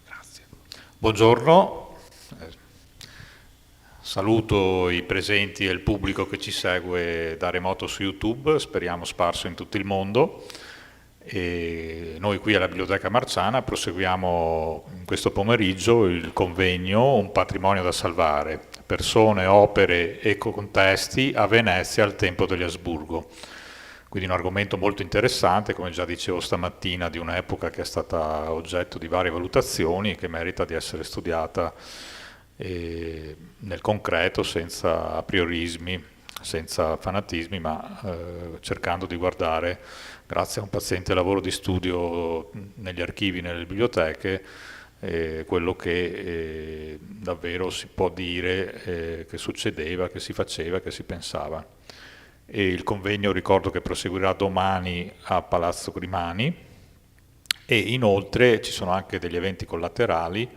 Grazie. Buongiorno, saluto i presenti e il pubblico che ci segue da remoto su YouTube, speriamo sparso in tutto il mondo. E noi qui alla Biblioteca Marciana proseguiamo in questo pomeriggio il convegno Un patrimonio da salvare, persone, opere e contesti a Venezia al tempo degli Asburgo. Quindi un argomento molto interessante, come già dicevo stamattina, di un'epoca che è stata oggetto di varie valutazioni e che merita di essere studiata nel concreto, senza apriorismi, senza fanatismi, ma cercando di guardare, grazie a un paziente lavoro di studio negli archivi, nelle biblioteche, quello che davvero si può dire che succedeva, che si faceva, che si pensava. E il convegno ricordo che proseguirà domani a Palazzo Grimani e inoltre ci sono anche degli eventi collaterali,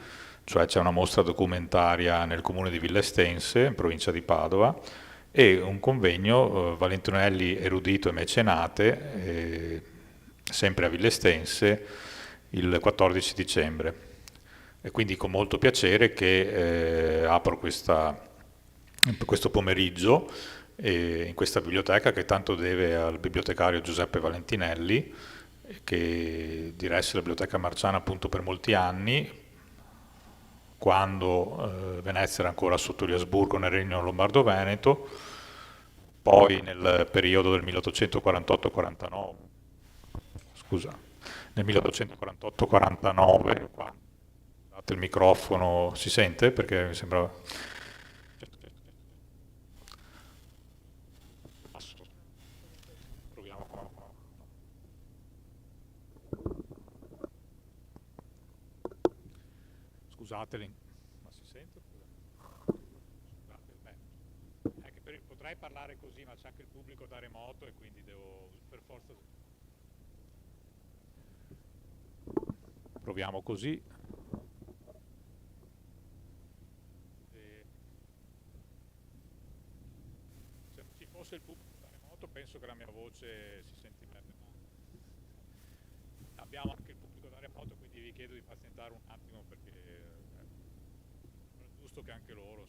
cioè c'è una mostra documentaria nel comune di Villestense, in provincia di Padova, e un convegno Valentinelli erudito e mecenate, sempre a Villestense, il 14 dicembre. E quindi con molto piacere che apro questo pomeriggio in questa biblioteca che tanto deve al bibliotecario Giuseppe Valentinelli, che diresse la Biblioteca Marciana appunto per molti anni, quando Venezia era ancora sotto gli Asburgo nel Regno Lombardo-Veneto, poi nel periodo del 1848-49, scusa, nel 1848-49, quando date il microfono, si sente? Perché mi sembrava... Proviamo con... Scusateli, ma si sente? Scusate, beh, è che potrei parlare così, ma c'è anche il pubblico da remoto e quindi devo per forza... Proviamo così. E se non ci fosse il pubblico da remoto penso che la mia voce si sentirebbe male. Abbiamo anche il pubblico da remoto, quindi vi chiedo di pazientare un attimo perché è giusto che anche loro...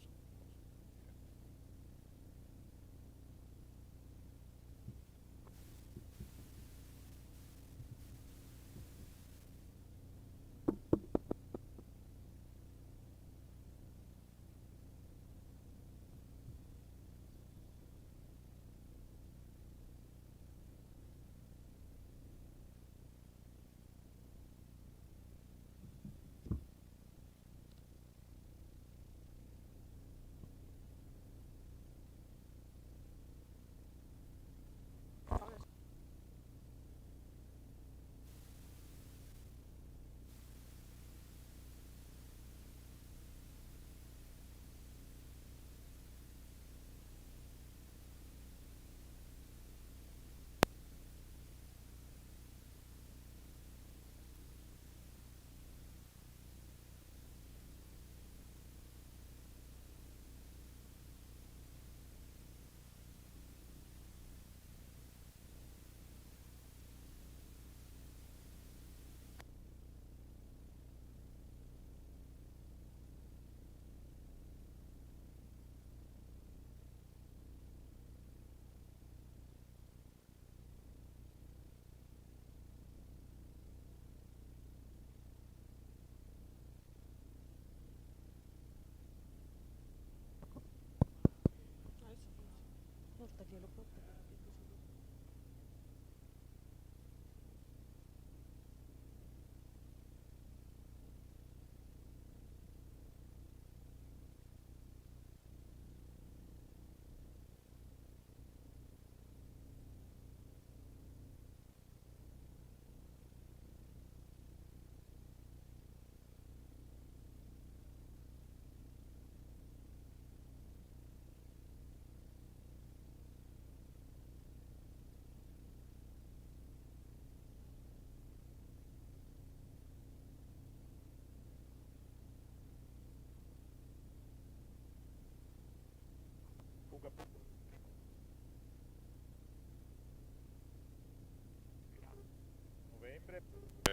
Novembre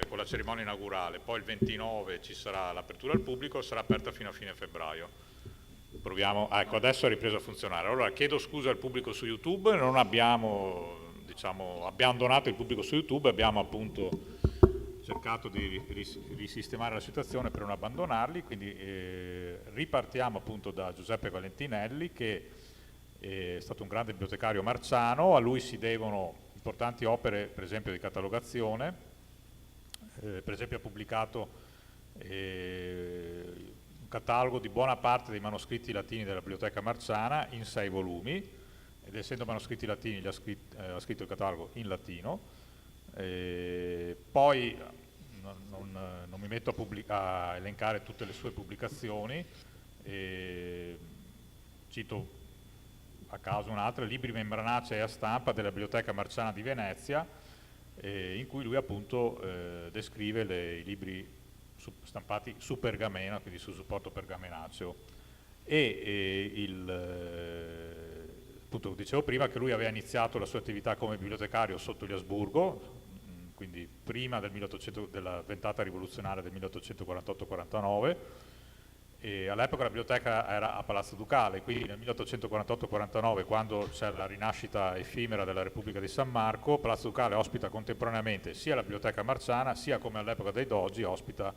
con la cerimonia inaugurale, poi il 29 ci sarà l'apertura al pubblico, sarà aperta fino a fine febbraio. Proviamo, ecco, adesso è ripreso a funzionare. Allora chiedo scusa al pubblico su YouTube, non abbiamo, diciamo, abbiamo donato il pubblico su YouTube, abbiamo appunto cercato di risistemare la situazione per non abbandonarli, quindi ripartiamo appunto da Giuseppe Valentinelli, che è stato un grande bibliotecario marciano, a lui si devono importanti opere per esempio di catalogazione, per esempio ha pubblicato un catalogo di buona parte dei manoscritti latini della Biblioteca Marciana in 6 volumi, ed essendo manoscritti latini ha scritto il catalogo in latino. Poi non mi metto a elencare tutte le sue pubblicazioni, cito a caso un'altra, Libri membranacei a stampa della Biblioteca Marciana di Venezia, in cui lui appunto descrive i libri stampati su pergamena, quindi su supporto pergamenaceo. Appunto dicevo prima che lui aveva iniziato la sua attività come bibliotecario sotto gli Asburgo, quindi prima della ventata rivoluzionaria del 1848-49, e all'epoca la biblioteca era a Palazzo Ducale, quindi nel 1848-49, quando c'è la rinascita effimera della Repubblica di San Marco, Palazzo Ducale ospita contemporaneamente sia la Biblioteca Marciana, sia come all'epoca dei Dogi ospita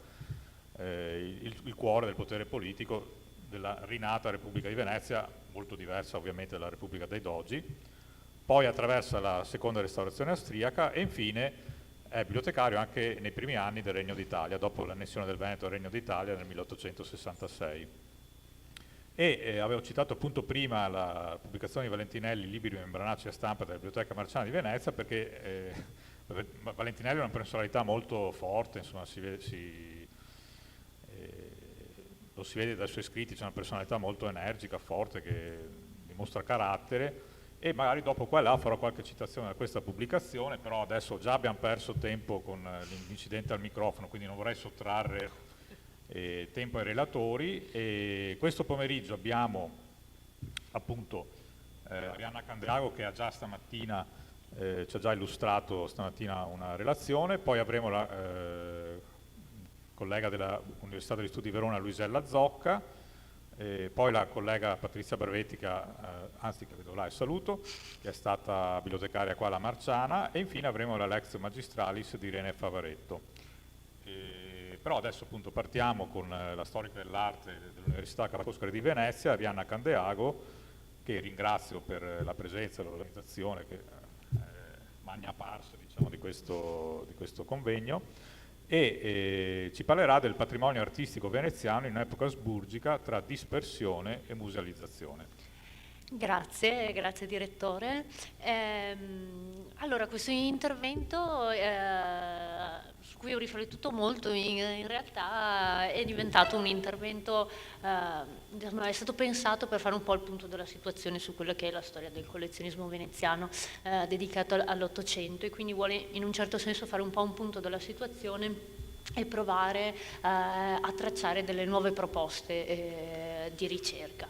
il cuore del potere politico della rinata Repubblica di Venezia, molto diversa ovviamente dalla Repubblica dei Dogi. Poi attraversa la seconda restaurazione austriaca e infine è bibliotecario anche nei primi anni del Regno d'Italia, dopo l'annessione del Veneto al Regno d'Italia nel 1866. Avevo citato appunto prima la pubblicazione di Valentinelli, Libri membranacei a stampa della Biblioteca Marciana di Venezia, perché Valentinelli è una personalità molto forte, insomma, lo si vede dai suoi scritti, c'è una personalità molto energica, forte, che dimostra carattere, e magari dopo qua e là farò qualche citazione da questa pubblicazione, però adesso già abbiamo perso tempo con l'incidente al microfono, quindi non vorrei sottrarre tempo ai relatori. E questo pomeriggio abbiamo appunto Arianna Candeago, che ha già stamattina ci ha già illustrato stamattina una relazione, poi avremo la collega dell'Università degli Studi di Verona Luisella Zocca, poi la collega Patrizia Brevetti, anzi che vedo là e saluto, che è stata bibliotecaria qua alla Marciana, e infine avremo la Lectio Magistralis di Irene Favaretto. Però adesso appunto partiamo con la storica dell'arte dell'Università Ca' Foscari di Venezia, Arianna Candeago, che ringrazio per la presenza e l'organizzazione che magna parsa, diciamo, di questo convegno, e ci parlerà del patrimonio artistico veneziano in epoca asburgica tra dispersione e musealizzazione. Grazie, grazie direttore. Allora, questo intervento su cui ho riflettuto molto, in realtà è diventato un intervento, diciamo, è stato pensato per fare un po' il punto della situazione su quella che è la storia del collezionismo veneziano dedicato all'Ottocento, e quindi vuole in un certo senso fare un po' un punto della situazione e provare a tracciare delle nuove proposte di ricerca.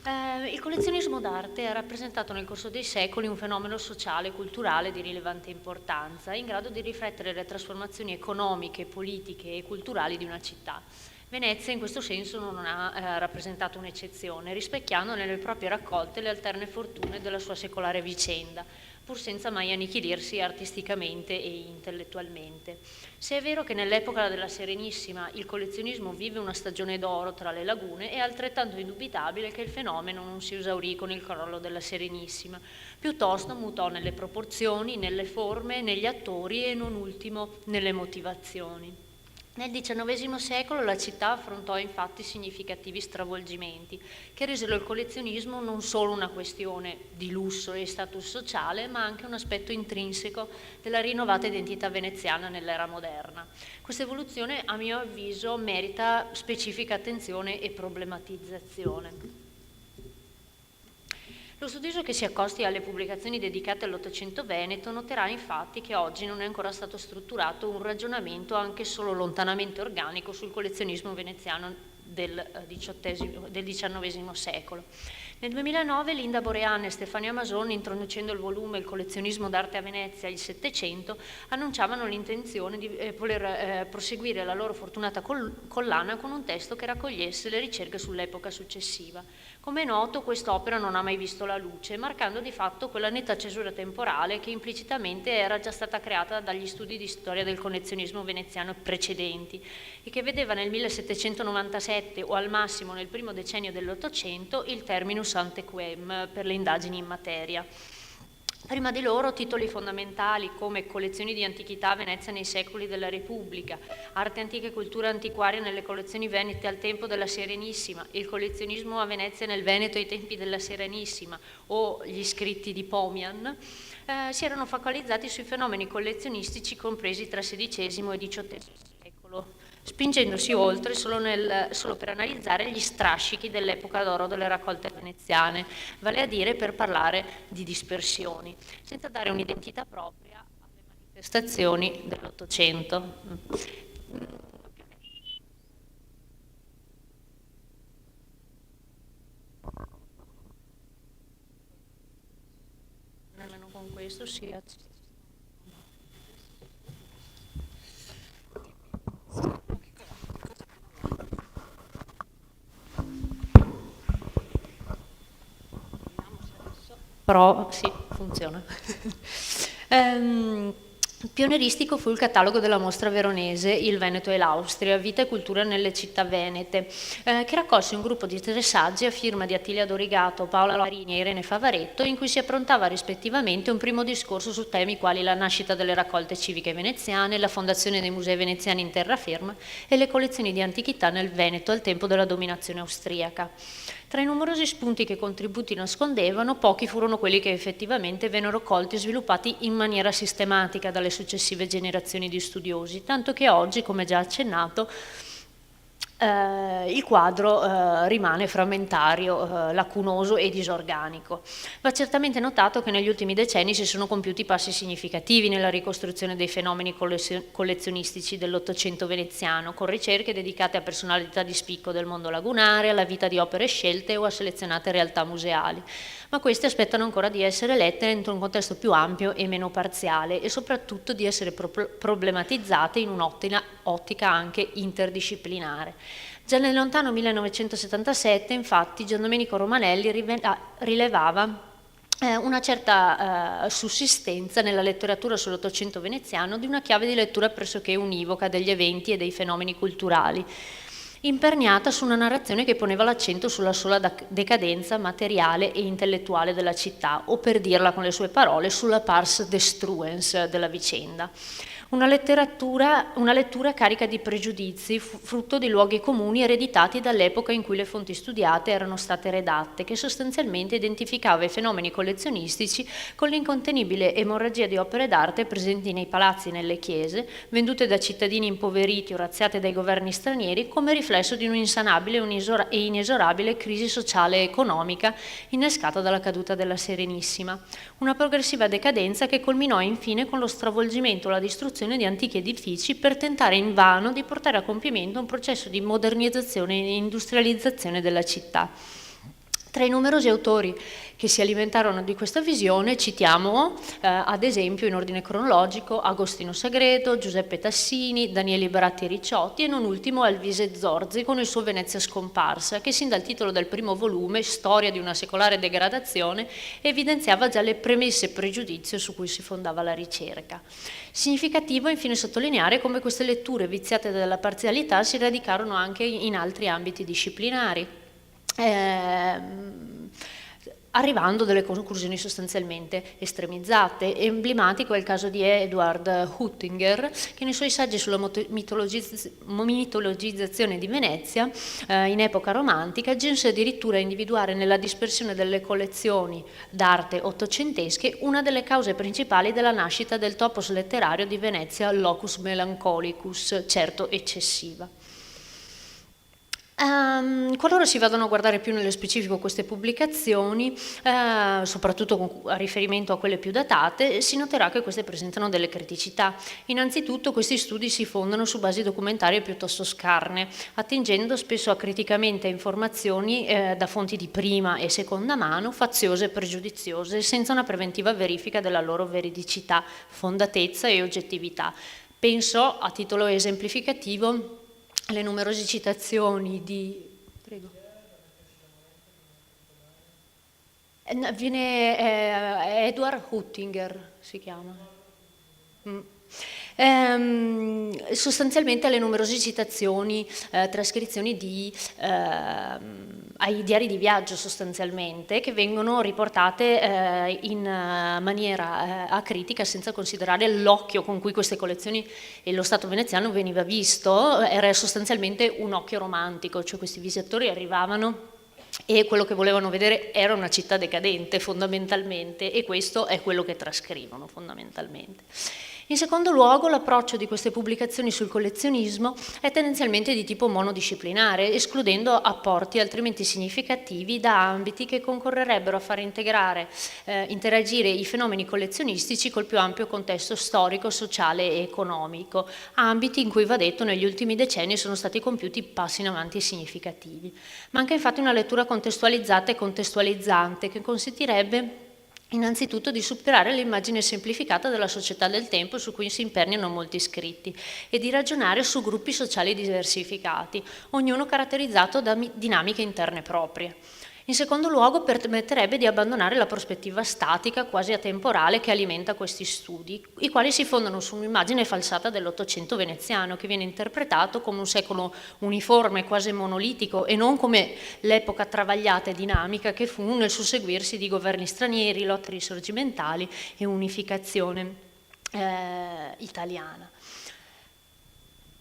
Il collezionismo d'arte ha rappresentato nel corso dei secoli un fenomeno sociale e culturale di rilevante importanza, in grado di riflettere le trasformazioni economiche, politiche e culturali di una città. Venezia in questo senso non ha rappresentato un'eccezione, rispecchiando nelle proprie raccolte le alterne fortune della sua secolare vicenda, pur senza mai annichilirsi artisticamente e intellettualmente. Se è vero che nell'epoca della Serenissima il collezionismo vive una stagione d'oro tra le lagune, è altrettanto indubitabile che il fenomeno non si esaurì con il crollo della Serenissima, piuttosto mutò nelle proporzioni, nelle forme, negli attori e non ultimo nelle motivazioni. Nel XIX secolo la città affrontò infatti significativi stravolgimenti che resero il collezionismo non solo una questione di lusso e status sociale, ma anche un aspetto intrinseco della rinnovata identità veneziana nell'era moderna. Questa evoluzione, a mio avviso, merita specifica attenzione e problematizzazione. Lo studioso che si accosti alle pubblicazioni dedicate all'Ottocento veneto noterà infatti che oggi non è ancora stato strutturato un ragionamento anche solo lontanamente organico sul collezionismo veneziano del XIX secolo. Nel 2009 Linda Borean e Stefania Mason, introducendo il volume Il collezionismo d'arte a Venezia, il Settecento, annunciavano l'intenzione di voler proseguire la loro fortunata collana con un testo che raccogliesse le ricerche sull'epoca successiva. Come è noto, quest'opera non ha mai visto la luce, marcando di fatto quella netta cesura temporale che implicitamente era già stata creata dagli studi di storia del collezionismo veneziano precedenti e che vedeva nel 1797 o al massimo nel primo decennio dell'Ottocento il terminus ante quem per le indagini in materia. Prima di loro titoli fondamentali come Collezioni di antichità a Venezia nei secoli della Repubblica, Arte antica e cultura antiquaria nelle collezioni venete al tempo della Serenissima, Il collezionismo a Venezia nel Veneto ai tempi della Serenissima o Gli scritti di Pomian, si erano focalizzati sui fenomeni collezionistici compresi tra XVI e XVIII secolo, spingendosi oltre solo per analizzare gli strascichi dell'epoca d'oro delle raccolte veneziane, vale a dire per parlare di dispersioni, senza dare un'identità propria alle manifestazioni dell'Ottocento. Almeno con questo si però sì, funziona. Pionieristico fu il catalogo della mostra veronese Il Veneto e l'Austria, vita e cultura nelle città venete, che raccolse un gruppo di 3 saggi a firma di Attilia Dorigato, Paola Marini e Irene Favaretto, in cui si approntava rispettivamente un primo discorso su temi quali la nascita delle raccolte civiche veneziane, la fondazione dei musei veneziani in terraferma e le collezioni di antichità nel Veneto al tempo della dominazione austriaca. Tra i numerosi spunti che i contributi nascondevano, pochi furono quelli che effettivamente vennero colti e sviluppati in maniera sistematica dalle successive generazioni di studiosi, tanto che oggi, come già accennato, il quadro rimane frammentario, lacunoso e disorganico. Va certamente notato che negli ultimi decenni si sono compiuti passi significativi nella ricostruzione dei fenomeni collezionistici dell'Ottocento veneziano, con ricerche dedicate a personalità di spicco del mondo lagunare, alla vita di opere scelte o a selezionate realtà museali. Ma queste aspettano ancora di essere lette entro un contesto più ampio e meno parziale e soprattutto di essere problematizzate in un'ottica anche interdisciplinare. Già nel lontano 1977, infatti, Gian Domenico Romanelli rilevava una certa sussistenza nella letteratura sull'Ottocento veneziano di una chiave di lettura pressoché univoca degli eventi e dei fenomeni culturali, imperniata su una narrazione che poneva l'accento sulla sola decadenza materiale e intellettuale della città, o per dirla con le sue parole, sulla pars destruens della vicenda. Una lettura carica di pregiudizi, frutto di luoghi comuni ereditati dall'epoca in cui le fonti studiate erano state redatte, che sostanzialmente identificava i fenomeni collezionistici con l'incontenibile emorragia di opere d'arte presenti nei palazzi e nelle chiese, vendute da cittadini impoveriti o razziate dai governi stranieri, come riflesso di un'insanabile e inesorabile crisi sociale e economica innescata dalla caduta della Serenissima. Una progressiva decadenza che culminò infine con lo stravolgimento e la distruzione di antichi edifici per tentare invano di portare a compimento un processo di modernizzazione e industrializzazione della città. Tra i numerosi autori che si alimentarono di questa visione citiamo, ad esempio, in ordine cronologico, Agostino Sagredo, Giuseppe Tassini, Daniele Bratti Ricciotti e non ultimo Alvise Zorzi con il suo Venezia scomparsa, che sin dal titolo del primo volume, Storia di una secolare degradazione, evidenziava già le premesse e pregiudizio su cui si fondava la ricerca. Significativo è infine sottolineare come queste letture viziate dalla parzialità si radicarono anche in altri ambiti disciplinari, arrivando a delle conclusioni sostanzialmente estremizzate. Emblematico è il caso di Edward Huttinger, che nei suoi saggi sulla mitologizzazione di Venezia in epoca romantica giunse addirittura a individuare nella dispersione delle collezioni d'arte ottocentesche una delle cause principali della nascita del topos letterario di Venezia, locus melancholicus, certo eccessiva. Qualora si vadano a guardare più nello specifico queste pubblicazioni, soprattutto con riferimento a quelle più datate, si noterà che queste presentano delle criticità. Innanzitutto questi studi si fondano su basi documentarie piuttosto scarne, attingendo spesso acriticamente a informazioni da fonti di prima e seconda mano, faziose e pregiudiziose, senza una preventiva verifica della loro veridicità, fondatezza e oggettività. Penso, a titolo esemplificativo, le numerose citazioni di... Prego. Edward Huttinger si chiama. Sostanzialmente le numerose citazioni, trascrizioni ai diari di viaggio sostanzialmente, che vengono riportate in maniera acritica senza considerare l'occhio con cui queste collezioni e lo Stato veneziano veniva visto. Era sostanzialmente un occhio romantico, cioè questi visitatori arrivavano e quello che volevano vedere era una città decadente fondamentalmente, e questo è quello che trascrivono fondamentalmente. In secondo luogo, l'approccio di queste pubblicazioni sul collezionismo è tendenzialmente di tipo monodisciplinare, escludendo apporti altrimenti significativi da ambiti che concorrerebbero a far interagire i fenomeni collezionistici col più ampio contesto storico, sociale e economico, ambiti in cui, va detto, negli ultimi decenni sono stati compiuti passi in avanti significativi. Manca infatti una lettura contestualizzata e contestualizzante che consentirebbe innanzitutto di superare l'immagine semplificata della società del tempo su cui si imperniano molti scritti e di ragionare su gruppi sociali diversificati, ognuno caratterizzato da dinamiche interne proprie. In secondo luogo, permetterebbe di abbandonare la prospettiva statica, quasi atemporale, che alimenta questi studi, i quali si fondano su un'immagine falsata dell'Ottocento veneziano, che viene interpretato come un secolo uniforme, quasi monolitico, e non come l'epoca travagliata e dinamica che fu nel susseguirsi di governi stranieri, lotte risorgimentali e unificazione italiana.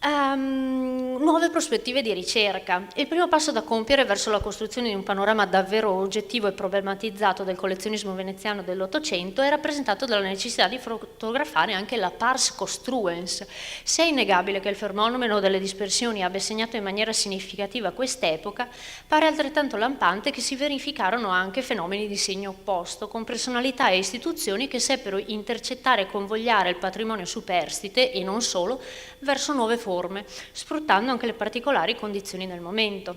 Nuove prospettive di ricerca. Il primo passo da compiere verso la costruzione di un panorama davvero oggettivo e problematizzato del collezionismo veneziano dell'Ottocento è rappresentato dalla necessità di fotografare anche la pars construens. Se è innegabile che il fenomeno delle dispersioni abbia segnato in maniera significativa quest'epoca, pare altrettanto lampante che si verificarono anche fenomeni di segno opposto, con personalità e istituzioni che seppero intercettare e convogliare il patrimonio superstite, e non solo, verso nuove forme, sfruttando anche le particolari condizioni del momento.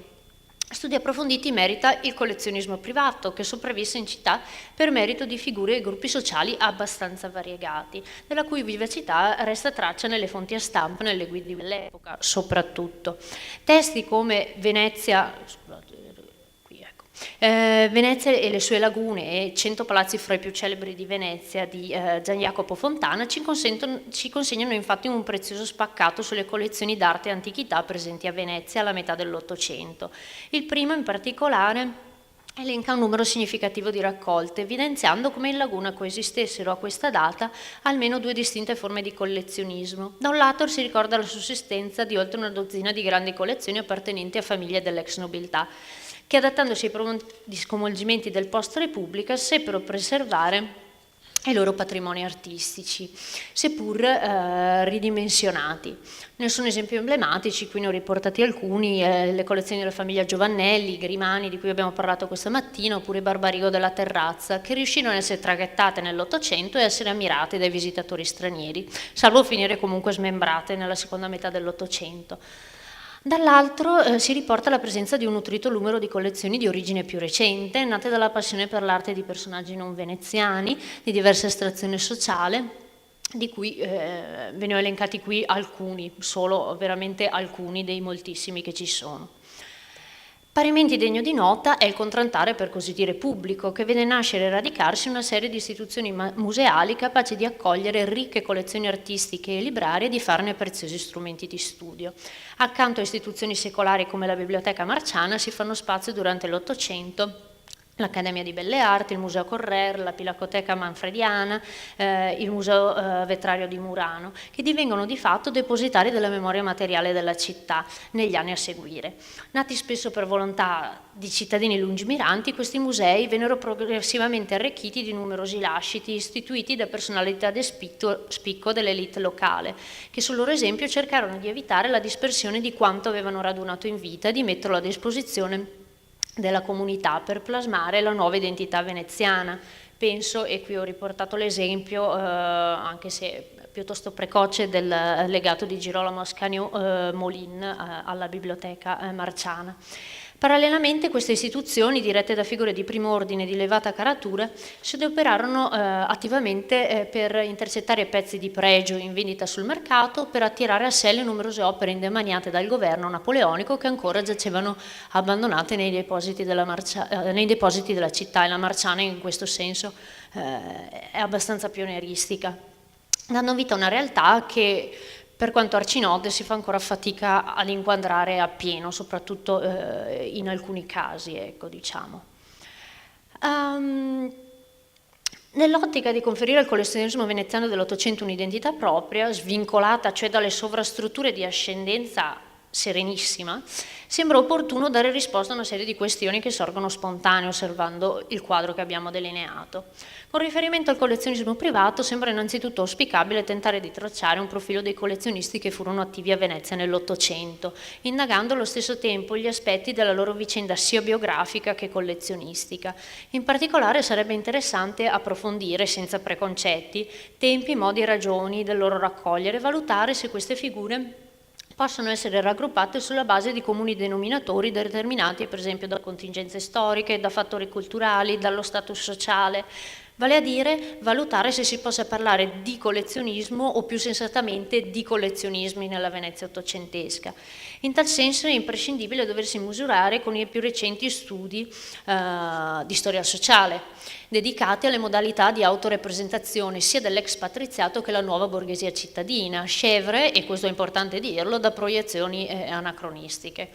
Studi approfonditi merita il collezionismo privato, che sopravvisse in città per merito di figure e gruppi sociali abbastanza variegati, della cui vivacità resta traccia nelle fonti a stampa, nelle guide dell'epoca, soprattutto. Testi come Venezia e le sue lagune e 100 palazzi fra i più celebri di Venezia di Gian Jacopo Fontana ci consegnano infatti un prezioso spaccato sulle collezioni d'arte e antichità presenti a Venezia alla metà dell'Ottocento. Il primo in particolare elenca un numero significativo di raccolte, evidenziando come in Laguna coesistessero a questa data almeno due distinte forme di collezionismo. Da un lato si ricorda la sussistenza di oltre una dozzina di grandi collezioni appartenenti a famiglie dell'ex nobiltà, che adattandosi ai profondi sconvolgimenti del post-repubblica seppero preservare i loro patrimoni artistici, seppur ridimensionati. Ne sono esempi emblematici, qui ne ho riportati alcuni, le collezioni della famiglia Giovannelli, Grimani, di cui abbiamo parlato questa mattina, oppure Barbarigo della Terrazza, che riuscirono ad essere traghettate nell'Ottocento e essere ammirate dai visitatori stranieri, salvo finire comunque smembrate nella seconda metà dell'Ottocento. Dall'altro si riporta la presenza di un nutrito numero di collezioni di origine più recente, nate dalla passione per l'arte di personaggi non veneziani, di diversa estrazione sociale, di cui ve ne ho elencati qui alcuni, solo veramente alcuni dei moltissimi che ci sono. Parimenti degno di nota è il contraltare, per così dire, pubblico, che vede nascere e radicarsi una serie di istituzioni museali capaci di accogliere ricche collezioni artistiche e librarie e di farne preziosi strumenti di studio. Accanto a istituzioni secolari come la Biblioteca Marciana si fanno spazio durante l'Ottocento l'Accademia di Belle Arti, il Museo Correr, la Pinacoteca Manfrediana, il Museo Vetrario di Murano, che divengono di fatto depositari della memoria materiale della città negli anni a seguire. Nati spesso per volontà di cittadini lungimiranti, questi musei vennero progressivamente arricchiti di numerosi lasciti istituiti da personalità di spicco dell'elite locale, che sul loro esempio cercarono di evitare la dispersione di quanto avevano radunato in vita e di metterlo a disposizione della comunità per plasmare la nuova identità veneziana. Penso, e qui ho riportato l'esempio, anche se piuttosto precoce, del legato di Girolamo Ascanio Molin alla Biblioteca Marciana. Parallelamente queste istituzioni, dirette da figure di primo ordine di elevata caratura, si adoperarono attivamente per intercettare pezzi di pregio in vendita sul mercato, per attirare a sé le numerose opere indemaniate dal governo napoleonico che ancora giacevano abbandonate nei depositi della città, e la Marciana in questo senso è abbastanza pionieristica, dando vita a una realtà che, per quanto arcinode, si fa ancora fatica ad inquadrare appieno, soprattutto in alcuni casi, ecco, diciamo. Nell'ottica di conferire al collezionismo veneziano dell'Ottocento un'identità propria, svincolata cioè dalle sovrastrutture di ascendenza serenissima, sembra opportuno dare risposta a una serie di questioni che sorgono spontanee osservando il quadro che abbiamo delineato. Con riferimento al collezionismo privato, sembra innanzitutto auspicabile tentare di tracciare un profilo dei collezionisti che furono attivi a Venezia nell'Ottocento, indagando allo stesso tempo gli aspetti della loro vicenda sia biografica che collezionistica. In particolare sarebbe interessante approfondire, senza preconcetti, tempi, modi e ragioni del loro raccogliere e valutare se queste figure possono essere raggruppate sulla base di comuni denominatori determinati per esempio da contingenze storiche, da fattori culturali, dallo status sociale, vale a dire valutare se si possa parlare di collezionismo o più sensatamente di collezionismi nella Venezia ottocentesca. In tal senso è imprescindibile doversi misurare con i più recenti studi di storia sociale, dedicati alle modalità di autorepresentazione sia dell'ex patriziato che della nuova borghesia cittadina, scevre, e questo è importante dirlo, da proiezioni anacronistiche.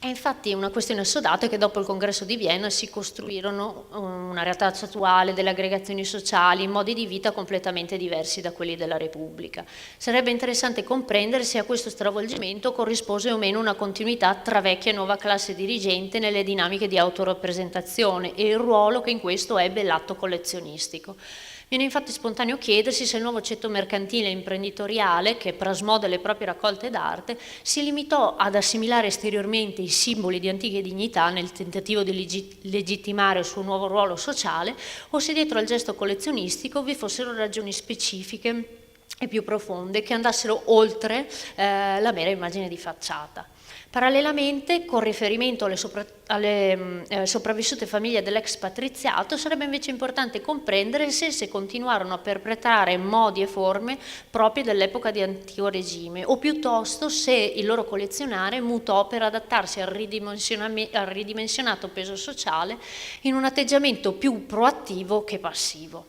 È infatti una questione assodata che dopo il congresso di Vienna si costruirono una realtà attuale delle aggregazioni sociali, modi di vita completamente diversi da quelli della Repubblica. Sarebbe interessante comprendere se a questo stravolgimento corrispose o meno una continuità tra vecchia e nuova classe dirigente nelle dinamiche di autorappresentazione e il ruolo che in questo ebbe l'atto collezionistico. Viene infatti spontaneo chiedersi se il nuovo ceto mercantile e imprenditoriale, che plasmò delle proprie raccolte d'arte, si limitò ad assimilare esteriormente i simboli di antiche dignità nel tentativo di legittimare il suo nuovo ruolo sociale, o se dietro al gesto collezionistico vi fossero ragioni specifiche e più profonde che andassero oltre la mera immagine di facciata. Parallelamente, con riferimento alle sopravvissute famiglie dell'ex patriziato, sarebbe invece importante comprendere se esse continuarono a perpetrare modi e forme proprie dell'epoca di antico regime, o piuttosto se il loro collezionare mutò per adattarsi al ridimensionato peso sociale in un atteggiamento più proattivo che passivo.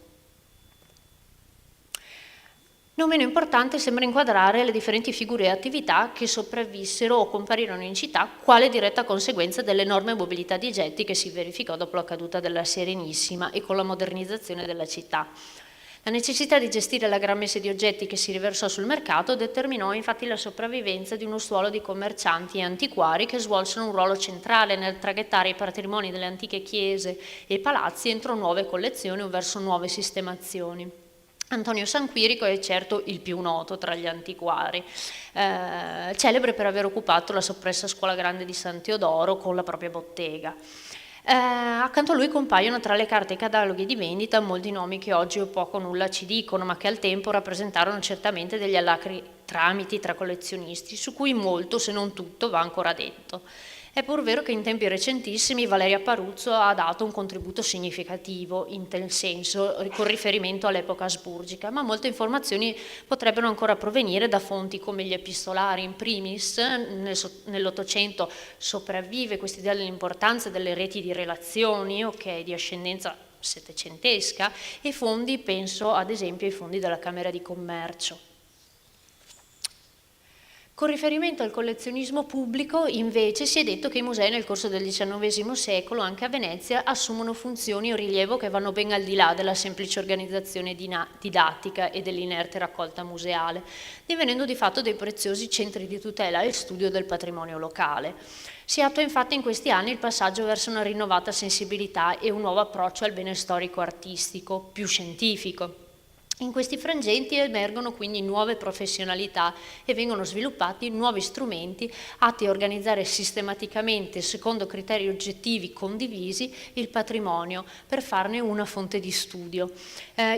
Non meno importante sembra inquadrare le differenti figure e attività che sopravvissero o comparirono in città quale diretta conseguenza dell'enorme mobilità di oggetti che si verificò dopo la caduta della Serenissima e con la modernizzazione della città. La necessità di gestire la gran messe di oggetti che si riversò sul mercato determinò infatti la sopravvivenza di uno stuolo di commercianti e antiquari che svolsero un ruolo centrale nel traghettare i patrimoni delle antiche chiese e palazzi entro nuove collezioni o verso nuove sistemazioni. Antonio Sanquirico è certo il più noto tra gli antiquari, celebre per aver occupato la soppressa Scuola Grande di San Teodoro con la propria bottega. Accanto a lui compaiono tra le carte e i cataloghi di vendita molti nomi che oggi o poco o nulla ci dicono, ma che al tempo rappresentarono certamente degli alacri tramiti tra collezionisti, su cui molto, se non tutto, va ancora detto. È pur vero che in tempi recentissimi Valeria Paruzzo ha dato un contributo significativo in tal senso, con riferimento all'epoca asburgica, ma molte informazioni potrebbero ancora provenire da fonti come gli epistolari. In primis, nell'Ottocento sopravvive questa idea dell'importanza delle reti di relazioni, di ascendenza settecentesca, e fondi, penso ad esempio ai fondi della Camera di Commercio. Con riferimento al collezionismo pubblico, invece, si è detto che i musei nel corso del XIX secolo, anche a Venezia, assumono funzioni o rilievo che vanno ben al di là della semplice organizzazione didattica e dell'inerte raccolta museale, divenendo di fatto dei preziosi centri di tutela e studio del patrimonio locale. Si attua infatti in questi anni il passaggio verso una rinnovata sensibilità e un nuovo approccio al bene storico-artistico, più scientifico. In questi frangenti emergono quindi nuove professionalità e vengono sviluppati nuovi strumenti atti a organizzare sistematicamente, secondo criteri oggettivi condivisi, il patrimonio per farne una fonte di studio,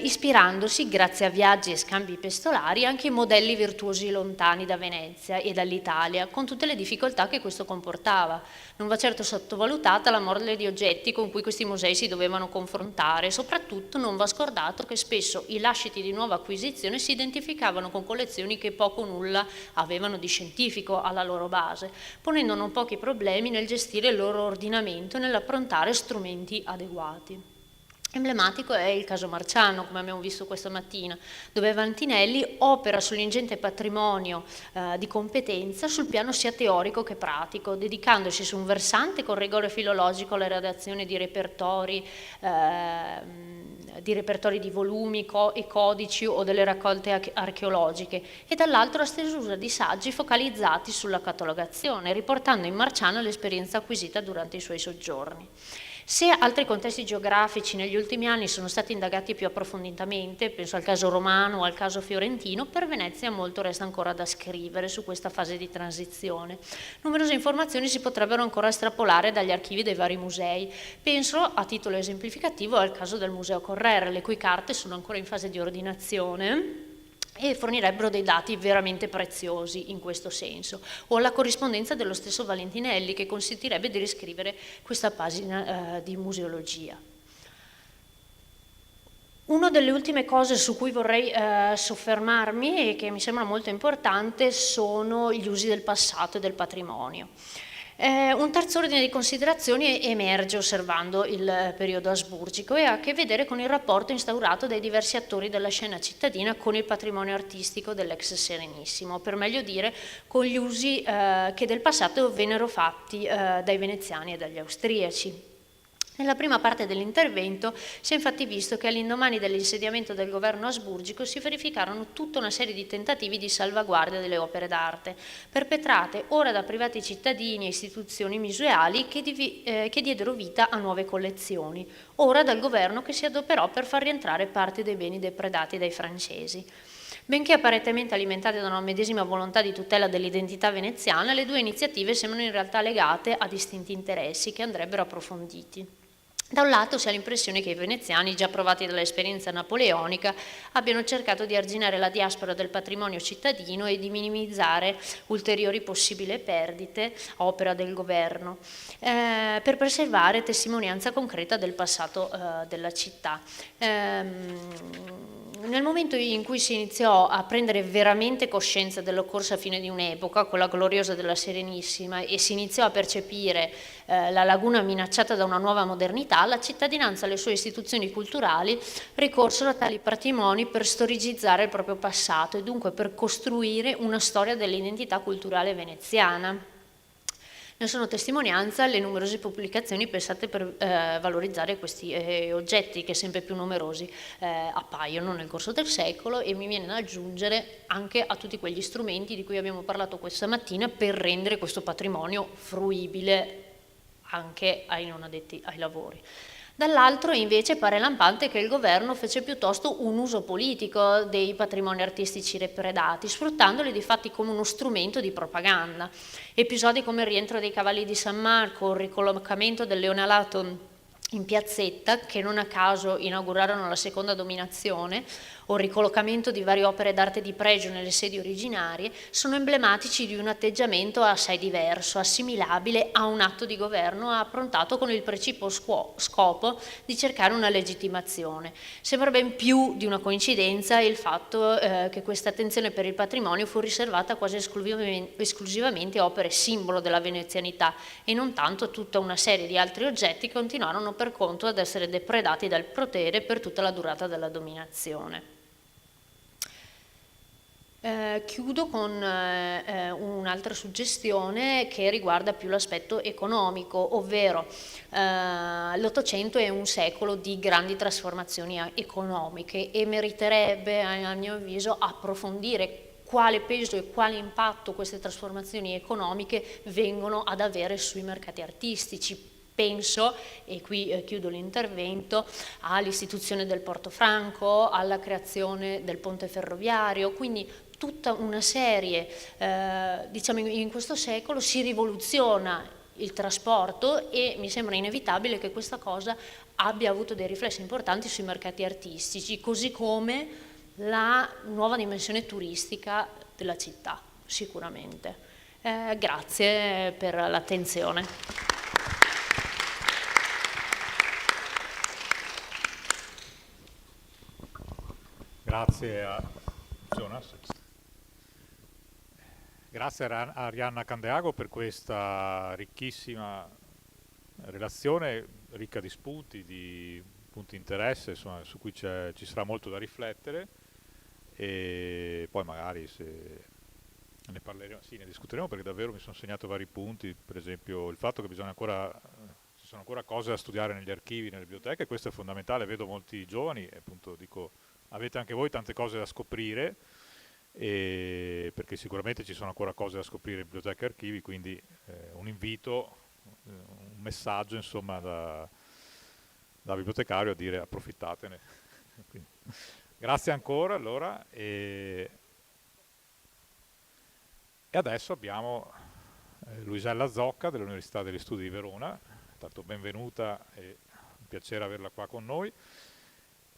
ispirandosi, grazie a viaggi e scambi epistolari, anche in modelli virtuosi lontani da Venezia e dall'Italia, con tutte le difficoltà che questo comportava. Non va certo sottovalutata la mole di oggetti con cui questi musei si dovevano confrontare, e soprattutto non va scordato che spesso i lasciti di nuova acquisizione si identificavano con collezioni che poco o nulla avevano di scientifico alla loro base, ponendo non pochi problemi nel gestire il loro ordinamento e nell'approntare strumenti adeguati. Emblematico è il caso Marciano, come abbiamo visto questa mattina, dove Vantinelli opera sull'ingente patrimonio di competenza sul piano sia teorico che pratico, dedicandosi su un versante con rigore filologico alla redazione di repertori di volumi e codici o delle raccolte archeologiche, e dall'altro a stesura di saggi focalizzati sulla catalogazione, riportando in Marciano l'esperienza acquisita durante i suoi soggiorni. Se altri contesti geografici negli ultimi anni sono stati indagati più approfonditamente, penso al caso romano o al caso fiorentino, per Venezia molto resta ancora da scrivere su questa fase di transizione. Numerose informazioni si potrebbero ancora estrapolare dagli archivi dei vari musei. Penso, a titolo esemplificativo, al caso del Museo Correr, le cui carte sono ancora in fase di ordinazione e fornirebbero dei dati veramente preziosi in questo senso, o alla corrispondenza dello stesso Valentinelli, che consentirebbe di riscrivere questa pagina di museologia. Una delle ultime cose su cui vorrei soffermarmi e che mi sembra molto importante sono gli usi del passato e del patrimonio. Un terzo ordine di considerazioni emerge osservando il periodo asburgico e ha a che vedere con il rapporto instaurato dai diversi attori della scena cittadina con il patrimonio artistico dell'ex Serenissimo, per meglio dire con gli usi che del passato vennero fatti dai veneziani e dagli austriaci. Nella prima parte dell'intervento si è infatti visto che all'indomani dell'insediamento del governo asburgico si verificarono tutta una serie di tentativi di salvaguardia delle opere d'arte, perpetrate ora da privati cittadini e istituzioni museali che diedero vita a nuove collezioni, ora dal governo che si adoperò per far rientrare parte dei beni depredati dai francesi. Benché apparentemente alimentate da una medesima volontà di tutela dell'identità veneziana, le due iniziative sembrano in realtà legate a distinti interessi che andrebbero approfonditi. Da un lato si ha l'impressione che i veneziani, già provati dall'esperienza napoleonica, abbiano cercato di arginare la diaspora del patrimonio cittadino e di minimizzare ulteriori possibili perdite a opera del governo, per preservare testimonianza concreta del passato della città. Nel momento in cui si iniziò a prendere veramente coscienza dell'occorsa fine di un'epoca, quella gloriosa della Serenissima, e si iniziò a percepire la laguna minacciata da una nuova modernità, la cittadinanza e le sue istituzioni culturali ricorsero a tali patrimoni per storicizzare il proprio passato e dunque per costruire una storia dell'identità culturale veneziana. Ne sono testimonianza le numerose pubblicazioni pensate per valorizzare questi oggetti che sempre più numerosi appaiono nel corso del secolo, e mi viene da aggiungere anche a tutti quegli strumenti di cui abbiamo parlato questa mattina per rendere questo patrimonio fruibile anche ai non addetti ai lavori. Dall'altro invece pare lampante che il governo fece piuttosto un uso politico dei patrimoni artistici depredati, sfruttandoli di fatti come uno strumento di propaganda. Episodi come il rientro dei cavalli di San Marco, il ricollocamento del leone alato in piazzetta, che non a caso inaugurarono la seconda dominazione, o il ricollocamento di varie opere d'arte di pregio nelle sedi originarie, sono emblematici di un atteggiamento assai diverso, assimilabile a un atto di governo approntato con il precipuo scopo di cercare una legittimazione. Sembra ben più di una coincidenza il fatto che questa attenzione per il patrimonio fu riservata quasi esclusivamente a opere simbolo della venezianità e non tanto a tutta una serie di altri oggetti che continuarono per conto ad essere depredati dal potere per tutta la durata della dominazione. Chiudo con un'altra suggestione che riguarda più l'aspetto economico, ovvero l'Ottocento è un secolo di grandi trasformazioni economiche e meriterebbe, a mio avviso, approfondire quale peso e quale impatto queste trasformazioni economiche vengono ad avere sui mercati artistici. Penso, e qui chiudo l'intervento, all'istituzione del Porto Franco, alla creazione del ponte ferroviario, quindi tutta una serie, diciamo in questo secolo si rivoluziona il trasporto e mi sembra inevitabile che questa cosa abbia avuto dei riflessi importanti sui mercati artistici, così come la nuova dimensione turistica della città, sicuramente. Grazie per l'attenzione. Grazie a Jonas. Grazie a Arianna Candeago per questa ricchissima relazione, ricca di spunti, di punti di interesse, insomma, su cui ci sarà molto da riflettere e poi magari se ne parleremo, sì, ne discuteremo perché davvero mi sono segnato vari punti, per esempio il fatto che ci sono ancora cose da studiare negli archivi, nelle biblioteche, questo è fondamentale, vedo molti giovani e appunto dico avete anche voi tante cose da scoprire, perché sicuramente ci sono ancora cose da scoprire in biblioteche e archivi, quindi un invito, un messaggio insomma da bibliotecario a dire approfittatene. Quindi, grazie ancora allora e adesso abbiamo Luisella Zocca dell'Università degli Studi di Verona, tanto benvenuta e un piacere averla qua con noi,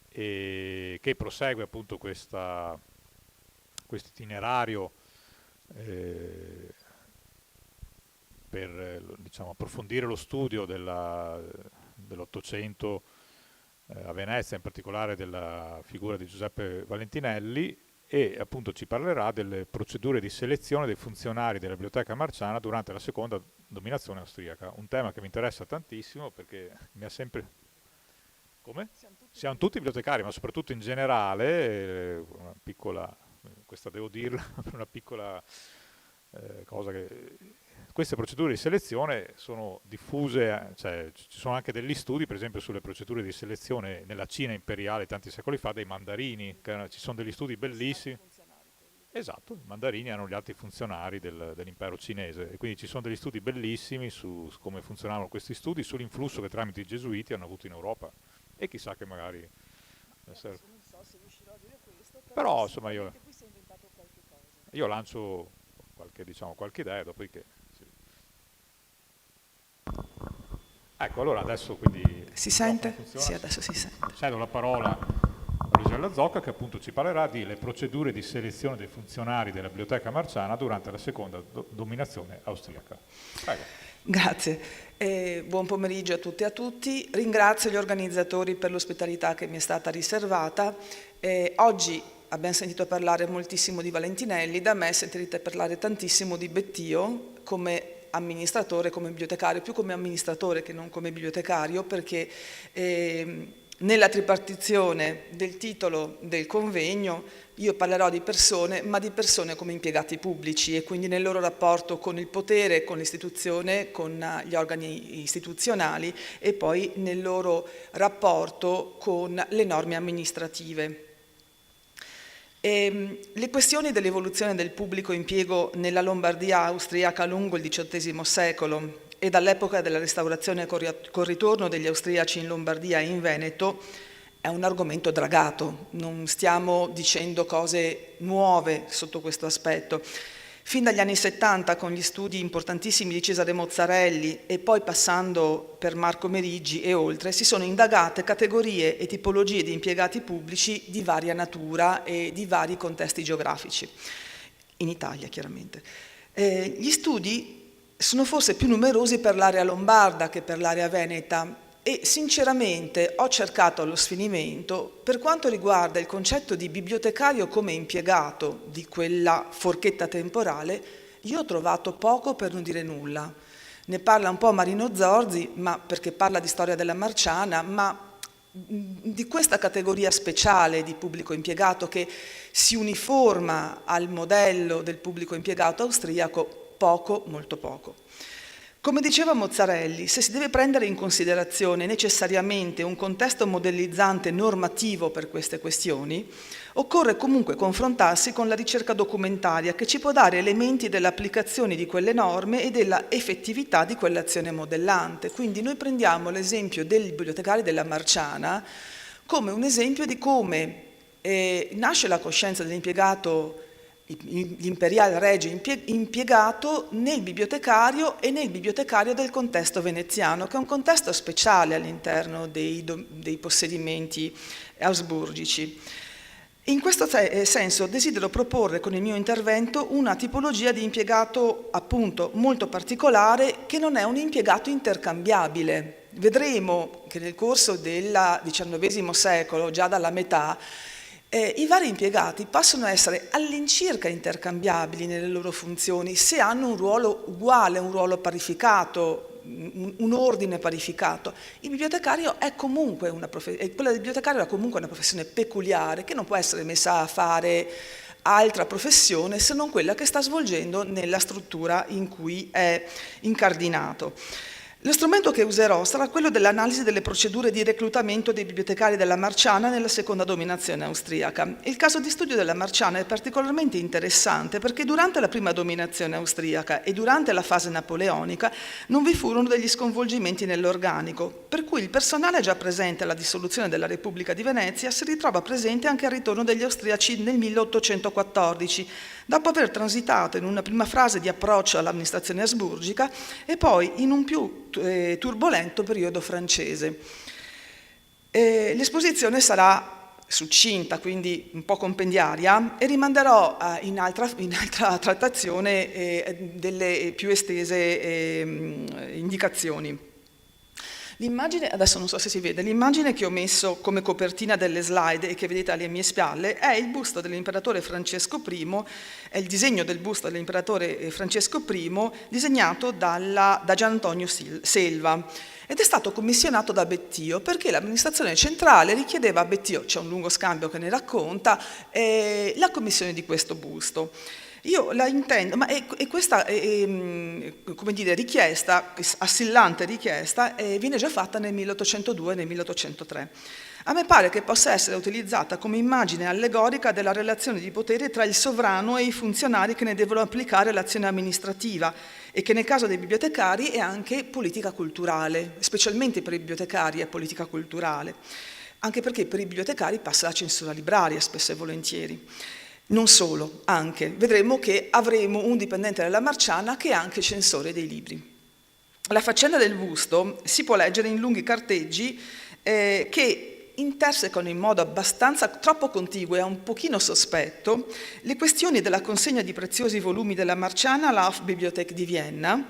e che prosegue appunto questo itinerario per diciamo, approfondire lo studio dell'Ottocento a Venezia, in particolare della figura di Giuseppe Valentinelli, e appunto ci parlerà delle procedure di selezione dei funzionari della Biblioteca Marciana durante la seconda dominazione austriaca, un tema che mi interessa tantissimo perché mi ha sempre... Come? Siamo tutti bibliotecari, ma soprattutto in generale, una piccola, questa devo dirla, una piccola cosa che queste procedure di selezione sono diffuse, cioè ci sono anche degli studi, per esempio sulle procedure di selezione nella Cina imperiale tanti secoli fa dei mandarini, ci sono degli studi bellissimi. Esatto, i mandarini erano gli alti funzionari dell'impero cinese e quindi ci sono degli studi bellissimi su come funzionavano questi studi, sull'influsso che tramite i gesuiti hanno avuto in Europa. E chissà che magari... Adesso non so se riuscirò a dire questo, però insomma qui si è inventato qualche cosa. io lancio qualche idea, dopodiché... Sì. Ecco, allora adesso quindi... Si sente? Sì, adesso si sente. Cedo la parola a Luisella Zocca che appunto ci parlerà delle procedure di selezione dei funzionari della Biblioteca Marciana durante la seconda dominazione austriaca. Prego. Grazie, buon pomeriggio a tutte e a tutti. Ringrazio gli organizzatori per l'ospitalità che mi è stata riservata. Oggi abbiamo sentito parlare moltissimo di Valentinelli, da me sentirete parlare tantissimo di Bettio come amministratore, come bibliotecario, più come amministratore che non come bibliotecario, perché nella tripartizione del titolo del convegno io parlerò di persone, ma di persone come impiegati pubblici e quindi nel loro rapporto con il potere, con l'istituzione, con gli organi istituzionali e poi nel loro rapporto con le norme amministrative. Le questioni dell'evoluzione del pubblico impiego nella Lombardia austriaca lungo il XVIII secolo e dall'epoca della restaurazione col ritorno degli austriaci in Lombardia e in Veneto è un argomento dragato, non stiamo dicendo cose nuove sotto questo aspetto. Fin dagli anni 70, con gli studi importantissimi di Cesare Mozzarelli e poi passando per Marco Meriggi e oltre, si sono indagate categorie e tipologie di impiegati pubblici di varia natura e di vari contesti geografici, in Italia chiaramente. Gli studi sono forse più numerosi per l'area lombarda che per l'area veneta, e sinceramente ho cercato allo sfinimento, per quanto riguarda il concetto di bibliotecario come impiegato di quella forchetta temporale, io ho trovato poco per non dire nulla. Ne parla un po' Marino Zorzi, ma perché parla di storia della Marciana, ma di questa categoria speciale di pubblico impiegato che si uniforma al modello del pubblico impiegato austriaco, poco, molto poco. Come diceva Mozzarelli, se si deve prendere in considerazione necessariamente un contesto modellizzante normativo per queste questioni, occorre comunque confrontarsi con la ricerca documentaria che ci può dare elementi dell'applicazione di quelle norme e della effettività di quell'azione modellante. Quindi noi prendiamo l'esempio del bibliotecario della Marciana come un esempio di come nasce la coscienza dell'impiegato, l'imperiale regio impiegato nel bibliotecario e nel bibliotecario del contesto veneziano, che è un contesto speciale all'interno dei possedimenti asburgici. In questo senso desidero proporre con il mio intervento una tipologia di impiegato appunto molto particolare, che non è un impiegato intercambiabile. Vedremo che nel corso del XIX secolo, già dalla metà, i vari impiegati possono essere all'incirca intercambiabili nelle loro funzioni se hanno un ruolo uguale, un ruolo parificato, un ordine parificato. Il bibliotecario è comunque quella del bibliotecario è comunque una professione peculiare che non può essere messa a fare altra professione se non quella che sta svolgendo nella struttura in cui è incardinato. Lo strumento che userò sarà quello dell'analisi delle procedure di reclutamento dei bibliotecari della Marciana nella seconda dominazione austriaca. Il caso di studio della Marciana è particolarmente interessante perché durante la prima dominazione austriaca e durante la fase napoleonica non vi furono degli sconvolgimenti nell'organico, per cui il personale già presente alla dissoluzione della Repubblica di Venezia si ritrova presente anche al ritorno degli austriaci nel 1814, dopo aver transitato in una prima fase di approccio all'amministrazione asburgica e poi in un più turbolento periodo francese. L'esposizione sarà succinta, quindi un po' compendiaria, e rimanderò in altra trattazione delle più estese indicazioni. L'immagine, adesso non so se si vede, l'immagine che ho messo come copertina delle slide e che vedete alle mie spalle è il busto dell'imperatore Francesco I, è il disegno del busto dell'imperatore Francesco I disegnato da Gian Antonio Selva ed è stato commissionato da Bettio perché l'amministrazione centrale richiedeva a Bettio, c'è un lungo scambio che ne racconta, la commissione di questo busto. Io la intendo, ma questa come dire, richiesta, assillante richiesta, viene già fatta nel 1802 e nel 1803. A me pare che possa essere utilizzata come immagine allegorica della relazione di potere tra il sovrano e i funzionari che ne devono applicare l'azione amministrativa e che nel caso dei bibliotecari è anche politica culturale, specialmente per i bibliotecari è politica culturale, anche perché per i bibliotecari passa la censura libraria spesso e volentieri. Non solo, anche. Vedremo che avremo un dipendente della Marciana che è anche censore dei libri. La faccenda del busto si può leggere in lunghi carteggi che intersecano in modo abbastanza troppo contiguo e un pochino sospetto le questioni della consegna di preziosi volumi della Marciana alla Hofbibliothek di Vienna,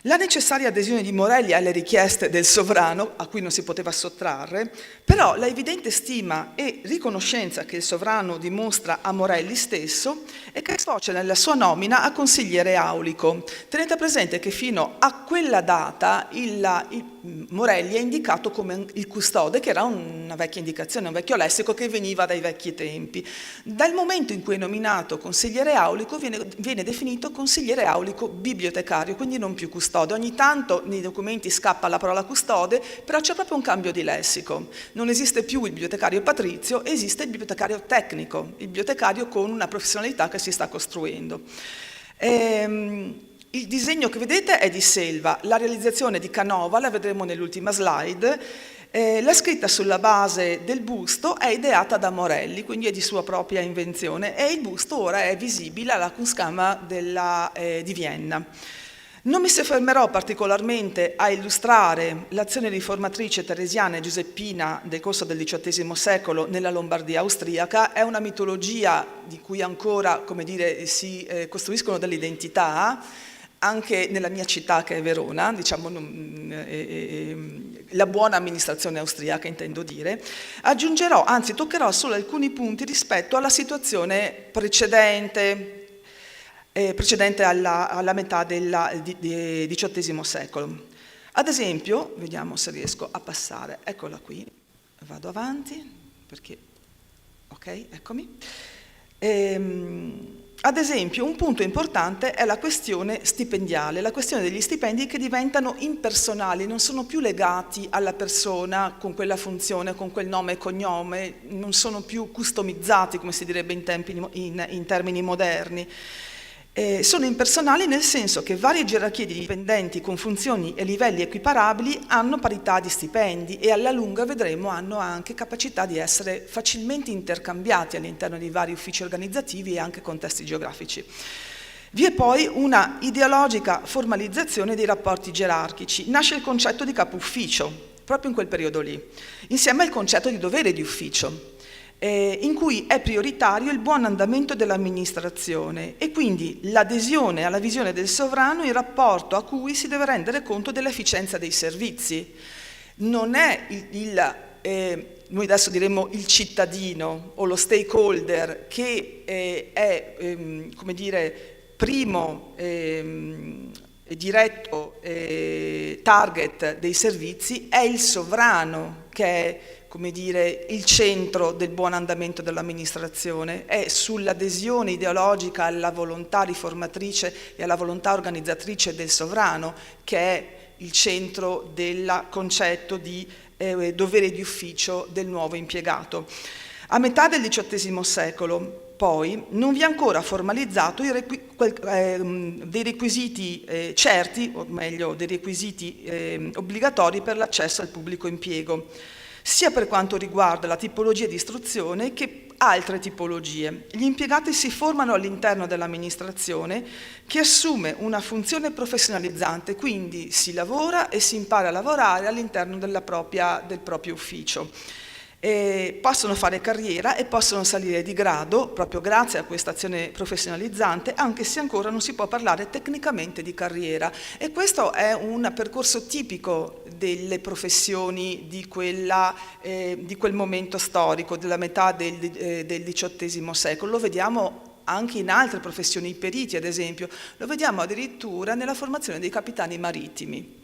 la necessaria adesione di Morelli alle richieste del sovrano, a cui non si poteva sottrarre, però la evidente stima e riconoscenza che il sovrano dimostra a Morelli stesso e che sfocia nella sua nomina a consigliere aulico. Tenete presente che fino a quella data Morelli è indicato come il custode, che era una vecchia indicazione, un vecchio lessico che veniva dai vecchi tempi. Dal momento in cui è nominato consigliere aulico viene definito consigliere aulico bibliotecario, quindi non più custode. Ogni tanto nei documenti scappa la parola custode, però c'è proprio un cambio di lessico. Non esiste più il bibliotecario patrizio, esiste il bibliotecario tecnico, il bibliotecario con una professionalità che si sta costruendo. Il disegno che vedete è di Selva, la realizzazione di Canova, la vedremo nell'ultima slide, la scritta sulla base del busto è ideata da Morelli, quindi è di sua propria invenzione, e il busto ora è visibile alla Kunstkammer di Vienna. Non mi soffermerò particolarmente a illustrare l'azione riformatrice teresiana e giuseppina del corso del XVIII secolo nella Lombardia austriaca. È una mitologia di cui ancora, come dire, si costruiscono delle identità, anche nella mia città che è Verona, diciamo, la buona amministrazione austriaca intendo dire. Aggiungerò, anzi toccherò solo alcuni punti rispetto alla situazione precedente alla metà del XVIII secolo. Ad esempio, vediamo se riesco a passare, eccola qui, vado avanti, perché, ok, eccomi. Ad esempio, un punto importante è la questione stipendiale, la questione degli stipendi che diventano impersonali, non sono più legati alla persona con quella funzione, con quel nome e cognome, non sono più customizzati, come si direbbe in termini moderni. Sono impersonali nel senso che varie gerarchie di dipendenti con funzioni e livelli equiparabili hanno parità di stipendi e alla lunga vedremo hanno anche capacità di essere facilmente intercambiati all'interno di vari uffici organizzativi e anche contesti geografici. Vi è poi una ideologica formalizzazione dei rapporti gerarchici. Nasce il concetto di capo ufficio, proprio in quel periodo lì, insieme al concetto di dovere di ufficio, in cui è prioritario il buon andamento dell'amministrazione e quindi l'adesione alla visione del sovrano in rapporto a cui si deve rendere conto dell'efficienza dei servizi. Non è noi adesso diremmo il cittadino o lo stakeholder che è, come dire, primo diretto target dei servizi, è il sovrano che è, come dire, il centro del buon andamento dell'amministrazione, è sull'adesione ideologica alla volontà riformatrice e alla volontà organizzatrice del sovrano che è il centro del concetto di dovere di ufficio del nuovo impiegato. A metà del XVIII secolo, poi, non vi è ancora formalizzato dei requisiti certi, o meglio, dei requisiti obbligatori per l'accesso al pubblico impiego, sia per quanto riguarda la tipologia di istruzione che altre tipologie. Gli impiegati si formano all'interno dell'amministrazione che assume una funzione professionalizzante, quindi si lavora e si impara a lavorare all'interno del proprio ufficio. Possono fare carriera e possono salire di grado proprio grazie a questa azione professionalizzante, anche se ancora non si può parlare tecnicamente di carriera, e questo è un percorso tipico delle professioni di quel momento storico, della metà del XVIII secolo. Lo vediamo anche in altre professioni, i periti ad esempio, lo vediamo addirittura nella formazione dei capitani marittimi.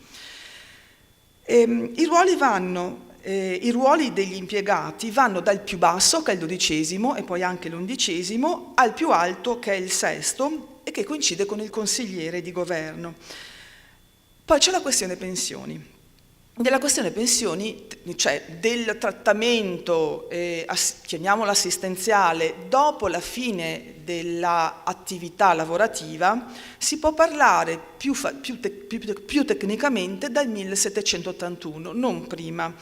I ruoli degli impiegati vanno dal più basso, che è il XII, e poi anche l'11, al più alto, che è il VI, e che coincide con il consigliere di governo. Poi c'è la questione pensioni. Della questione pensioni, cioè del trattamento, chiamiamolo assistenziale, dopo la fine dell'attività lavorativa, si può parlare più tecnicamente dal 1781, non prima.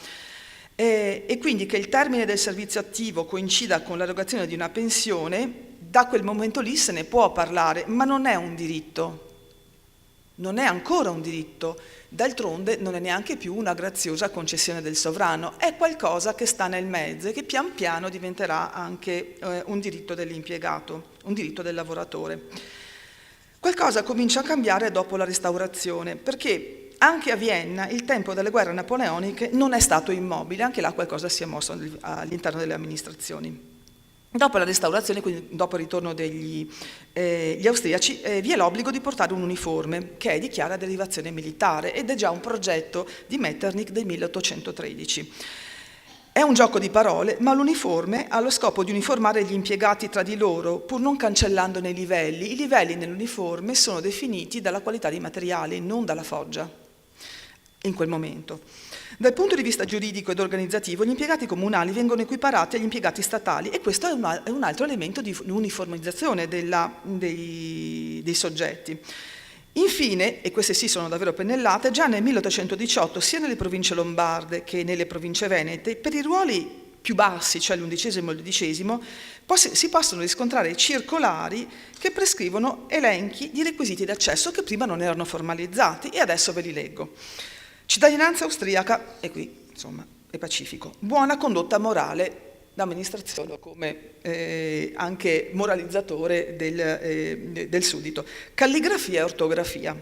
E quindi che il termine del servizio attivo coincida con l'erogazione di una pensione, da quel momento lì se ne può parlare, ma non è un diritto. Non è ancora un diritto, d'altronde non è neanche più una graziosa concessione del sovrano, è qualcosa che sta nel mezzo e che pian piano diventerà anche un diritto dell'impiegato, un diritto del lavoratore. Qualcosa comincia a cambiare dopo la Restaurazione, perché anche a Vienna il tempo delle guerre napoleoniche non è stato immobile, anche là qualcosa si è mosso all'interno delle amministrazioni. Dopo la Restaurazione, quindi dopo il ritorno degli austriaci, vi è l'obbligo di portare un uniforme che è di chiara derivazione militare ed è già un progetto di Metternich del 1813. È un gioco di parole, ma l'uniforme ha lo scopo di uniformare gli impiegati tra di loro, pur non cancellandone i livelli. I livelli nell'uniforme sono definiti dalla qualità dei materiali, non dalla foggia, in quel momento. Dal punto di vista giuridico ed organizzativo, gli impiegati comunali vengono equiparati agli impiegati statali e questo è un altro elemento di uniformizzazione dei soggetti. Infine, e queste sì sono davvero pennellate, già nel 1818 sia nelle province lombarde che nelle province venete, per i ruoli più bassi, cioè l'11° e il XII, si possono riscontrare circolari che prescrivono elenchi di requisiti d'accesso che prima non erano formalizzati, e adesso ve li leggo. Cittadinanza austriaca, e qui insomma è pacifico, buona condotta morale d'amministrazione come anche moralizzatore del suddito, calligrafia e ortografia,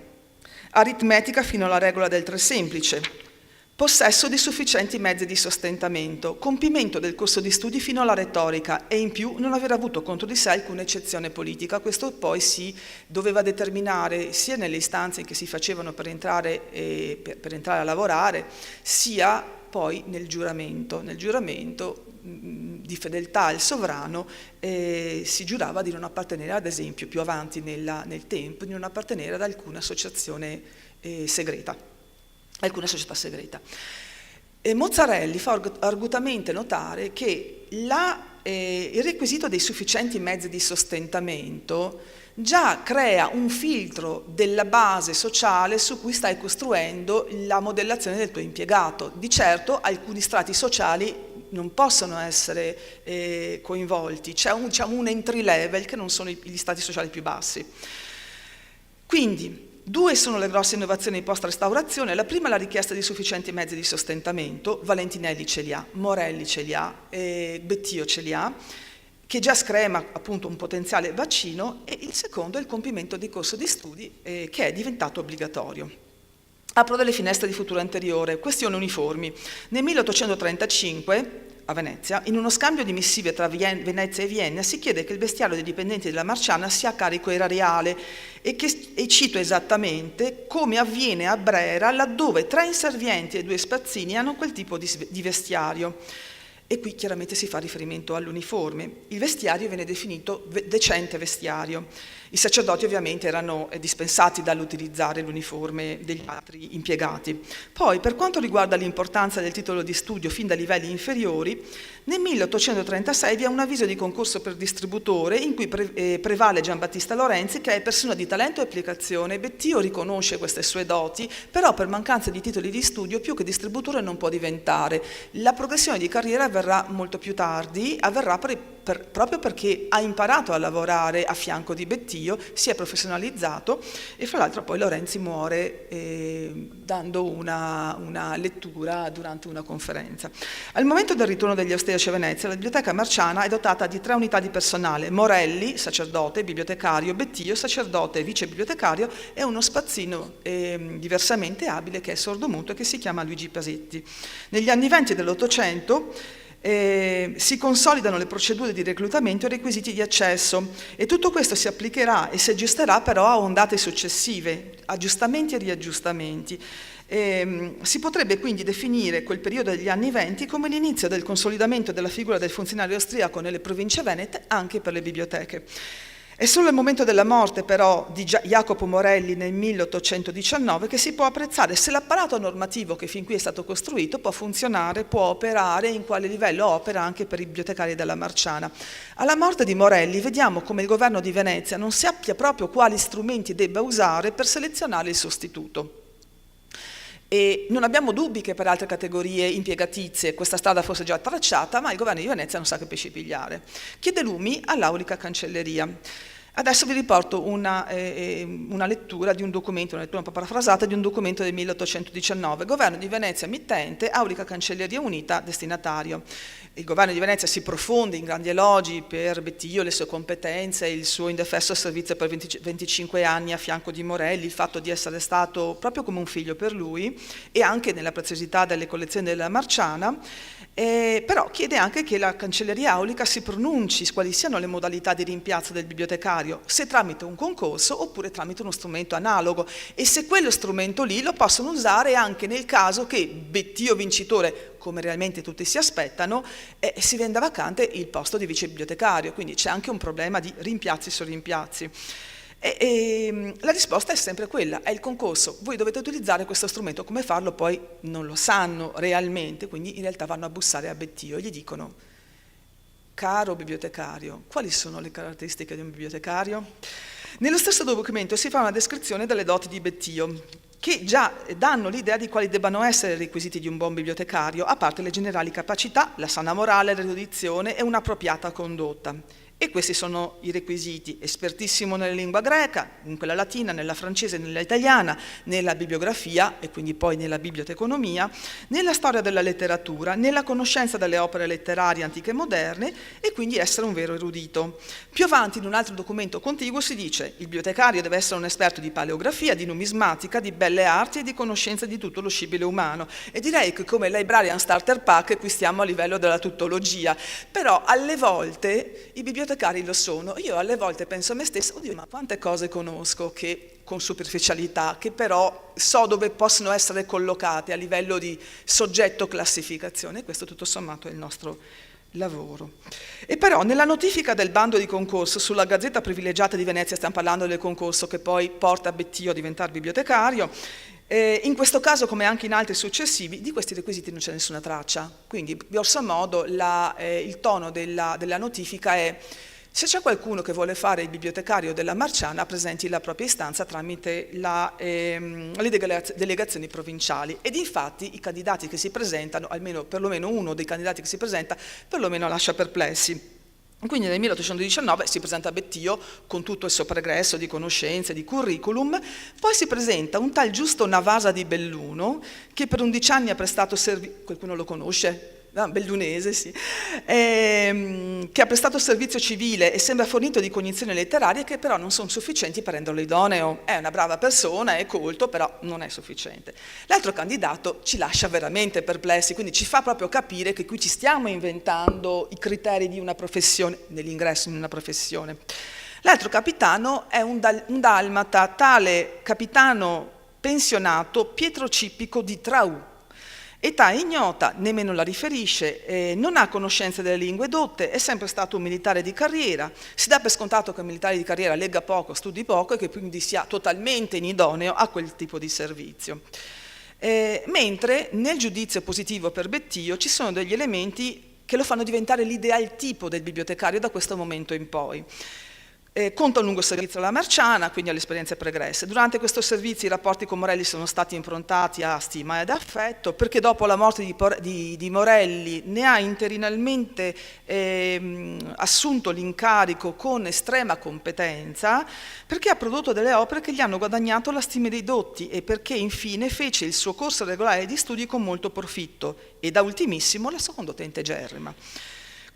aritmetica fino alla regola del 3 semplice, possesso di sufficienti mezzi di sostentamento, compimento del corso di studi fino alla retorica e in più non aver avuto contro di sé alcuna eccezione politica. Questo poi si doveva determinare sia nelle istanze che si facevano per entrare a lavorare, sia poi nel giuramento. Nel giuramento di fedeltà al sovrano si giurava di non appartenere, ad esempio, più avanti nel tempo, di non appartenere ad alcuna associazione segreta, alcuna società segreta. Mozzarelli fa argutamente notare che il requisito dei sufficienti mezzi di sostentamento già crea un filtro della base sociale su cui stai costruendo la modellazione del tuo impiegato. Di certo alcuni strati sociali non possono essere coinvolti, c'è un entry level che non sono gli strati sociali più bassi. Quindi, 2 sono le grosse innovazioni post-restaurazione. La prima è la richiesta di sufficienti mezzi di sostentamento. Valentinelli ce li ha, Morelli ce li ha, Bettio ce li ha, che già screma appunto un potenziale vaccino, e il secondo è il compimento di corso di studi che è diventato obbligatorio. Apro delle finestre di futuro anteriore, questioni uniformi. Nel 1835, a Venezia, in uno scambio di missive tra Venezia e Vienna, si chiede che il bestiario dei dipendenti della Marciana sia a carico erariale e cito esattamente come avviene a Brera, laddove 3 inservienti e 2 spazzini hanno quel tipo di vestiario. E qui chiaramente si fa riferimento all'uniforme. Il vestiario viene definito decente vestiario. I sacerdoti ovviamente erano dispensati dall'utilizzare l'uniforme degli altri impiegati. Poi, per quanto riguarda l'importanza del titolo di studio fin da livelli inferiori, nel 1836 vi è un avviso di concorso per distributore in cui prevale Giambattista Lorenzi, che è persona di talento e applicazione. Bettio riconosce queste sue doti, però per mancanza di titoli di studio più che distributore non può diventare. La progressione di carriera avverrà molto più tardi, avverrà proprio perché ha imparato a lavorare a fianco di Bettio, si è professionalizzato, e fra l'altro poi Lorenzi muore dando una lettura durante una conferenza. Al momento del ritorno degli austriaci a Venezia, la biblioteca marciana è dotata di 3 unità di personale: Morelli, sacerdote, bibliotecario; Bettio, sacerdote e vice bibliotecario, e uno spazzino diversamente abile che è sordomuto e che si chiama Luigi Pasetti. Negli anni 20 dell'Ottocento si consolidano le procedure di reclutamento e i requisiti di accesso, e tutto questo si applicherà e si aggiusterà però a ondate successive, aggiustamenti e riaggiustamenti. Si potrebbe quindi definire quel periodo degli anni 20 come l'inizio del consolidamento della figura del funzionario austriaco nelle province venete anche per le biblioteche. È solo al momento della morte però di Jacopo Morelli nel 1819 che si può apprezzare se l'apparato normativo che fin qui è stato costruito può funzionare, può operare, in quale livello opera anche per i bibliotecari della Marciana. Alla morte di Morelli vediamo come il governo di Venezia non sappia proprio quali strumenti debba usare per selezionare il sostituto. E non abbiamo dubbi che per altre categorie impiegatizie questa strada fosse già tracciata, ma il governo di Venezia non sa che pesci pigliare. Chiede lumi all'Aulica Cancelleria. Adesso vi riporto una lettura di un documento, una lettura un po' parafrasata, di un documento del 1819. Governo di Venezia mittente, Aulica Cancelleria Unita, destinatario. Il governo di Venezia si profonde in grandi elogi per Bettio, le sue competenze, il suo indefesso servizio per 25 anni a fianco di Morelli, il fatto di essere stato proprio come un figlio per lui, e anche nella preziosità delle collezioni della Marciana. Però chiede anche che la Cancelleria Aulica si pronunci quali siano le modalità di rimpiazzo del bibliotecario, se tramite un concorso oppure tramite uno strumento analogo, e se quello strumento lì lo possono usare anche nel caso che Bettio vincitore, come realmente tutti si aspettano, si renda vacante il posto di vice bibliotecario, quindi c'è anche un problema di rimpiazzi su rimpiazzi. La risposta è sempre quella, è il concorso, voi dovete utilizzare questo strumento, come farlo poi non lo sanno realmente, quindi in realtà vanno a bussare a Bettio e gli dicono: caro bibliotecario, quali sono le caratteristiche di un bibliotecario? Nello stesso documento si fa una descrizione delle doti di Bettio, che già danno l'idea di quali debbano essere i requisiti di un buon bibliotecario, a parte le generali capacità, la sana morale, l'erudizione e un'appropriata condotta. E questi sono i requisiti: espertissimo nella lingua greca, in quella latina, nella francese, nella italiana, nella bibliografia e quindi poi nella biblioteconomia, nella storia della letteratura, nella conoscenza delle opere letterarie antiche e moderne e quindi essere un vero erudito. Più avanti in un altro documento contiguo si dice: il bibliotecario deve essere un esperto di paleografia, di numismatica, di belle arti e di conoscenza di tutto lo scibile umano. E direi che come Librarian Starter Pack qui stiamo a livello della tuttologia, però alle volte i bibliotecari lo sono. Io alle volte penso a me stessa: oddio, ma quante cose conosco che con superficialità, che però so dove possono essere collocate a livello di soggetto classificazione. Questo tutto sommato è il nostro lavoro. E però nella notifica del bando di concorso sulla Gazzetta Privilegiata di Venezia, stiamo parlando del concorso che poi porta Bettio a diventare bibliotecario, in questo caso, come anche in altri successivi, di questi requisiti non c'è nessuna traccia. Quindi, grosso modo, il tono della notifica è: se c'è qualcuno che vuole fare il bibliotecario della Marciana, presenti la propria istanza tramite le delegazioni provinciali. Ed infatti i candidati che si presentano, perlomeno uno dei candidati che si presenta, perlomeno lascia perplessi. Quindi nel 1819 si presenta Bettio con tutto il suo pregresso di conoscenze, di curriculum, poi si presenta un tal Giusto Navasa di Belluno, che per 11 anni ha prestato servizio, qualcuno lo conosce? Bellunese, sì, che ha prestato servizio civile e sembra fornito di cognizioni letterarie che però non sono sufficienti per renderlo idoneo. È una brava persona, è colto, però non è sufficiente. L'altro candidato ci lascia veramente perplessi, quindi ci fa proprio capire che qui ci stiamo inventando i criteri di una professione, nell'ingresso in una professione. L'altro capitano è un dalmata, tale capitano pensionato Pietro Cippico di Trau. Età ignota, nemmeno la riferisce, non ha conoscenze delle lingue dotte, è sempre stato un militare di carriera, si dà per scontato che un militare di carriera legga poco, studi poco e che quindi sia totalmente inidoneo a quel tipo di servizio. Mentre nel giudizio positivo per Bettio ci sono degli elementi che lo fanno diventare l'ideal tipo del bibliotecario da questo momento in poi. Conta un lungo servizio alla Marciana, quindi alle esperienze pregresse. Durante questo servizio i rapporti con Morelli sono stati improntati a stima ed affetto, perché dopo la morte di Morelli ne ha interinalmente assunto l'incarico con estrema competenza, perché ha prodotto delle opere che gli hanno guadagnato la stima dei dotti e perché infine fece il suo corso regolare di studi con molto profitto e da ultimissimo la sua condotta integerrima.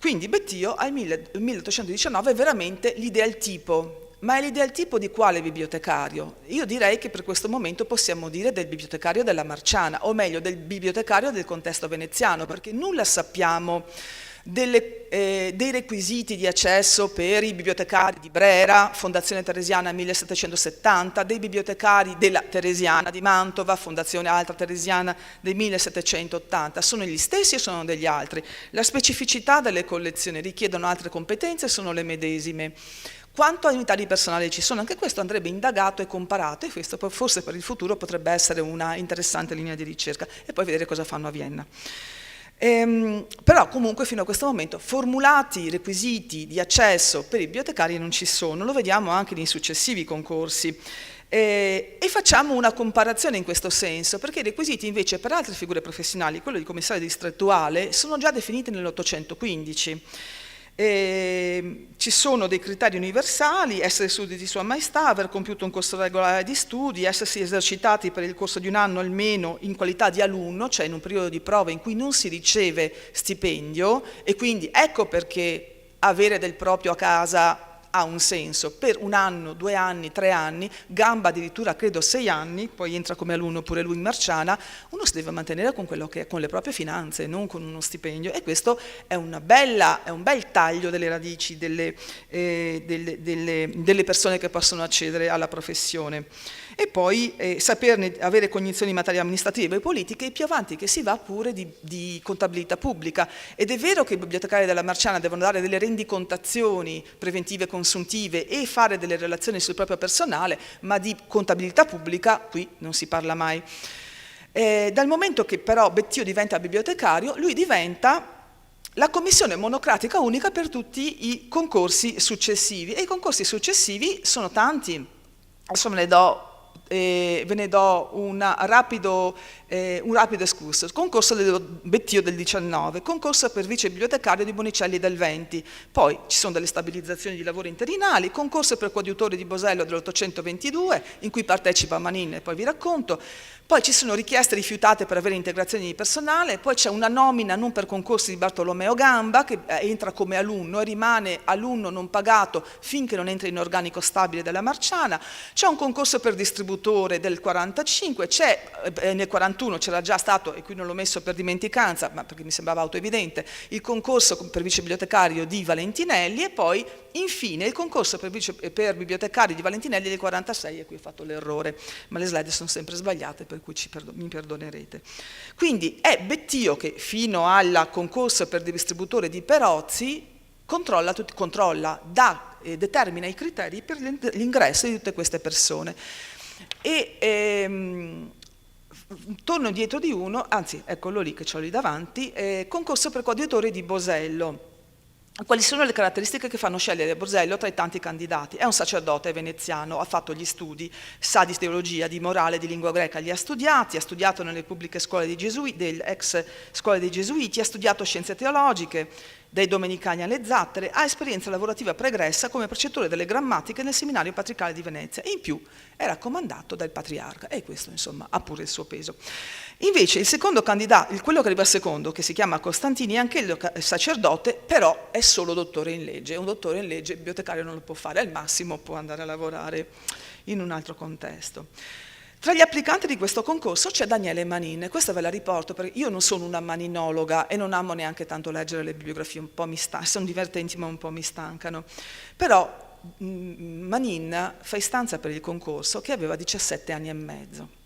Quindi Bettio al 1819 è veramente l'ideal tipo, ma è l'ideal tipo di quale bibliotecario? Io direi che per questo momento possiamo dire del bibliotecario della Marciana, o meglio del bibliotecario del contesto veneziano, perché nulla sappiamo dei requisiti di accesso per i bibliotecari di Brera, Fondazione Teresiana 1770, dei bibliotecari della Teresiana di Mantova, Fondazione Alta Teresiana del 1780. Sono gli stessi o sono degli altri? La specificità delle collezioni richiedono altre competenze, sono le medesime. Quanto a unità di personale ci sono, anche questo andrebbe indagato e comparato, e questo forse per il futuro potrebbe essere una interessante linea di ricerca, e poi vedere cosa fanno a Vienna. Però comunque fino a questo momento formulati requisiti di accesso per i bibliotecari non ci sono, lo vediamo anche nei successivi concorsi. E facciamo una comparazione in questo senso, perché i requisiti invece per altre figure professionali, quello di commissario distrettuale, sono già definiti nell'815. Ci sono dei criteri universali: essere sudditi Sua Maestà, aver compiuto un corso regolare di studi, essersi esercitati per il corso di un anno almeno in qualità di alunno, cioè in un periodo di prova in cui non si riceve stipendio, e quindi ecco perché avere del proprio a casa ha un senso, per 1 anno, 2 anni, 3 anni, Gamba addirittura credo 6 anni, poi entra come alunno pure lui in Marciana, uno si deve mantenere con quello che è, con le proprie finanze, non con uno stipendio, e questo è un bel taglio delle radici delle persone che possono accedere alla professione. E poi avere cognizioni in materia amministrativa e politiche, e più avanti che si va pure di contabilità pubblica. Ed è vero che i bibliotecari della Marciana devono dare delle rendicontazioni preventive e consuntive e fare delle relazioni sul proprio personale, ma di contabilità pubblica qui non si parla mai. Dal momento che però Bettio diventa bibliotecario, lui diventa la commissione monocratica unica per tutti i concorsi successivi, e i concorsi successivi sono tanti. Adesso ve ne do un rapido excursus. Concorso del Bettio del 19, concorso per vice bibliotecario di Bonicelli del 20, poi ci sono delle stabilizzazioni di lavori interinali, concorso per coadiutore di Bosello dell'822, in cui partecipa Manin e poi vi racconto. Poi ci sono richieste rifiutate per avere integrazioni di personale, poi c'è una nomina non per concorsi di Bartolomeo Gamba, che entra come alunno e rimane alunno non pagato finché non entra in organico stabile della Marciana. C'è un concorso per distributore del 45, nel 41 c'era già stato, e qui non l'ho messo per dimenticanza, ma perché mi sembrava autoevidente, il concorso per vice bibliotecario di Valentinelli, e poi infine il concorso per bibliotecari di Valentinelli del 46, e qui ho fatto l'errore, ma le slide sono sempre sbagliate, per cui mi perdonerete. Quindi è Bettio che fino al concorso per distributore di Perozzi determina i criteri per l'ingresso di tutte queste persone. Torno indietro di uno, anzi eccolo lì che ce l'ho lì davanti, concorso per coadiutore di Bosello. Quali sono le caratteristiche che fanno scegliere Bosello tra i tanti candidati? È un sacerdote veneziano, ha fatto gli studi, sa di teologia, di morale, di lingua greca, li ha studiato nelle pubbliche scuole ex scuole dei Gesuiti, ha studiato scienze teologiche, dai Domenicani alle Zattere, ha esperienza lavorativa pregressa come precettore delle grammatiche nel seminario patricale di Venezia, e in più è raccomandato dal patriarca, e questo insomma ha pure il suo peso. Invece il secondo candidato, quello che arriva al secondo, che si chiama Costantini, è anche il sacerdote, però è solo dottore in legge. Un dottore in legge, il bibliotecario non lo può fare, al massimo può andare a lavorare in un altro contesto. Tra gli applicanti di questo concorso c'è Daniele Manin, questa ve la riporto perché io non sono una maninologa e non amo neanche tanto leggere le bibliografie, un po' sono divertenti ma un po' mi stancano. Però Manin fa istanza per il concorso che aveva 17 anni e mezzo.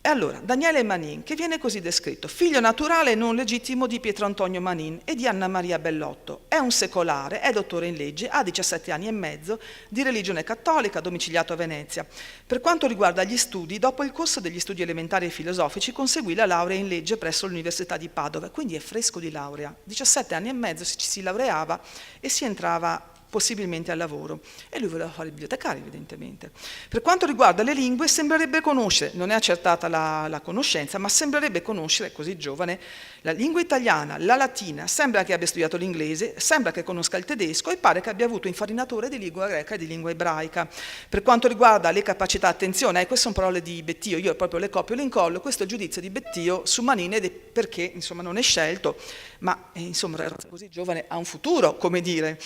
E allora, Daniele Manin, che viene così descritto, figlio naturale e non legittimo di Pietro Antonio Manin e di Anna Maria Bellotto, è un secolare, è dottore in legge, ha 17 anni e mezzo, di religione cattolica, domiciliato a Venezia. Per quanto riguarda gli studi, dopo il corso degli studi elementari e filosofici conseguì la laurea in legge presso l'Università di Padova, quindi è fresco di laurea. 17 anni e mezzo si laureava e si entrava possibilmente al lavoro, e lui voleva fare il bibliotecario evidentemente. Per quanto riguarda le lingue sembrerebbe conoscere, non è accertata la conoscenza, ma sembrerebbe conoscere, così giovane, la lingua italiana, la latina, sembra che abbia studiato l'inglese, sembra che conosca il tedesco e pare che abbia avuto infarinatore di lingua greca e di lingua ebraica. Per quanto riguarda le capacità, attenzione, queste sono parole di Bettio, io proprio le copio e le incollo, questo è il giudizio di Bettio su Manin ed è perché insomma non è scelto, ma insomma era così giovane, ha un futuro, come dire.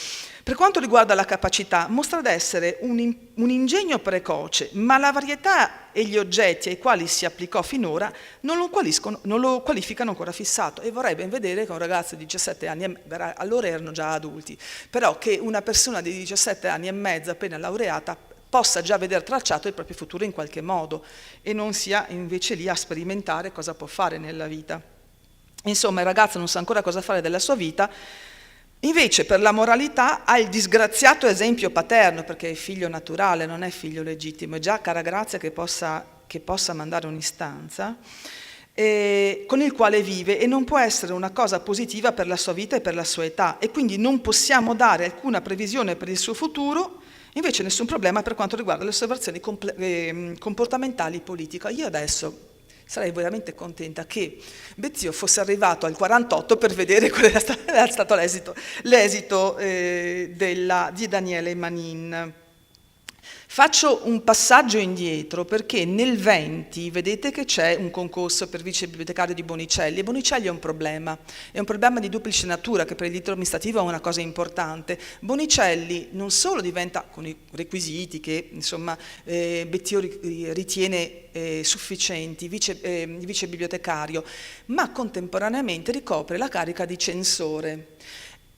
Per quanto riguarda la capacità, mostra d'essere un ingegno precoce, ma la varietà e gli oggetti ai quali si applicò finora non lo qualificano ancora fissato, e vorrei ben vedere che un ragazzo di 17 anni, allora erano già adulti, però che una persona di 17 anni e mezzo appena laureata possa già vedere tracciato il proprio futuro in qualche modo e non sia invece lì a sperimentare cosa può fare nella vita. Insomma, il ragazzo non sa ancora cosa fare della sua vita. Invece per la moralità ha il disgraziato esempio paterno, perché è figlio naturale, non è figlio legittimo, è già cara grazia che possa mandare un'istanza, con il quale vive, e non può essere una cosa positiva per la sua vita e per la sua età, e quindi non possiamo dare alcuna previsione per il suo futuro. Invece nessun problema per quanto riguarda le osservazioni comportamentali politiche. Io adesso sarei veramente contenta che Bettio fosse arrivato al 48 per vedere qual era stato l'esito di Daniele Manin. Faccio un passaggio indietro perché nel 20 vedete che c'è un concorso per vice bibliotecario di Bonicelli, e Bonicelli è un problema di duplice natura, che per il diritto amministrativo è una cosa importante. Bonicelli non solo diventa, con i requisiti che insomma Bettio ritiene sufficienti, vice bibliotecario, ma contemporaneamente ricopre la carica di censore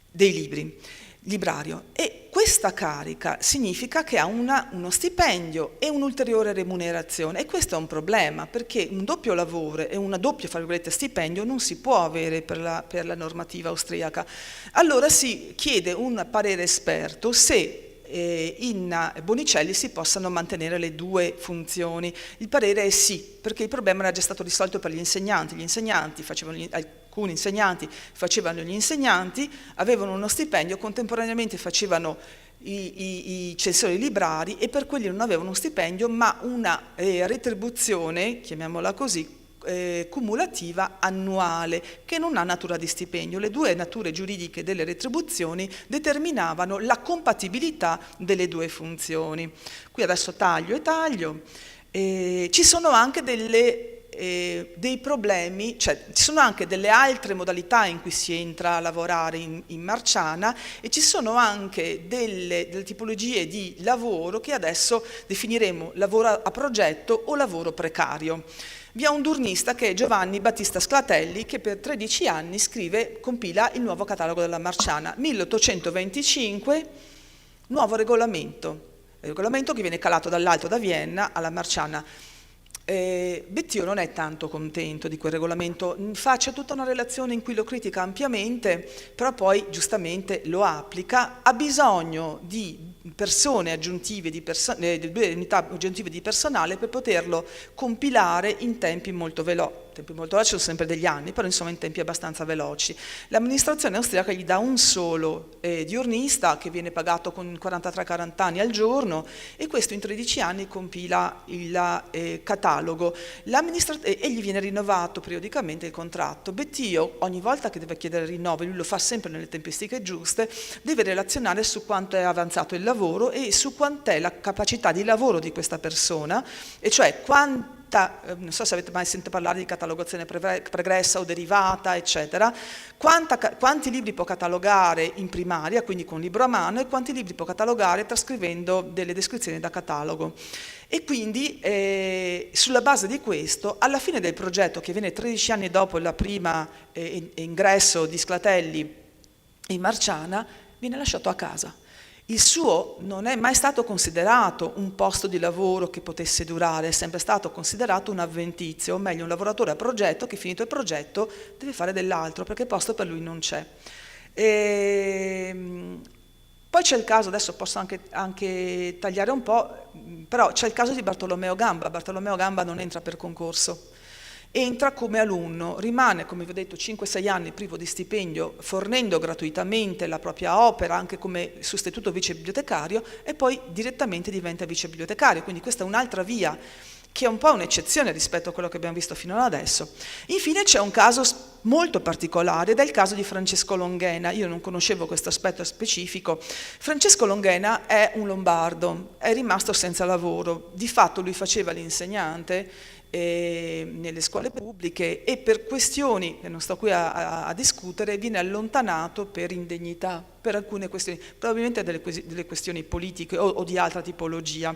dei libri, librario, e questa carica significa che ha uno stipendio e un'ulteriore remunerazione, e questo è un problema perché un doppio lavoro e una doppia, fra virgolette, stipendio non si può avere per la normativa austriaca. Allora si chiede un parere esperto se in Bonicelli si possano mantenere le due funzioni. Il parere è sì, perché il problema era già stato risolto per gli insegnanti facevano alcuni insegnanti facevano gli insegnanti, avevano uno stipendio, contemporaneamente facevano i censori librari e per quelli non avevano uno stipendio ma una retribuzione, chiamiamola così, cumulativa annuale, che non ha natura di stipendio. Le due nature giuridiche delle retribuzioni determinavano la compatibilità delle due funzioni. Qui adesso taglio e taglio. Ci sono anche dei problemi, cioè ci sono anche delle altre modalità in cui si entra a lavorare in Marciana e ci sono anche delle tipologie di lavoro che adesso definiremo lavoro a progetto o lavoro precario. Vi è un turnista che è Giovanni Battista Sclatelli che per 13 anni compila il nuovo catalogo della Marciana, 1825, nuovo regolamento che viene calato dall'alto da Vienna alla Marciana. Bettio non è tanto contento di quel regolamento, c'è tutta una relazione in cui lo critica ampiamente, però poi giustamente lo applica, ha bisogno di persone aggiuntive, di due unità aggiuntive di personale per poterlo compilare in tempi molto veloci. Tempi molto veloci sono sempre degli anni, però insomma in tempi abbastanza veloci. L'amministrazione austriaca gli dà un solo diurnista che viene pagato con 43-40 anni al giorno e questo in 13 anni compila il catalogo e gli viene rinnovato periodicamente il contratto. Bettio ogni volta che deve chiedere rinnovo, lui lo fa sempre nelle tempistiche giuste, deve relazionare su quanto è avanzato il lavoro e su quant'è la capacità di lavoro di questa persona, e cioè non so se avete mai sentito parlare di catalogazione pregressa o derivata, eccetera, quanti libri può catalogare in primaria, quindi con libro a mano, e quanti libri può catalogare trascrivendo delle descrizioni da catalogo. E quindi sulla base di questo, alla fine del progetto, che viene 13 anni dopo la prima ingresso di Sclatelli in Marciana, viene lasciato a casa. Il suo non è mai stato considerato un posto di lavoro che potesse durare, è sempre stato considerato un avventizio, o meglio un lavoratore a progetto che finito il progetto deve fare dell'altro perché posto per lui non c'è. Poi c'è il caso, adesso posso anche tagliare un po', però c'è il caso di Bartolomeo Gamba. Bartolomeo Gamba non entra per concorso. Entra come alunno, rimane, come vi ho detto, 5-6 anni privo di stipendio, fornendo gratuitamente la propria opera anche come sostituto vice bibliotecario e poi direttamente diventa vice bibliotecario. Quindi questa è un'altra via che è un po' un'eccezione rispetto a quello che abbiamo visto fino ad adesso. Infine c'è un caso molto particolare ed è il caso di Francesco Longhena. Io non conoscevo questo aspetto specifico. Francesco Longhena è un lombardo, è rimasto senza lavoro. Di fatto lui faceva l'insegnante nelle scuole pubbliche e per questioni che non sto qui a discutere viene allontanato per indegnità, per alcune questioni, probabilmente delle questioni politiche o di altra tipologia.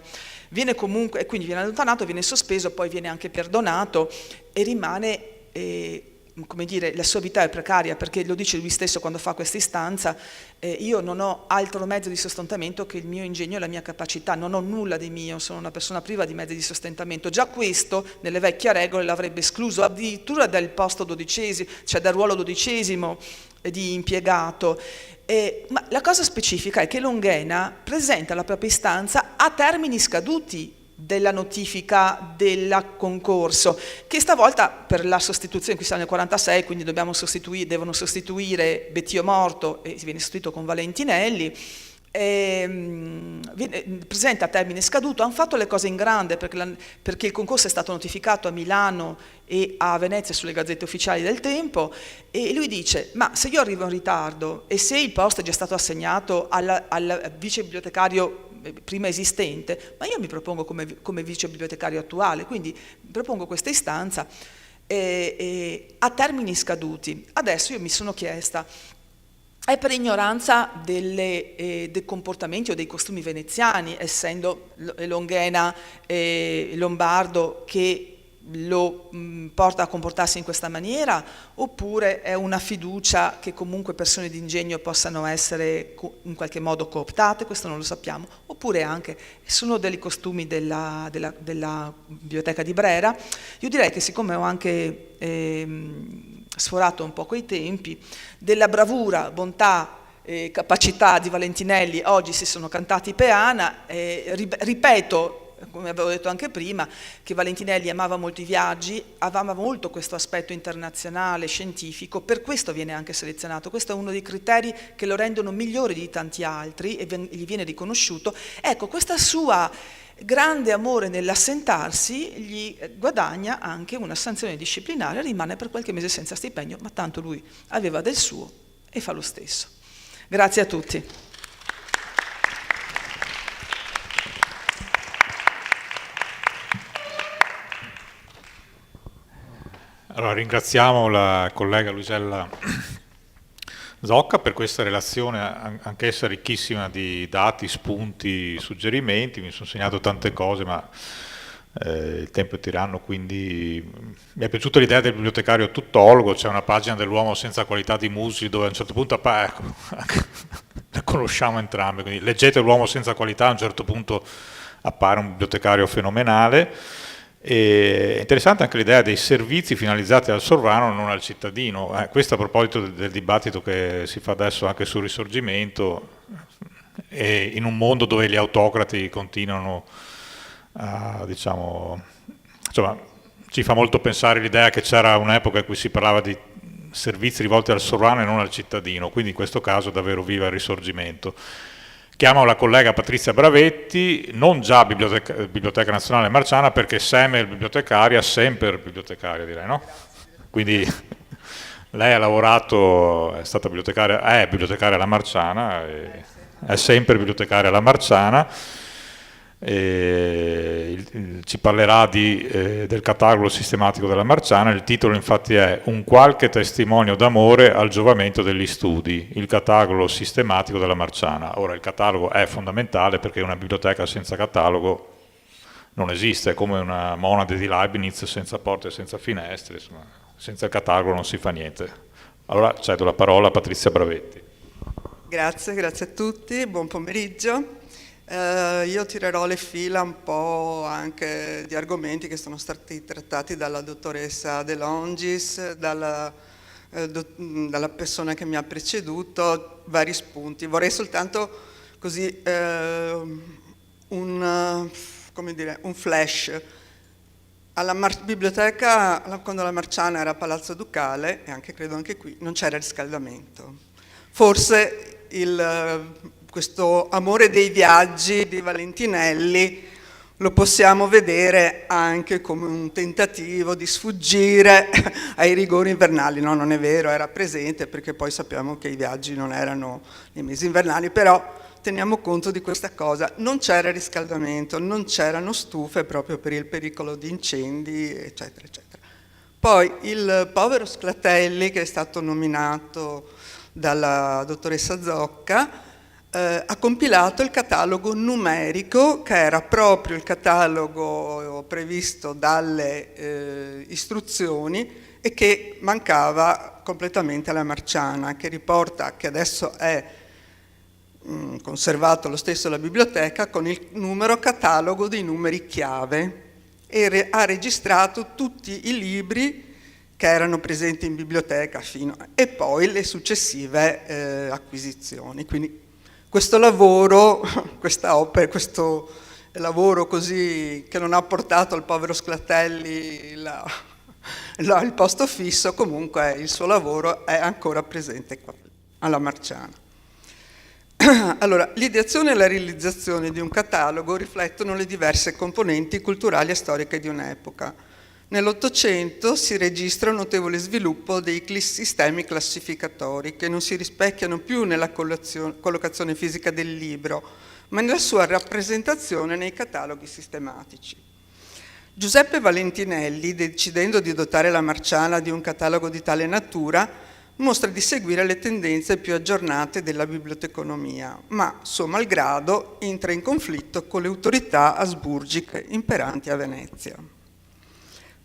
Viene comunque, quindi viene allontanato, viene sospeso, poi viene anche perdonato e rimane come dire, la sua vita è precaria, perché lo dice lui stesso quando fa questa istanza, io non ho altro mezzo di sostentamento che il mio ingegno e la mia capacità, non ho nulla di mio, sono una persona priva di mezzi di sostentamento. Già questo, nelle vecchie regole, l'avrebbe escluso addirittura dal posto 12°, cioè dal ruolo 12° di impiegato. Ma la cosa specifica è che Longhena presenta la propria istanza a termini scaduti della notifica del concorso, che stavolta per la sostituzione, qui siamo nel 46, quindi devono sostituire Bettio morto e viene sostituito con Valentinelli, presenta a termine scaduto. Hanno fatto le cose in grande perché il concorso è stato notificato a Milano e a Venezia sulle gazzette ufficiali del tempo, e lui dice: ma se io arrivo in ritardo e se il posto è già stato assegnato al vice bibliotecario prima esistente, ma io mi propongo come vice bibliotecario attuale, quindi propongo questa istanza a termini scaduti. Adesso io mi sono chiesta, è per ignoranza dei comportamenti o dei costumi veneziani, essendo Longhena lombardo, che lo porta a comportarsi in questa maniera, oppure è una fiducia che comunque persone di ingegno possano essere in qualche modo cooptate? Questo non lo sappiamo. Oppure anche sono dei costumi della biblioteca di Brera. Io direi che, siccome ho anche sforato un po' quei tempi, della bravura, bontà, capacità di Valentinelli oggi si sono cantati peana, ripeto come avevo detto anche prima, che Valentinelli amava molto i viaggi, amava molto questo aspetto internazionale, scientifico, per questo viene anche selezionato. Questo è uno dei criteri che lo rendono migliore di tanti altri e gli viene riconosciuto. Ecco, questa sua grande amore nell'assentarsi gli guadagna anche una sanzione disciplinare, rimane per qualche mese senza stipendio, ma tanto lui aveva del suo e fa lo stesso. Grazie a tutti. Allora, ringraziamo la collega Luisella Zocca per questa relazione, anch'essa ricchissima di dati, spunti, suggerimenti. Mi sono segnato tante cose, ma il tempo è tiranno, quindi mi è piaciuta l'idea del bibliotecario tuttologo. C'è una pagina dell'uomo senza qualità di Musi dove a un certo punto ecco, la conosciamo entrambe, quindi leggete l'uomo senza qualità, a un certo punto appare un bibliotecario fenomenale. E è interessante anche l'idea dei servizi finalizzati al sovrano, non al cittadino. Questo a proposito del dibattito che si fa adesso anche sul Risorgimento, e in un mondo dove gli autocrati continuano a, diciamo, insomma, ci fa molto pensare l'idea che c'era un'epoca in cui si parlava di servizi rivolti al sovrano e non al cittadino, quindi in questo caso davvero viva il Risorgimento. Chiamo la collega Patrizia Bravetti, non già Biblioteca Nazionale Marciana, perché Semel bibliotecaria, sempre bibliotecaria direi, no? Quindi lei ha lavorato, è stata bibliotecaria, è bibliotecaria alla Marciana, è sempre bibliotecaria alla Marciana, ci parlerà del catalogo sistematico della Marciana. Il titolo infatti è Un qualche testimonio d'amore al giovamento degli studi, il catalogo sistematico della Marciana. Ora il catalogo è fondamentale perché una biblioteca senza catalogo non esiste, è come una monade di Leibniz senza porte e senza finestre, insomma, senza il catalogo non si fa niente. Allora cedo la parola a Patrizia Bravetti. Grazie a tutti, buon pomeriggio. Io tirerò le fila un po' anche di argomenti che sono stati trattati dalla dottoressa De Longis, dalla persona che mi ha preceduto, vari spunti. Vorrei soltanto così un flash. Alla biblioteca, quando la Marciana era a Palazzo Ducale, e credo anche qui, non c'era riscaldamento. Forse questo amore dei viaggi di Valentinelli lo possiamo vedere anche come un tentativo di sfuggire ai rigori invernali. No, non è vero, era presente, perché poi sappiamo che i viaggi non erano nei mesi invernali, però teniamo conto di questa cosa. Non c'era riscaldamento, non c'erano stufe proprio per il pericolo di incendi, eccetera, eccetera. Poi il povero Sclatelli, che è stato nominato dalla dottoressa Zocca, ha compilato il catalogo numerico, che era proprio il catalogo previsto dalle istruzioni e che mancava completamente alla Marciana, che riporta, che adesso è conservato lo stesso alla biblioteca, con il numero catalogo dei numeri chiave, e ha registrato tutti i libri che erano presenti in biblioteca e poi le successive acquisizioni. Quindi questo lavoro, questa opera, questo lavoro così che non ha portato al povero Sclatelli il posto fisso, comunque il suo lavoro è ancora presente qua alla Marciana. Allora, l'ideazione e la realizzazione di un catalogo riflettono le diverse componenti culturali e storiche di un'epoca. Nell'Ottocento si registra un notevole sviluppo dei sistemi classificatori che non si rispecchiano più nella collocazione fisica del libro, ma nella sua rappresentazione nei cataloghi sistematici. Giuseppe Valentinelli, decidendo di dotare la Marciana di un catalogo di tale natura, mostra di seguire le tendenze più aggiornate della biblioteconomia, ma, suo malgrado, entra in conflitto con le autorità asburgiche imperanti a Venezia.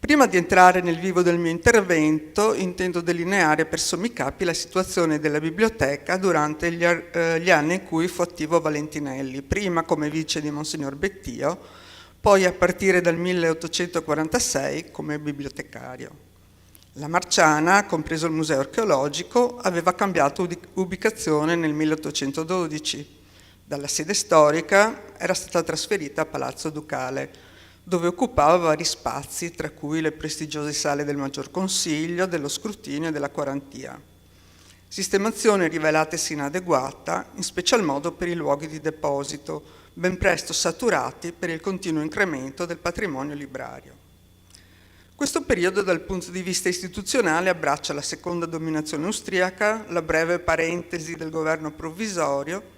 Prima di entrare nel vivo del mio intervento, intendo delineare per sommi capi la situazione della biblioteca durante gli anni in cui fu attivo Valentinelli, prima come vice di Monsignor Bettio, poi a partire dal 1846 come bibliotecario. La Marciana, compreso il museo archeologico, aveva cambiato ubicazione nel 1812. Dalla sede storica era stata trasferita a Palazzo Ducale, dove occupava vari spazi, tra cui le prestigiose sale del Maggior Consiglio, dello Scrutinio e della Quarantia. Sistemazione rivelatesi inadeguata, in special modo per i luoghi di deposito, ben presto saturati per il continuo incremento del patrimonio librario. Questo periodo dal punto di vista istituzionale abbraccia la seconda dominazione austriaca, la breve parentesi del governo provvisorio,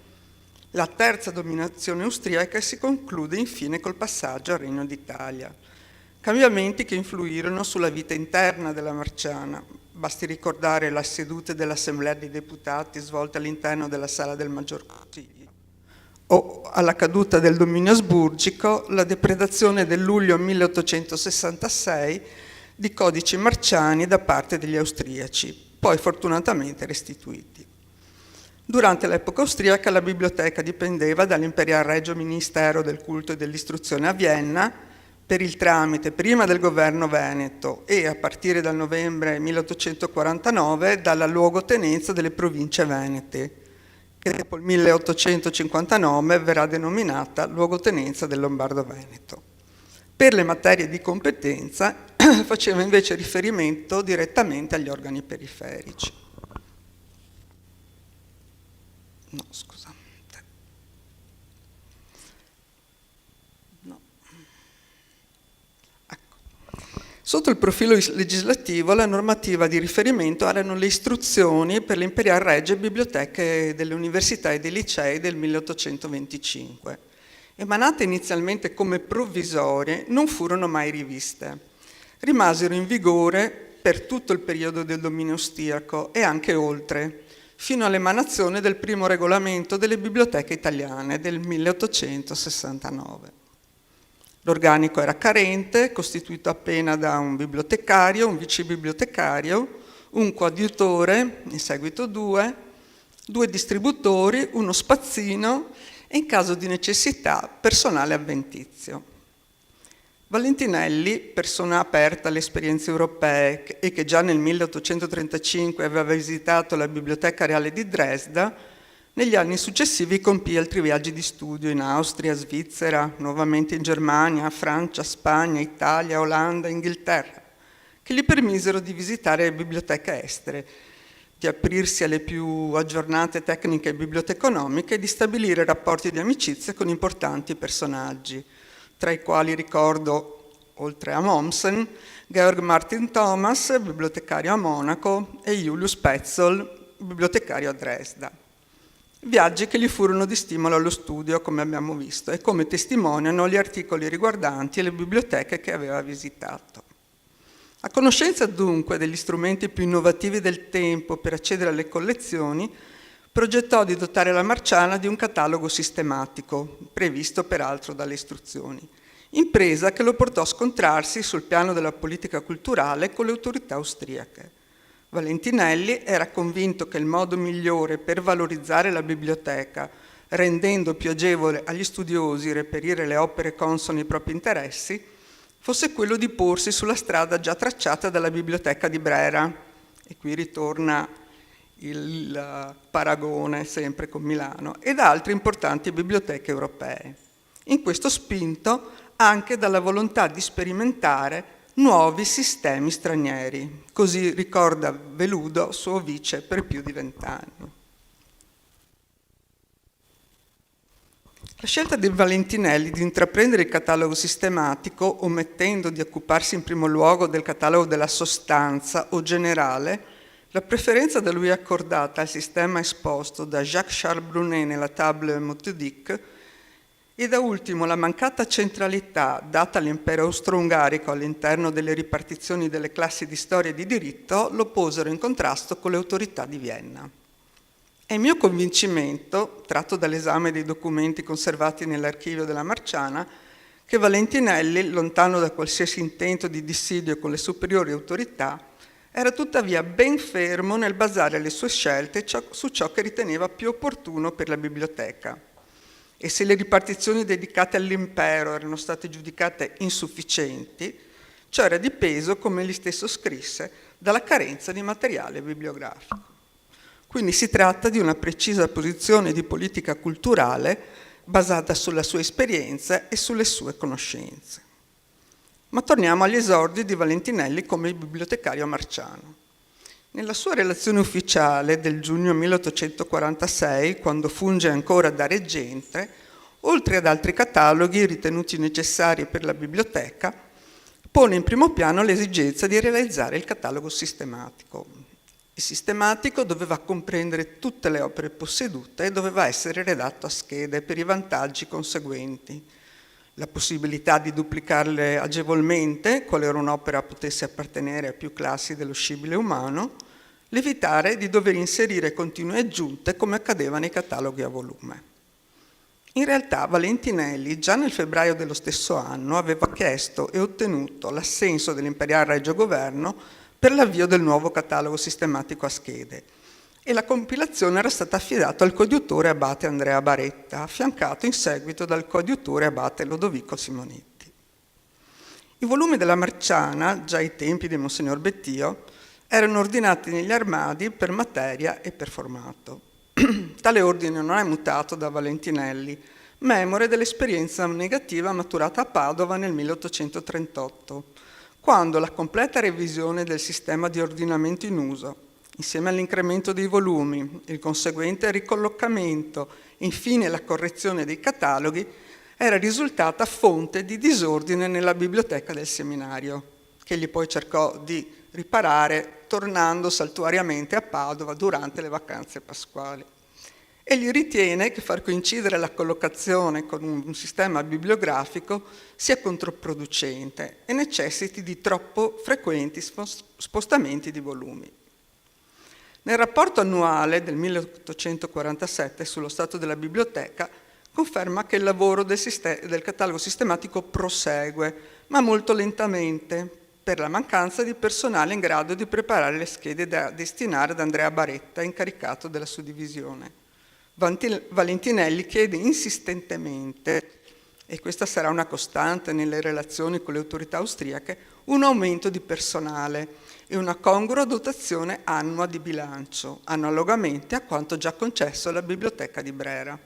la terza dominazione austriaca e si conclude infine col passaggio al Regno d'Italia. Cambiamenti che influirono sulla vita interna della Marciana. Basti ricordare le sedute dell'Assemblea dei Deputati svolte all'interno della Sala del Maggior Consiglio, o alla caduta del dominio asburgico, la depredazione del luglio 1866 di codici marciani da parte degli austriaci, poi fortunatamente restituiti. Durante l'epoca austriaca la biblioteca dipendeva dall'Imperial Regio Ministero del Culto e dell'Istruzione a Vienna, per il tramite prima del governo veneto e a partire dal novembre 1849 dalla luogotenenza delle province venete, che dopo il 1859 verrà denominata luogotenenza del Lombardo-Veneto. Per le materie di competenza faceva invece riferimento direttamente agli organi periferici. No, scusate. No. Ecco. Sotto il profilo legislativo, la normativa di riferimento erano le istruzioni per l'Imperial Regie Biblioteche delle università e dei licei del 1825. Emanate inizialmente come provvisorie, non furono mai riviste. Rimasero in vigore per tutto il periodo del dominio austriaco e anche oltre, fino all'emanazione del primo regolamento delle biblioteche italiane del 1869. L'organico era carente, costituito appena da un bibliotecario, un vicebibliotecario, un coadiutore, in seguito due distributori, uno spazzino e in caso di necessità personale avventizio. Valentinelli, persona aperta alle esperienze europee e che già nel 1835 aveva visitato la Biblioteca Reale di Dresda, negli anni successivi compì altri viaggi di studio in Austria, Svizzera, nuovamente in Germania, Francia, Spagna, Italia, Olanda, Inghilterra, che gli permisero di visitare le biblioteche estere, di aprirsi alle più aggiornate tecniche biblioteconomiche e di stabilire rapporti di amicizia con importanti personaggi, tra i quali ricordo, oltre a Mommsen, Georg Martin Thomas, bibliotecario a Monaco, e Julius Petzold, bibliotecario a Dresda. Viaggi che gli furono di stimolo allo studio, come abbiamo visto, e come testimoniano gli articoli riguardanti le biblioteche che aveva visitato. A conoscenza dunque degli strumenti più innovativi del tempo per accedere alle collezioni, progettò di dotare la Marciana di un catalogo sistematico, previsto peraltro dalle istruzioni, impresa che lo portò a scontrarsi sul piano della politica culturale con le autorità austriache. Valentinelli era convinto che il modo migliore per valorizzare la biblioteca, rendendo più agevole agli studiosi reperire le opere consone ai propri interessi, fosse quello di porsi sulla strada già tracciata dalla biblioteca di Brera, e qui ritorna il paragone sempre con Milano, e da altre importanti biblioteche europee. In questo spinto anche dalla volontà di sperimentare nuovi sistemi stranieri, così ricorda Veludo, suo vice per più di 20 anni. La scelta di Valentinelli di intraprendere il catalogo sistematico, omettendo di occuparsi in primo luogo del catalogo della sostanza o generale, la preferenza da lui accordata al sistema esposto da Jacques-Charles Brunet nella Table méthodique e da ultimo la mancata centralità data all'impero austro-ungarico all'interno delle ripartizioni delle classi di storia e di diritto lo posero in contrasto con le autorità di Vienna. È il mio convincimento, tratto dall'esame dei documenti conservati nell'archivio della Marciana, che Valentinelli, lontano da qualsiasi intento di dissidio con le superiori autorità, era tuttavia ben fermo nel basare le sue scelte su ciò che riteneva più opportuno per la biblioteca. E se le ripartizioni dedicate all'impero erano state giudicate insufficienti, ciò era dipeso, come egli stesso scrisse, dalla carenza di materiale bibliografico. Quindi si tratta di una precisa posizione di politica culturale basata sulla sua esperienza e sulle sue conoscenze. Ma torniamo agli esordi di Valentinelli come bibliotecario marciano. Nella sua relazione ufficiale del giugno 1846, quando funge ancora da reggente, oltre ad altri cataloghi ritenuti necessari per la biblioteca, pone in primo piano l'esigenza di realizzare il catalogo sistematico. Il sistematico doveva comprendere tutte le opere possedute e doveva essere redatto a schede per i vantaggi conseguenti: la possibilità di duplicarle agevolmente qualora un'opera potesse appartenere a più classi dello scibile umano, l'evitare di dover inserire continue aggiunte come accadeva nei cataloghi a volume. In realtà Valentinelli già nel febbraio dello stesso anno aveva chiesto e ottenuto l'assenso dell'Imperial Regio Governo per l'avvio del nuovo catalogo sistematico a schede, e la compilazione era stata affidata al coadiutore abate Andrea Baretta, affiancato in seguito dal coadiutore abate Lodovico Simonetti. I volumi della Marciana, già ai tempi di Monsignor Bettio, erano ordinati negli armadi per materia e per formato. Tale ordine non è mutato da Valentinelli, memore dell'esperienza negativa maturata a Padova nel 1838, quando la completa revisione del sistema di ordinamento in uso, insieme all'incremento dei volumi, il conseguente ricollocamento e infine la correzione dei cataloghi, era risultata fonte di disordine nella biblioteca del seminario, che egli poi cercò di riparare tornando saltuariamente a Padova durante le vacanze pasquali. Egli ritiene che far coincidere la collocazione con un sistema bibliografico sia controproducente e necessiti di troppo frequenti spostamenti di volumi. Nel rapporto annuale del 1847 sullo stato della biblioteca conferma che il lavoro del catalogo sistematico prosegue, ma molto lentamente, per la mancanza di personale in grado di preparare le schede da destinare ad Andrea Baretta, incaricato della suddivisione. Valentinelli chiede insistentemente, e questa sarà una costante nelle relazioni con le autorità austriache, un aumento di personale e una congrua dotazione annua di bilancio, analogamente a quanto già concesso alla Biblioteca di Brera.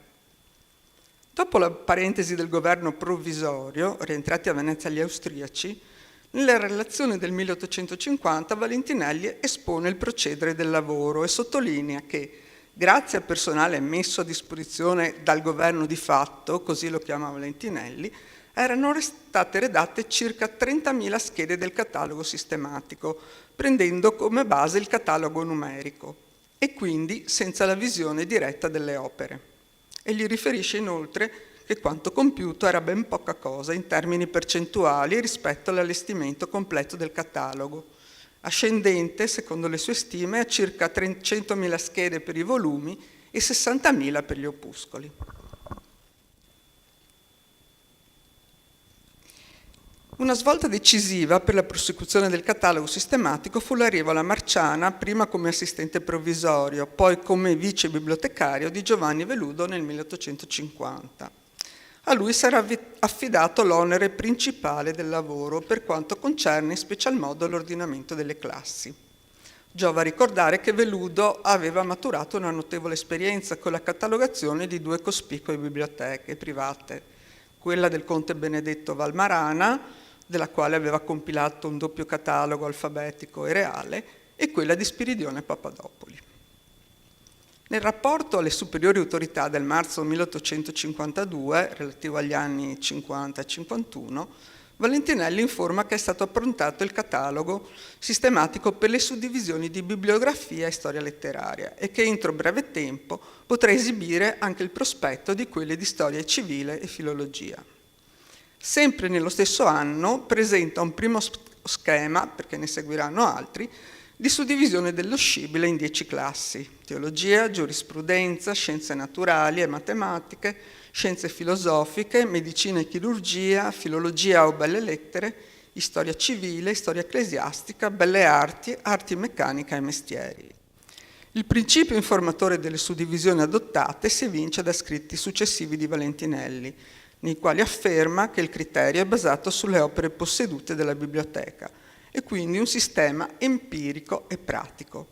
Dopo la parentesi del governo provvisorio, rientrati a Venezia gli austriaci, nella relazione del 1850 Valentinelli espone il procedere del lavoro e sottolinea che, grazie al personale messo a disposizione dal governo di fatto, così lo chiama Valentinelli, erano state redatte circa 30.000 schede del catalogo sistematico, prendendo come base il catalogo numerico, e quindi senza la visione diretta delle opere. E gli riferisce inoltre che quanto compiuto era ben poca cosa in termini percentuali rispetto all'allestimento completo del catalogo, ascendente, secondo le sue stime, a circa 300.000 schede per i volumi e 60.000 per gli opuscoli. Una svolta decisiva per la prosecuzione del catalogo sistematico fu l'arrivo alla Marciana, prima come assistente provvisorio, poi come vice bibliotecario di Giovanni Veludo nel 1850. A lui sarà affidato l'onere principale del lavoro per quanto concerne in special modo l'ordinamento delle classi. Giova ricordare che Veludo aveva maturato una notevole esperienza con la catalogazione di due cospicue biblioteche private, quella del conte Benedetto Valmarana, della quale aveva compilato un doppio catalogo alfabetico e reale, e quella di Spiridione Papadopoli. Nel rapporto alle superiori autorità del marzo 1852, relativo agli anni 50 e 51, Valentinelli informa che è stato approntato il catalogo sistematico per le suddivisioni di bibliografia e storia letteraria e che entro breve tempo potrà esibire anche il prospetto di quelli di storia civile e filologia. Sempre nello stesso anno presenta un primo schema, perché ne seguiranno altri, di suddivisione dello scibile in 10 classi: teologia, giurisprudenza, scienze naturali e matematiche, scienze filosofiche, medicina e chirurgia, filologia o belle lettere, storia civile, storia ecclesiastica, belle arti, arti meccanica e mestieri. Il principio informatore delle suddivisioni adottate si evince da scritti successivi di Valentinelli, nei quali afferma che il criterio è basato sulle opere possedute dalla biblioteca, e quindi un sistema empirico e pratico.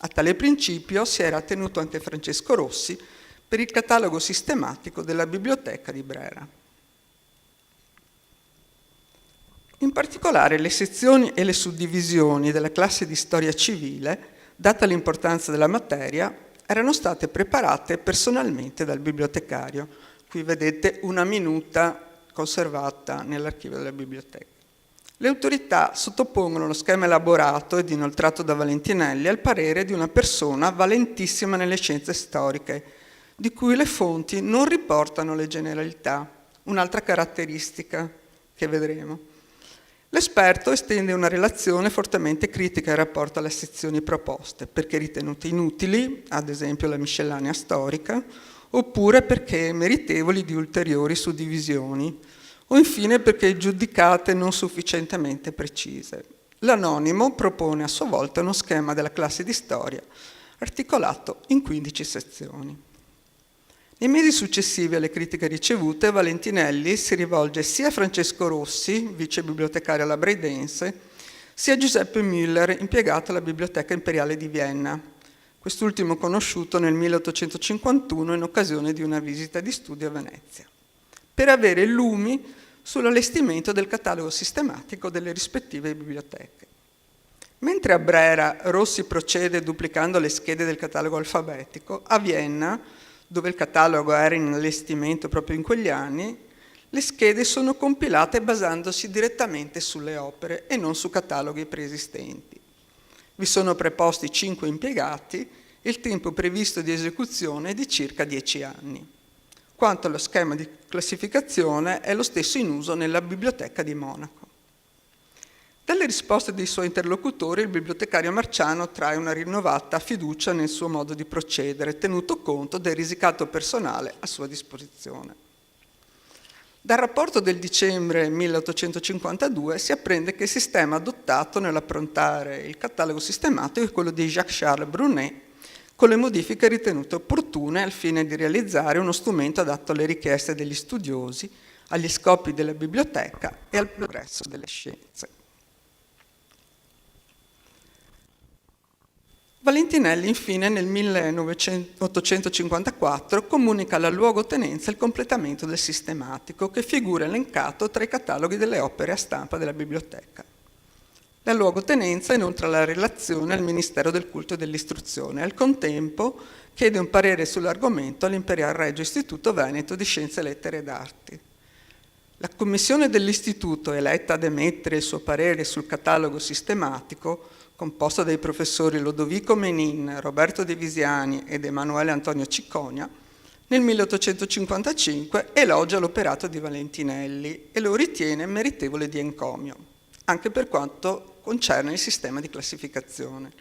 A tale principio si era attenuto anche Francesco Rossi per il catalogo sistematico della Biblioteca di Brera. In particolare le sezioni e le suddivisioni della classe di storia civile, data l'importanza della materia, erano state preparate personalmente dal bibliotecario. Qui vedete una minuta conservata nell'archivio della biblioteca. Le autorità sottopongono lo schema elaborato ed inoltrato da Valentinelli al parere di una persona valentissima nelle scienze storiche, di cui le fonti non riportano le generalità, un'altra caratteristica che vedremo. L'esperto estende una relazione fortemente critica in rapporto alle sezioni proposte, perché ritenute inutili, ad esempio la miscellanea storica, oppure perché meritevoli di ulteriori suddivisioni, o infine perché giudicate non sufficientemente precise. L'anonimo propone a sua volta uno schema della classe di storia, articolato in 15 sezioni. Nei mesi successivi alle critiche ricevute, Valentinelli si rivolge sia a Francesco Rossi, vice bibliotecario alla Braidense, sia a Giuseppe Müller, impiegato alla Biblioteca Imperiale di Vienna, quest'ultimo conosciuto nel 1851 in occasione di una visita di studio a Venezia, per avere lumi sull'allestimento del catalogo sistematico delle rispettive biblioteche. Mentre a Brera Rossi procede duplicando le schede del catalogo alfabetico, a Vienna, dove il catalogo era in allestimento proprio in quegli anni, le schede sono compilate basandosi direttamente sulle opere e non su cataloghi preesistenti. Vi sono preposti 5 impiegati e il tempo previsto di esecuzione è di circa 10 anni. Quanto allo schema di classificazione è lo stesso in uso nella Biblioteca di Monaco. Dalle risposte dei suoi interlocutori, il bibliotecario Marciano trae una rinnovata fiducia nel suo modo di procedere, tenuto conto del risicato personale a sua disposizione. Dal rapporto del dicembre 1852 si apprende che il sistema adottato nell'approntare il catalogo sistematico è quello di Jacques-Charles Brunet, con le modifiche ritenute opportune al fine di realizzare uno strumento adatto alle richieste degli studiosi, agli scopi della biblioteca e al progresso delle scienze. Valentinelli infine nel 1854 comunica alla luogotenenza il completamento del sistematico che figura elencato tra i cataloghi delle opere a stampa della biblioteca. La luogotenenza inoltra la relazione al Ministero del Culto e dell'Istruzione e al contempo chiede un parere sull'argomento all'Imperial Regio Istituto Veneto di Scienze, Lettere ed Arti. La commissione dell'istituto, eletta ad emettere il suo parere sul catalogo sistematico, composta dai professori Lodovico Menin, Roberto De Visiani ed Emanuele Antonio Cicconia, nel 1855 elogia l'operato di Valentinelli e lo ritiene meritevole di encomio, anche per quanto concerne il sistema di classificazione,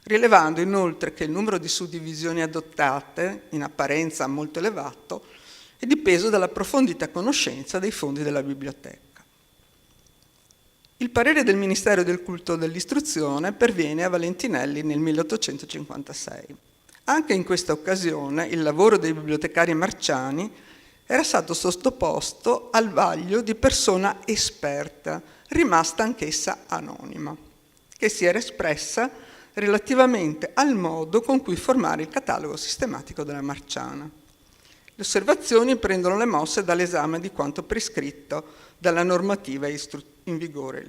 rilevando inoltre che il numero di suddivisioni adottate, in apparenza molto elevato, è dipeso dall'approfondita conoscenza dei fondi della biblioteca. Il parere del Ministero del Culto e dell'Istruzione perviene a Valentinelli nel 1856. Anche in questa occasione il lavoro dei bibliotecari marciani era stato sottoposto al vaglio di persona esperta, rimasta anch'essa anonima, che si era espressa relativamente al modo con cui formare il catalogo sistematico della Marciana. Le osservazioni prendono le mosse dall'esame di quanto prescritto dalla normativa in vigore.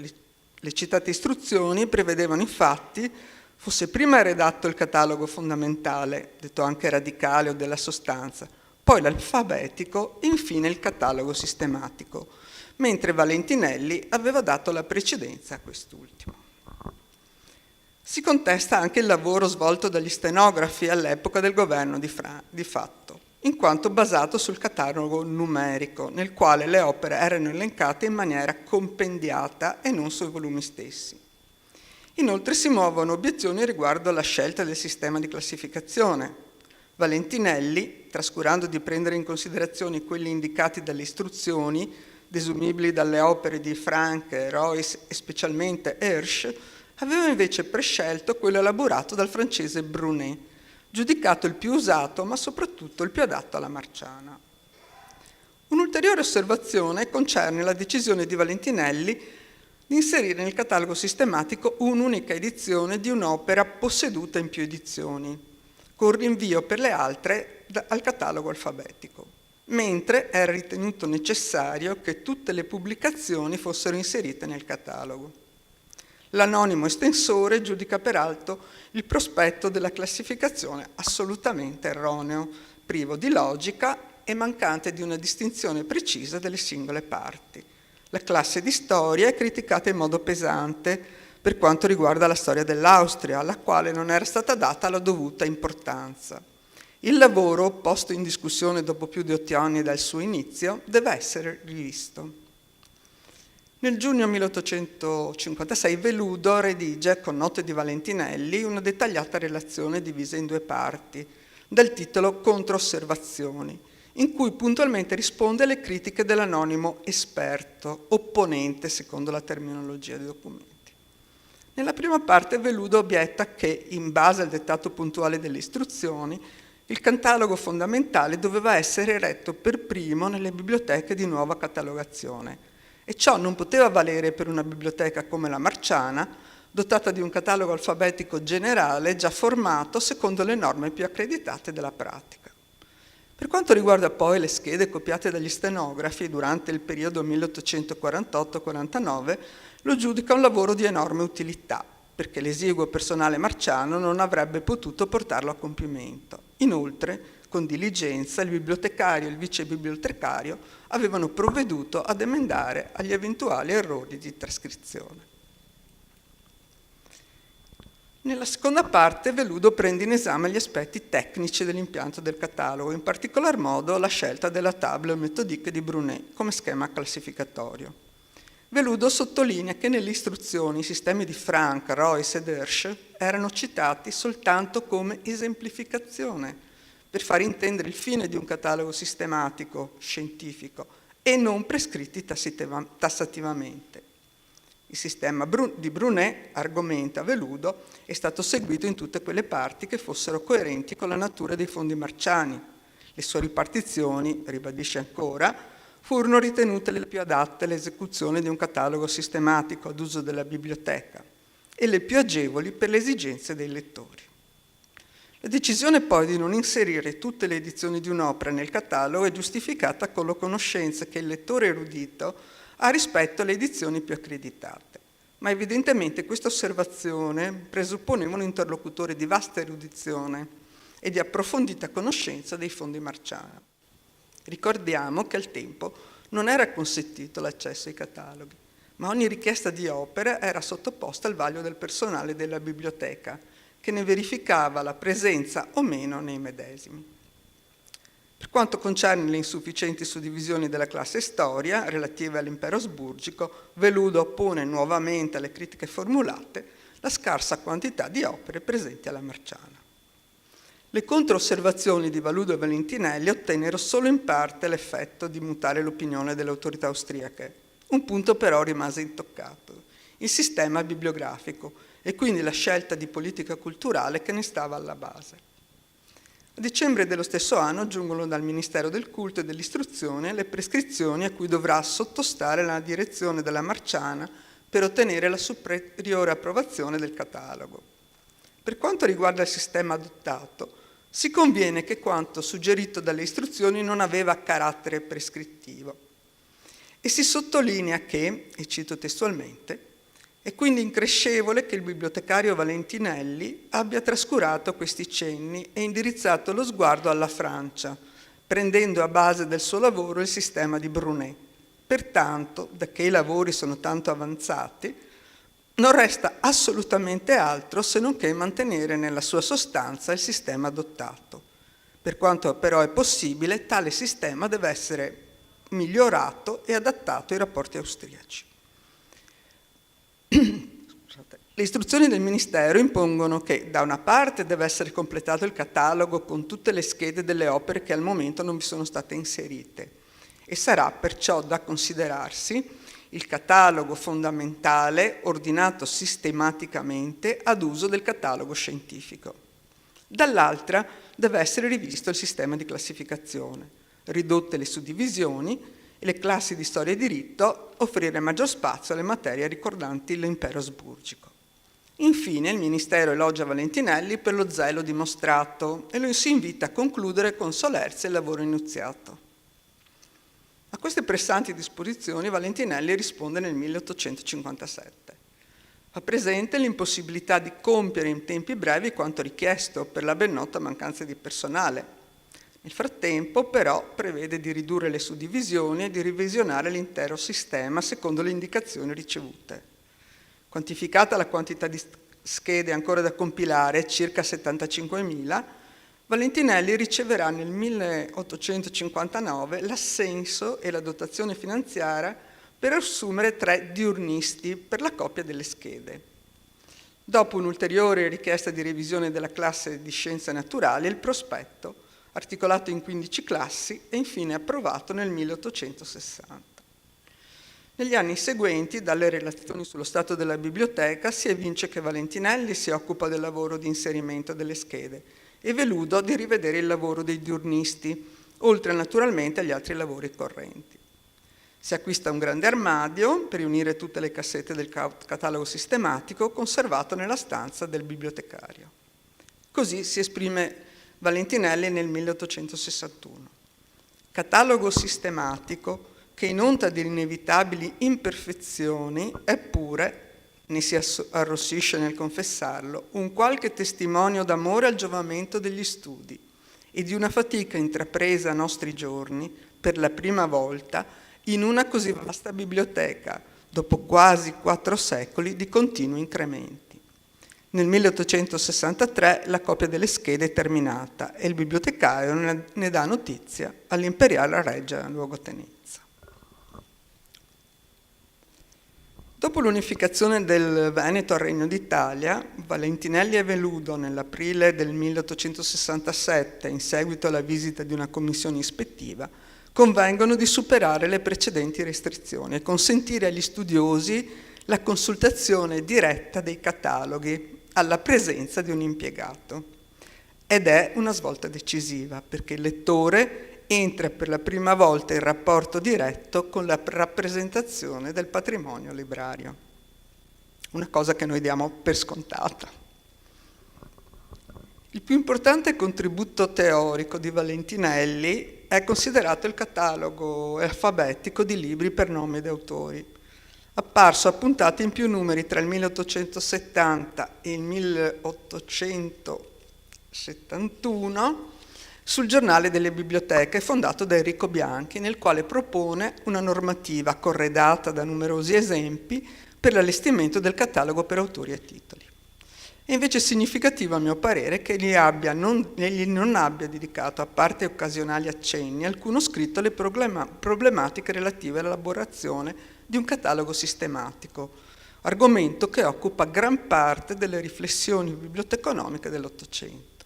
Le citate istruzioni prevedevano infatti fosse prima redatto il catalogo fondamentale, detto anche radicale o della sostanza, poi l'alfabetico e infine il catalogo sistematico, mentre Valentinelli aveva dato la precedenza a quest'ultimo. Si contesta anche il lavoro svolto dagli stenografi all'epoca del governo di fatto, in quanto basato sul catalogo numerico, nel quale le opere erano elencate in maniera compendiata e non sui volumi stessi. Inoltre si muovono obiezioni riguardo alla scelta del sistema di classificazione. Valentinelli, trascurando di prendere in considerazione quelli indicati dalle istruzioni, desumibili dalle opere di Frank, Royce e specialmente Hirsch, aveva invece prescelto quello elaborato dal francese Brunet, giudicato il più usato ma soprattutto il più adatto alla Marciana. Un'ulteriore osservazione concerne la decisione di Valentinelli di inserire nel catalogo sistematico un'unica edizione di un'opera posseduta in più edizioni, con rinvio per le altre al catalogo alfabetico, mentre era ritenuto necessario che tutte le pubblicazioni fossero inserite nel catalogo. L'anonimo estensore giudica peraltro il prospetto della classificazione assolutamente erroneo, privo di logica e mancante di una distinzione precisa delle singole parti. La classe di storia è criticata in modo pesante per quanto riguarda la storia dell'Austria, alla quale non era stata data la dovuta importanza. Il lavoro, posto in discussione dopo più di 8 anni dal suo inizio, deve essere rivisto. Nel giugno 1856 Veludo redige, con note di Valentinelli, una dettagliata relazione divisa in 2 parti, dal titolo Controosservazioni, in cui puntualmente risponde alle critiche dell'anonimo esperto, opponente secondo la terminologia dei documenti. Nella prima parte Veludo obietta che, in base al dettato puntuale delle istruzioni, il catalogo fondamentale doveva essere eretto per primo nelle biblioteche di nuova catalogazione, e ciò non poteva valere per una biblioteca come la Marciana, dotata di un catalogo alfabetico generale già formato secondo le norme più accreditate della pratica. Per quanto riguarda poi le schede copiate dagli stenografi durante il periodo 1848-49, lo giudica un lavoro di enorme utilità, perché l'esiguo personale marciano non avrebbe potuto portarlo a compimento. Inoltre, con diligenza, il bibliotecario e il vice bibliotecario avevano provveduto ad emendare agli eventuali errori di trascrizione. Nella seconda parte Veludo prende in esame gli aspetti tecnici dell'impianto del catalogo, in particolar modo la scelta della table méthodique di Brunet come schema classificatorio. Veludo sottolinea che nelle istruzioni i sistemi di Frank, Royce ed Hirsch erano citati soltanto come esemplificazione, per far intendere il fine di un catalogo sistematico, scientifico, e non prescritti tassativamente. Il sistema di Brunet, argomenta Veludo, è stato seguito in tutte quelle parti che fossero coerenti con la natura dei fondi marciani. Le sue ripartizioni, ribadisce ancora, furono ritenute le più adatte all'esecuzione di un catalogo sistematico ad uso della biblioteca e le più agevoli per le esigenze dei lettori. La decisione poi di non inserire tutte le edizioni di un'opera nel catalogo è giustificata con la conoscenza che il lettore erudito ha rispetto alle edizioni più accreditate, ma evidentemente questa osservazione presupponeva un interlocutore di vasta erudizione e di approfondita conoscenza dei fondi marciani. Ricordiamo che al tempo non era consentito l'accesso ai cataloghi, ma ogni richiesta di opera era sottoposta al vaglio del personale della biblioteca, che ne verificava la presenza o meno nei medesimi. Per quanto concerne le insufficienti suddivisioni della classe storia relative all'impero asburgico, Veludo oppone nuovamente alle critiche formulate la scarsa quantità di opere presenti alla Marciana. Le controosservazioni di Veludo e Valentinelli ottennero solo in parte l'effetto di mutare l'opinione delle autorità austriache. Un punto però rimase intoccato: il sistema bibliografico e quindi la scelta di politica culturale che ne stava alla base. A dicembre dello stesso anno giungono dal Ministero del Culto e dell'Istruzione le prescrizioni a cui dovrà sottostare la direzione della Marciana per ottenere la superiore approvazione del catalogo. Per quanto riguarda il sistema adottato, si conviene che quanto suggerito dalle istruzioni non aveva carattere prescrittivo e si sottolinea che, e cito testualmente, è quindi increscevole che il bibliotecario Valentinelli abbia trascurato questi cenni e indirizzato lo sguardo alla Francia, prendendo a base del suo lavoro il sistema di Brunet. Pertanto, da che i lavori sono tanto avanzati, non resta assolutamente altro se non che mantenere nella sua sostanza il sistema adottato. Per quanto però è possibile, tale sistema deve essere migliorato e adattato ai rapporti austriaci. Le istruzioni del Ministero impongono che da una parte deve essere completato il catalogo con tutte le schede delle opere che al momento non vi sono state inserite e sarà perciò da considerarsi il catalogo fondamentale ordinato sistematicamente ad uso del catalogo scientifico. Dall'altra deve essere rivisto il sistema di classificazione, ridotte le suddivisioni e le classi di storia e diritto offrire maggior spazio alle materie ricordanti l'impero asburgico. Infine il Ministero elogia Valentinelli per lo zelo dimostrato e lo si invita a concludere con solerzia il lavoro iniziato. A queste pressanti disposizioni Valentinelli risponde nel 1857. Fa presente l'impossibilità di compiere in tempi brevi quanto richiesto per la ben nota mancanza di personale. Nel frattempo, però, prevede di ridurre le suddivisioni e di revisionare l'intero sistema secondo le indicazioni ricevute. Quantificata la quantità di schede ancora da compilare, circa 75.000, Valentinelli riceverà nel 1859 l'assenso e la dotazione finanziaria per assumere 3 diurnisti per la copia delle schede. Dopo un'ulteriore richiesta di revisione della classe di scienze naturali, il prospetto, articolato in 15 classi, è infine approvato nel 1860. Negli anni seguenti, dalle relazioni sullo stato della biblioteca, si evince che Valentinelli si occupa del lavoro di inserimento delle schede e Veludo di rivedere il lavoro dei diurnisti, oltre naturalmente agli altri lavori correnti. Si acquista un grande armadio per riunire tutte le cassette del catalogo sistematico conservato nella stanza del bibliotecario. Così si esprime Valentinelli nel 1861. Catalogo sistematico che in onta di inevitabili imperfezioni, eppure, ne si arrossisce nel confessarlo, un qualche testimonio d'amore al giovamento degli studi e di una fatica intrapresa a nostri giorni, per la prima volta, in una così vasta biblioteca, dopo quasi 4 secoli di continui incrementi. Nel 1863 la copia delle schede è terminata e il bibliotecario ne dà notizia all'Imperiale Regia Luogotenenza. Dopo l'unificazione del Veneto al Regno d'Italia, Valentinelli e Veludo, nell'aprile del 1867, in seguito alla visita di una commissione ispettiva, convengono di superare le precedenti restrizioni e consentire agli studiosi la consultazione diretta dei cataloghi alla presenza di un impiegato. Ed è una svolta decisiva, perché il lettore entra per la prima volta in rapporto diretto con la rappresentazione del patrimonio librario. Una cosa che noi diamo per scontata. Il più importante contributo teorico di Valentinelli è considerato il catalogo alfabetico di libri per nome ed autori, apparso appuntato in più numeri tra il 1870 e il 1871 sul Giornale delle Biblioteche, fondato da Enrico Bianchi, nel quale propone una normativa corredata da numerosi esempi per l'allestimento del catalogo per autori e titoli. È invece significativo, a mio parere, che egli non abbia dedicato, a parte occasionali accenni, alcuno scritto alle problematiche relative all'elaborazione di un catalogo sistematico, argomento che occupa gran parte delle riflessioni biblioteconomiche dell'Ottocento.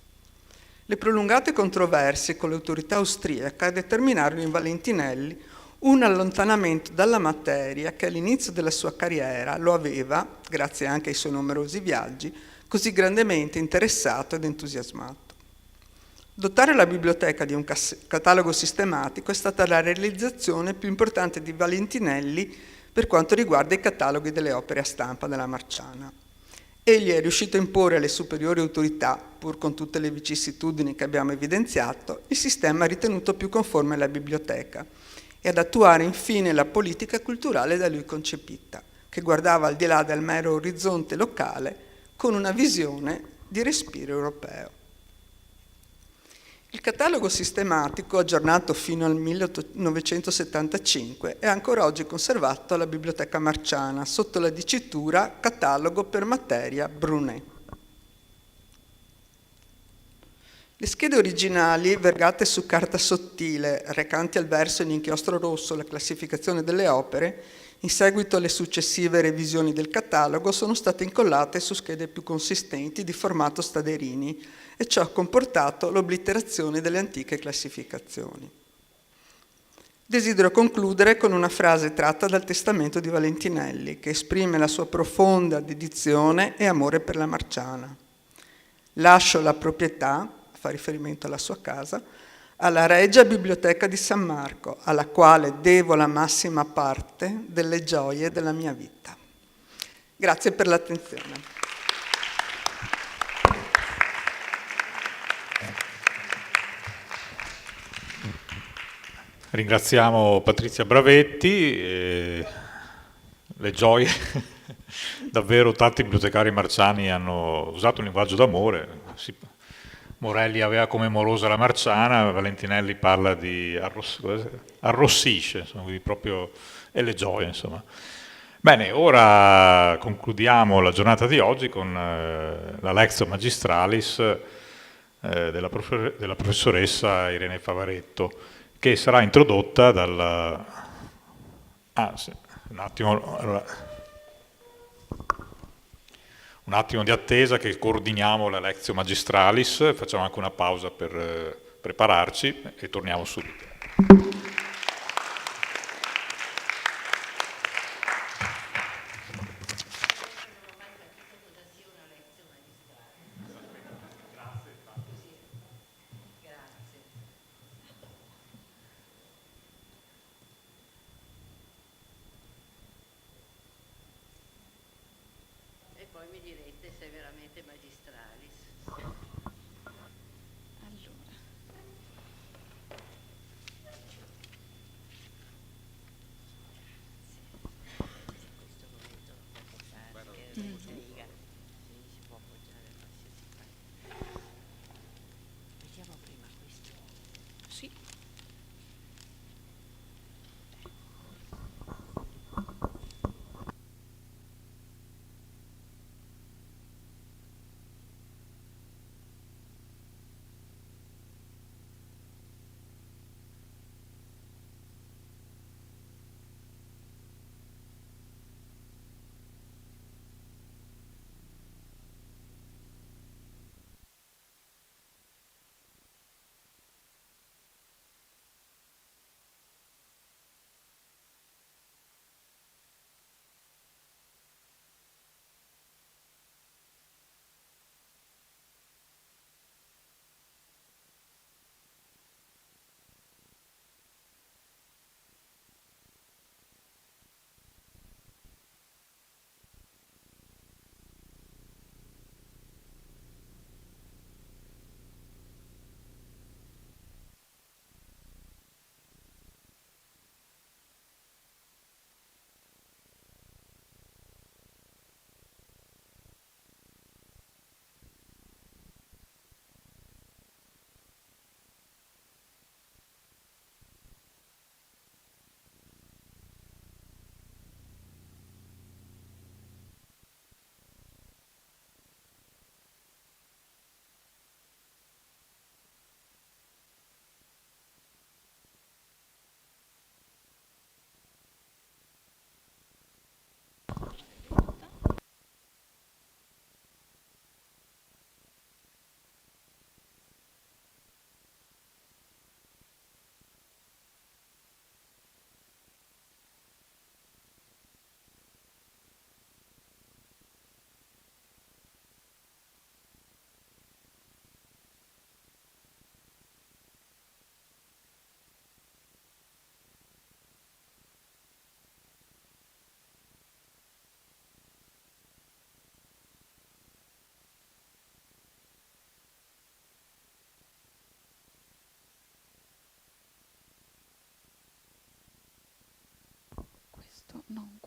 Le prolungate controversie con l'autorità austriaca determinarono in Valentinelli un allontanamento dalla materia che all'inizio della sua carriera lo aveva, grazie anche ai suoi numerosi viaggi, così grandemente interessato ed entusiasmato. Dotare la biblioteca di un catalogo sistematico è stata la realizzazione più importante di Valentinelli per quanto riguarda i cataloghi delle opere a stampa della Marciana. Egli è riuscito a imporre alle superiori autorità, pur con tutte le vicissitudini che abbiamo evidenziato, il sistema ritenuto più conforme alla biblioteca e ad attuare infine la politica culturale da lui concepita, che guardava al di là del mero orizzonte locale con una visione di respiro europeo. Il catalogo sistematico, aggiornato fino al 1975, è ancora oggi conservato alla Biblioteca Marciana sotto la dicitura Catalogo per materia Brunet. Le schede originali, vergate su carta sottile, recanti al verso in inchiostro rosso la classificazione delle opere, in seguito alle successive revisioni del catalogo, sono state incollate su schede più consistenti di formato Staderini e ciò ha comportato l'obliterazione delle antiche classificazioni. Desidero concludere con una frase tratta dal testamento di Valentinelli, che esprime la sua profonda dedizione e amore per la Marciana. Lascio la proprietà, fa riferimento alla sua casa, alla Regia Biblioteca di San Marco, alla quale devo la massima parte delle gioie della mia vita. Grazie per l'attenzione. Ringraziamo Patrizia Bravetti, le gioie, davvero tanti bibliotecari marciani hanno usato un linguaggio d'amore, Morelli aveva come morosa la marciana, Valentinelli parla di arrossisce, insomma, quindi proprio, e le gioie, insomma. Bene, ora concludiamo la giornata di oggi con la Lectio Magistralis della professoressa Irene Favaretto, che sarà introdotta dal... sì, un attimo, allora, un attimo di attesa che coordiniamo la Lectio Magistralis, facciamo anche una pausa per prepararci e torniamo subito. Poi mi direte se è veramente magistralis. Allora. Questo momento non può fare, che riga. Sì, si può appoggiare a qualsiasi parte. Vediamo prima questo. Sì.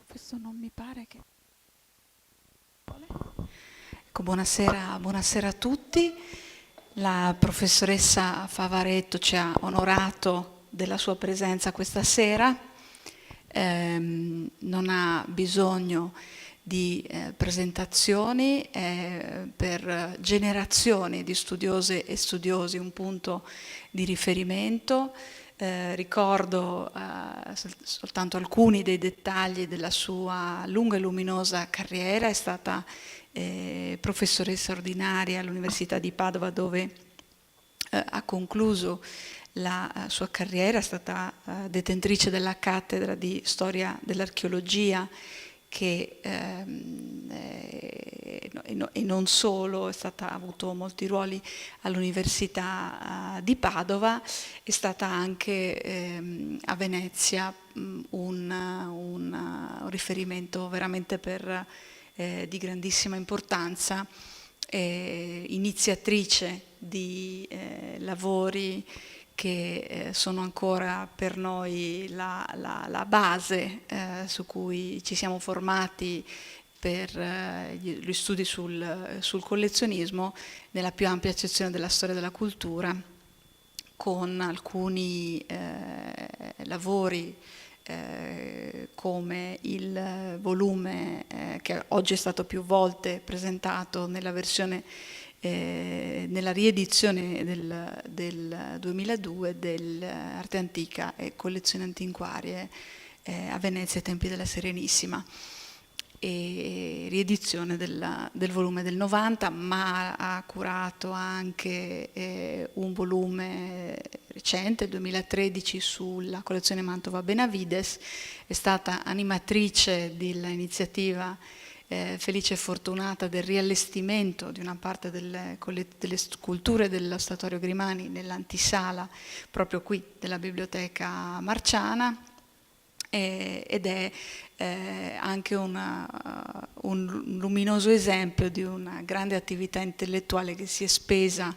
Questo non mi pare che... Ecco, buonasera a tutti. La professoressa Favaretto ci ha onorato della sua presenza questa sera. Non ha bisogno di presentazioni, per generazioni di studiose e studiosi un punto di riferimento. Ricordo soltanto alcuni dei dettagli della sua lunga e luminosa carriera. È stata professoressa ordinaria all'Università di Padova, dove ha concluso la sua carriera, è stata detentrice della cattedra di storia dell'archeologia che e non solo, ha avuto molti ruoli all'Università di Padova, è stata anche a Venezia un riferimento veramente di grandissima importanza, iniziatrice di lavori che sono ancora per noi la base su cui ci siamo formati per gli studi sul collezionismo nella più ampia accezione della storia della cultura, con alcuni lavori come il volume che oggi è stato più volte presentato nella versione nella riedizione del 2002 dell'Arte Antica e Collezioni Antiquarie a Venezia ai tempi della Serenissima, e riedizione del volume del 90, ma ha curato anche un volume recente, il 2013, sulla collezione Mantova Benavides. È stata animatrice dell'iniziativa felice e fortunata del riallestimento di una parte delle sculture dello Statuario Grimani nell'antisala proprio qui della Biblioteca Marciana, ed è anche un luminoso esempio di una grande attività intellettuale che si è spesa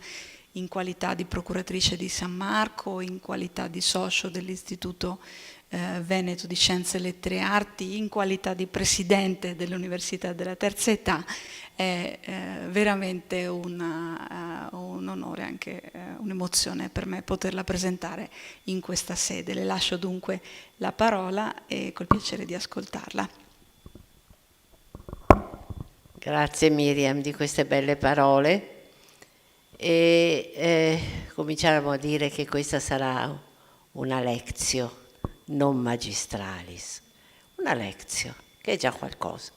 in qualità di procuratrice di San Marco, in qualità di socio dell'Istituto Veneto di Scienze, Lettere e Arti, in qualità di presidente dell'Università della Terza Età. È veramente un onore, anche un'emozione per me poterla presentare in questa sede. Le lascio dunque la parola e col piacere di ascoltarla. Grazie Miriam di queste belle parole, e cominciamo a dire che questa sarà una lectio non magistralis, una lectio che è già qualcosa.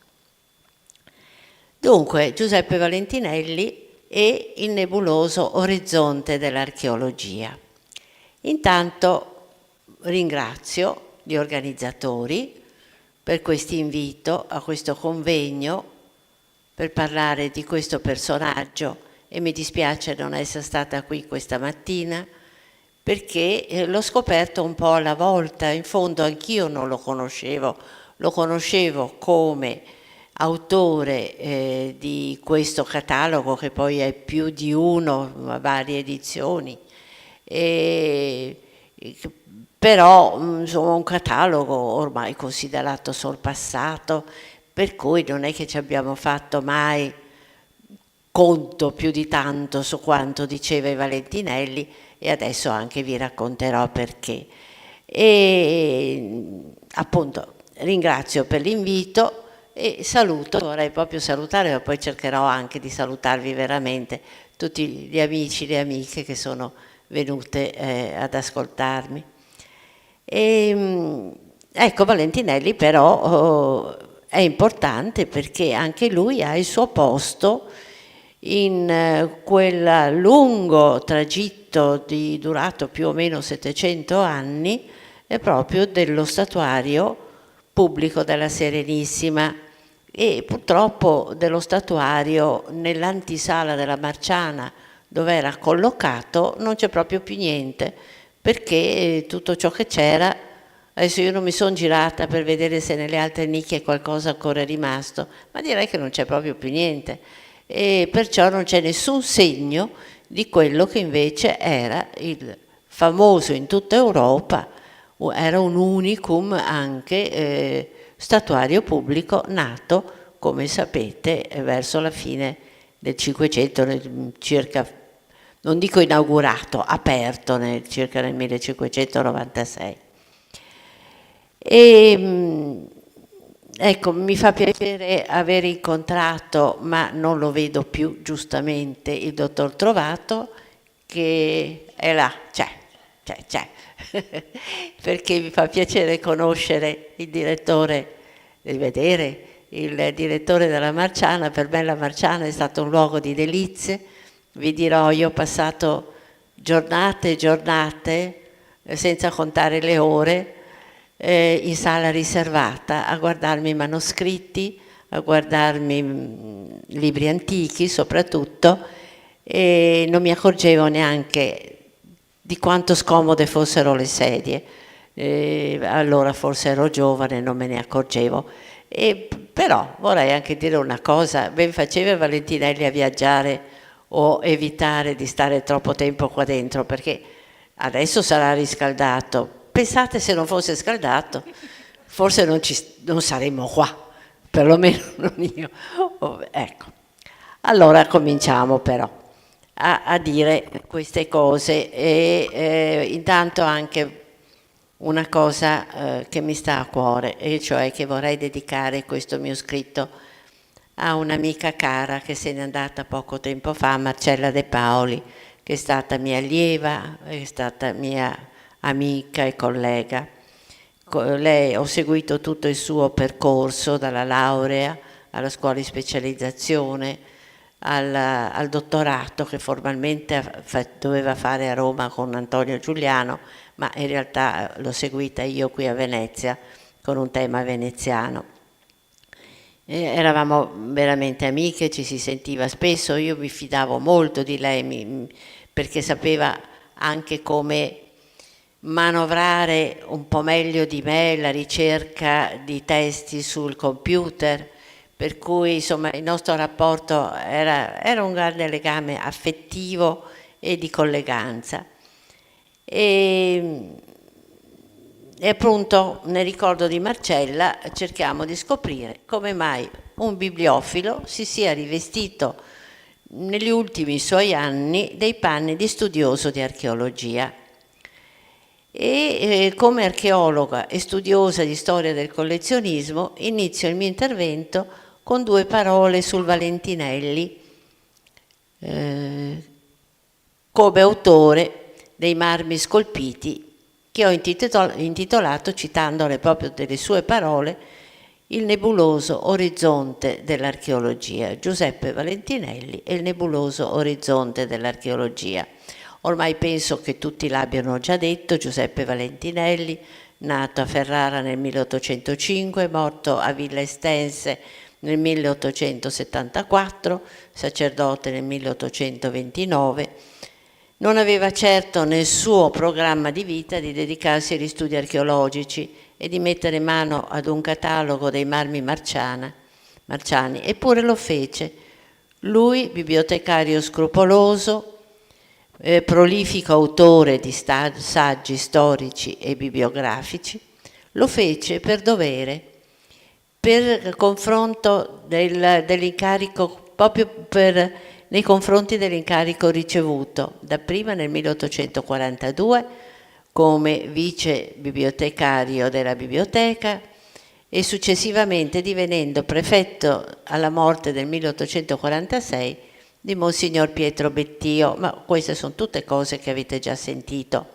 Dunque, Giuseppe Valentinelli e il nebuloso orizzonte dell'archeologia. Intanto ringrazio gli organizzatori per questo invito a questo convegno per parlare di questo personaggio, e mi dispiace non essere stata qui questa mattina perché l'ho scoperto un po' alla volta. In fondo anch'io non lo conoscevo come autore di questo catalogo, che poi è più di uno, varie edizioni, però insomma un catalogo ormai considerato sorpassato, per cui non è che ci abbiamo fatto mai conto più di tanto su quanto diceva i Valentinelli, e adesso anche vi racconterò perché. E appunto ringrazio per l'invito e saluto, vorrei proprio salutare, ma poi cercherò anche di salutarvi veramente, tutti gli amici, le amiche che sono venute ad ascoltarmi. Ecco, Valentinelli però è importante perché anche lui ha il suo posto in quel lungo tragitto durato più o meno 700 anni, è proprio dello statuario pubblico della Serenissima, e purtroppo dello statuario nell'antisala della Marciana dove era collocato non c'è proprio più niente, perché tutto ciò che c'era, adesso io non mi sono girata per vedere se nelle altre nicchie qualcosa ancora è rimasto, ma direi che non c'è proprio più niente, e perciò non c'è nessun segno di quello che invece era il famoso in tutta Europa, era un unicum anche statuario pubblico nato, come sapete, verso la fine del Cinquecento, circa, non dico inaugurato, aperto circa nel 1596. Ecco, mi fa piacere aver incontrato, ma non lo vedo più giustamente, il dottor Trovato, che è là, c'è, perché mi fa piacere conoscere il direttore, vedere il direttore della Marciana. Per me la Marciana è stato un luogo di delizie, vi dirò, io ho passato giornate e giornate, senza contare le ore, in sala riservata a guardarmi i manoscritti, a guardarmi libri antichi soprattutto, e non mi accorgevo neanche di quanto scomode fossero le sedie. Allora forse ero giovane, non me ne accorgevo. Però vorrei anche dire una cosa: ben faceva Valentinelli a viaggiare o evitare di stare troppo tempo qua dentro, perché adesso sarà riscaldato. Pensate, se non fosse scaldato forse non saremmo qua, perlomeno non io. Ecco, allora cominciamo però a dire queste cose, e intanto anche una cosa che mi sta a cuore, e cioè che vorrei dedicare questo mio scritto a un'amica cara che se n'è andata poco tempo fa, Marcella De Paoli, che è stata mia allieva, è stata mia amica e collega. Lei ho seguito tutto il suo percorso, dalla laurea alla scuola di specializzazione, al dottorato che formalmente doveva fare a Roma con Antonio Giuliano, ma in realtà l'ho seguita io qui a Venezia con un tema veneziano. Eravamo veramente amiche, ci si sentiva spesso, io mi fidavo molto di lei perché sapeva anche come manovrare un po' meglio di me la ricerca di testi sul computer, per cui insomma il nostro rapporto era un grande legame affettivo e di colleganza. E appunto nel ricordo di Marcella cerchiamo di scoprire come mai un bibliofilo si sia rivestito negli ultimi suoi anni dei panni di studioso di archeologia. E come archeologa e studiosa di storia del collezionismo inizio il mio intervento con 2 parole sul Valentinelli, come autore dei marmi scolpiti, che ho intitolato, citandole proprio delle sue parole, Il nebuloso orizzonte dell'archeologia, Giuseppe Valentinelli e il nebuloso orizzonte dell'archeologia. Ormai penso che tutti l'abbiano già detto: Giuseppe Valentinelli, nato a Ferrara nel 1805, morto a Villa Estense nel 1874, sacerdote nel 1829, non aveva certo nel suo programma di vita di dedicarsi agli studi archeologici e di mettere mano ad un catalogo dei marmi marciani, eppure lo fece. Lui, bibliotecario scrupoloso, prolifico autore di saggi storici e bibliografici, lo fece per dovere, per confronto dell'incarico, proprio nei confronti dell'incarico ricevuto, dapprima nel 1842 come vice bibliotecario della biblioteca e successivamente divenendo prefetto alla morte del 1846 di Monsignor Pietro Bettio, ma queste sono tutte cose che avete già sentito.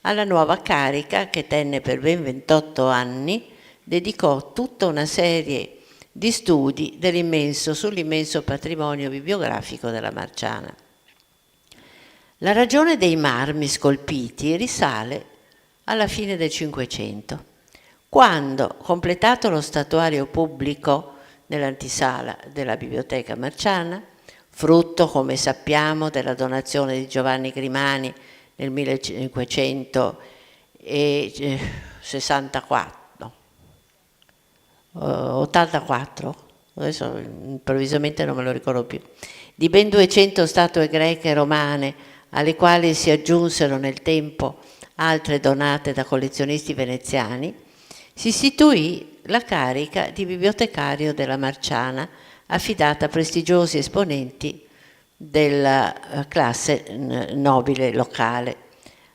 Alla nuova carica, che tenne per ben 28 anni, dedicò tutta una serie di studi sull'immenso patrimonio bibliografico della Marciana. La ragione dei marmi scolpiti risale alla fine del Cinquecento, quando, completato lo statuario pubblico nell'antisala della Biblioteca Marciana, frutto, come sappiamo, della donazione di Giovanni Grimani nel 84, adesso improvvisamente non me lo ricordo più, di ben 200 statue greche e romane, alle quali si aggiunsero nel tempo altre donate da collezionisti veneziani, si istituì la carica di bibliotecario della Marciana, affidata a prestigiosi esponenti della classe nobile locale.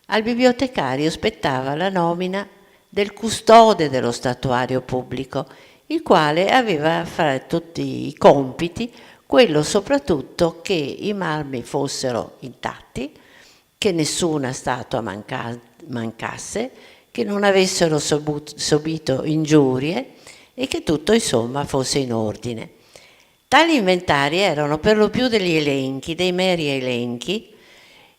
Al bibliotecario spettava la nomina del custode dello statuario pubblico, il quale aveva fra tutti i compiti quello soprattutto che i marmi fossero intatti, che nessuna statua mancasse, che non avessero subito ingiurie e che tutto insomma fosse in ordine. Tali inventari erano per lo più degli elenchi, dei meri elenchi,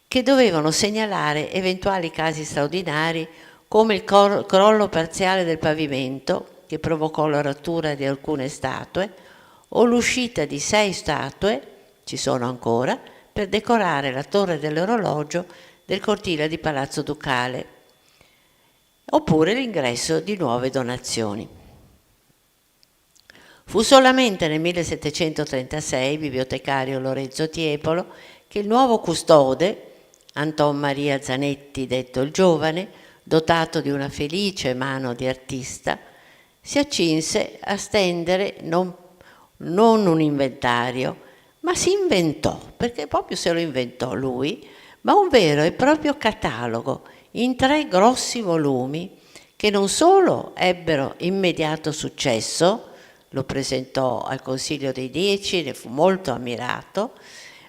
che dovevano segnalare eventuali casi straordinari come il crollo parziale del pavimento, che provocò la rottura di alcune statue, o l'uscita di 6 statue, ci sono ancora, per decorare la torre dell'orologio del cortile di Palazzo Ducale, oppure l'ingresso di nuove donazioni. Fu solamente nel 1736, bibliotecario Lorenzo Tiepolo, che il nuovo custode, Anton Maria Zanetti, detto il Giovane, dotato di una felice mano di artista, si accinse a stendere non un inventario, ma si inventò, perché proprio se lo inventò lui, ma un vero e proprio catalogo in 3 grossi volumi che non solo ebbero immediato successo, lo presentò al Consiglio dei 10, ne fu molto ammirato,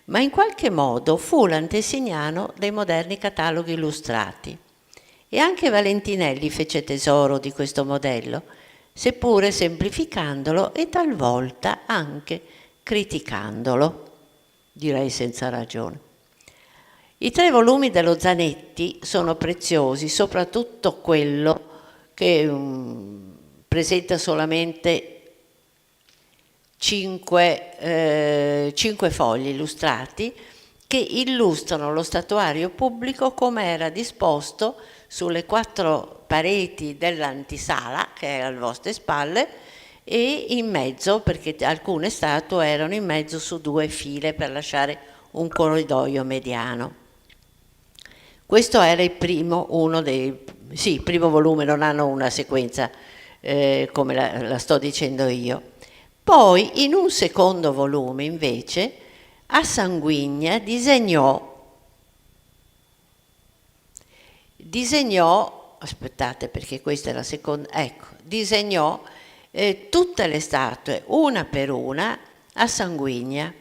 ma in qualche modo fu l'antesignano dei moderni cataloghi illustrati. E anche Valentinelli fece tesoro di questo modello, seppure semplificandolo e talvolta anche criticandolo, direi senza ragione. I 3 volumi dello Zanetti sono preziosi, soprattutto quello che presenta solamente 5 fogli illustrati che illustrano lo statuario pubblico come era disposto sulle 4 pareti dell'antisala, che è alle vostre spalle, e in mezzo, perché alcune statue erano in mezzo su 2 file per lasciare un corridoio mediano. Questo era il primo volume, non hanno una sequenza come la sto dicendo io. Poi, in un secondo volume, invece, a Sanguigna disegnò, aspettate perché questa è la seconda, disegnò tutte le statue, una per una, a Sanguigna.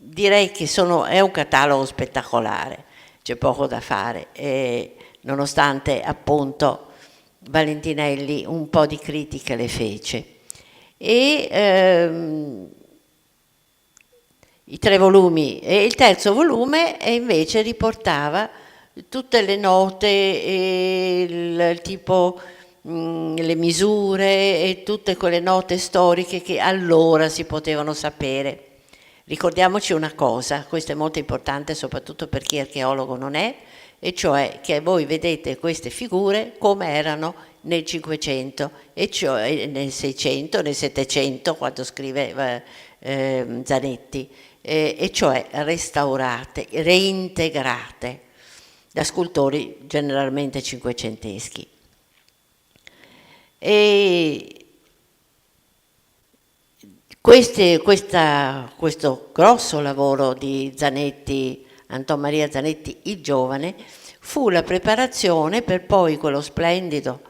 Direi che è un catalogo spettacolare, c'è poco da fare, nonostante appunto Valentinelli un po' di critiche le fece. E i 3 volumi, e il terzo volume invece riportava tutte le note, il tipo, le misure e tutte quelle note storiche che allora si potevano sapere. Ricordiamoci una cosa, questo è molto importante soprattutto per chi archeologo non è, e cioè che voi vedete queste figure come erano nel 500, e cioè nel 600, nel 700, quando scrive Zanetti, e cioè restaurate, reintegrate da scultori generalmente cinquecenteschi. E questo grosso lavoro di Zanetti, Anton Maria Zanetti il Giovane, fu la preparazione per poi quello splendido,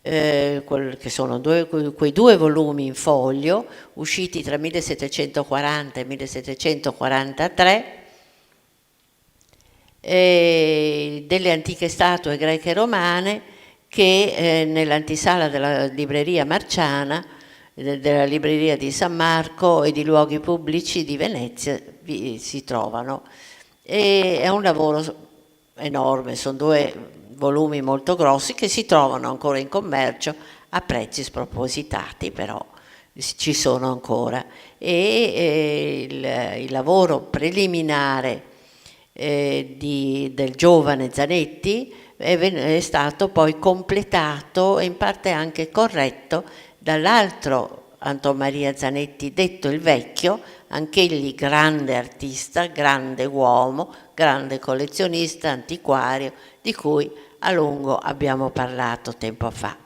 che sono quei 2 volumi in foglio, usciti tra 1740 e 1743, delle antiche statue greche e romane che nell'antisala della libreria Marciana, della libreria di San Marco e di luoghi pubblici di Venezia si trovano. E è un lavoro enorme, sono 2 volumi molto grossi che si trovano ancora in commercio a prezzi spropositati, però ci sono ancora. E il lavoro preliminare del giovane Zanetti è stato poi completato e in parte anche corretto dall'altro Anton Maria Zanetti, detto il Vecchio, anch'egli grande artista, grande uomo, grande collezionista, antiquario, di cui a lungo abbiamo parlato tempo fa.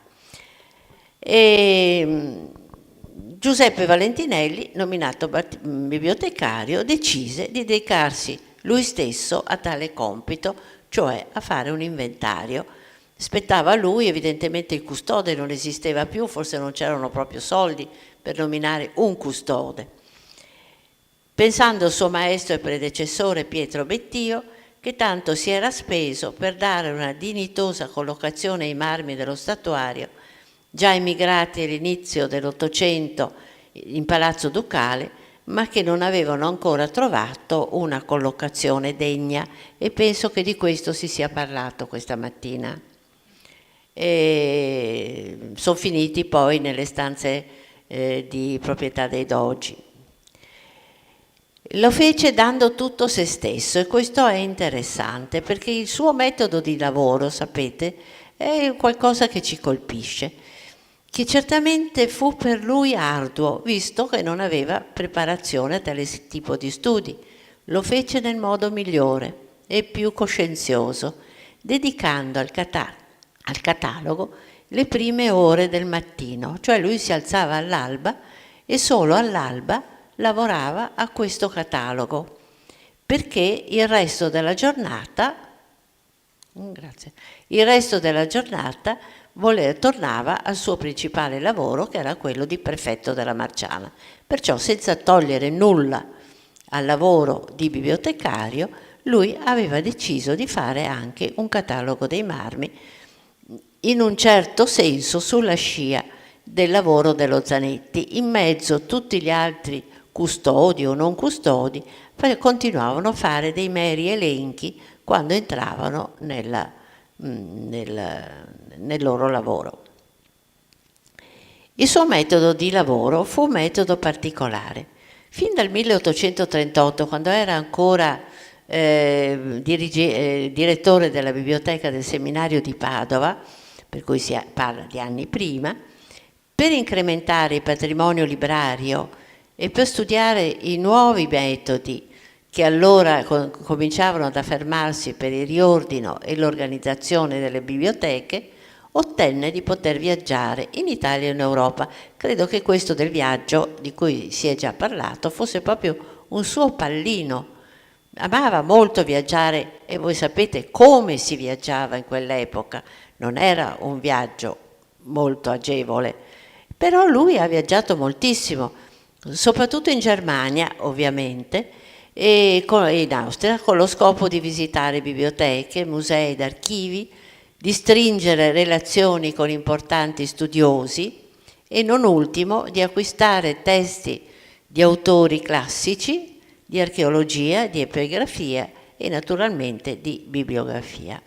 Giuseppe Valentinelli, nominato bibliotecario, decise di dedicarsi lui stesso a tale compito, cioè a fare un inventario. Spettava a lui, evidentemente il custode non esisteva più, forse non c'erano proprio soldi per nominare un custode. Pensando al suo maestro e predecessore Pietro Bettio, che tanto si era speso per dare una dignitosa collocazione ai marmi dello statuario, già emigrati all'inizio dell'Ottocento in Palazzo Ducale, ma che non avevano ancora trovato una collocazione degna, e penso che di questo si sia parlato questa mattina. Sono finiti poi nelle stanze di proprietà dei dogi. Lo fece dando tutto se stesso, e questo è interessante perché il suo metodo di lavoro, sapete, è qualcosa che ci colpisce, che certamente fu per lui arduo, visto che non aveva preparazione a tale tipo di studi. Lo fece nel modo migliore e più coscienzioso, dedicando al catalogo le prime ore del mattino, cioè lui si alzava all'alba e solo all'alba lavorava a questo catalogo, perché il resto della giornata tornava al suo principale lavoro, che era quello di prefetto della Marciana. Perciò, senza togliere nulla al lavoro di bibliotecario, lui aveva deciso di fare anche un catalogo dei marmi, in un certo senso sulla scia del lavoro dello Zanetti. In mezzo tutti gli altri custodi o non custodi continuavano a fare dei meri elenchi quando entravano nel loro lavoro. Il suo metodo di lavoro fu un metodo particolare. Fin dal 1838, quando era ancora direttore della biblioteca del seminario di Padova, per cui si parla di anni prima, per incrementare il patrimonio librario e per studiare i nuovi metodi che allora cominciavano ad affermarsi per il riordino e l'organizzazione delle biblioteche, ottenne di poter viaggiare in Italia e in Europa. Credo che questo del viaggio, di cui si è già parlato, fosse proprio un suo pallino. Amava molto viaggiare, e voi sapete come si viaggiava in quell'epoca. Non era un viaggio molto agevole, però lui ha viaggiato moltissimo, soprattutto in Germania ovviamente, e in Austria, con lo scopo di visitare biblioteche, musei ed archivi, di stringere relazioni con importanti studiosi e, non ultimo, di acquistare testi di autori classici, di archeologia, di epigrafia e naturalmente di bibliografia.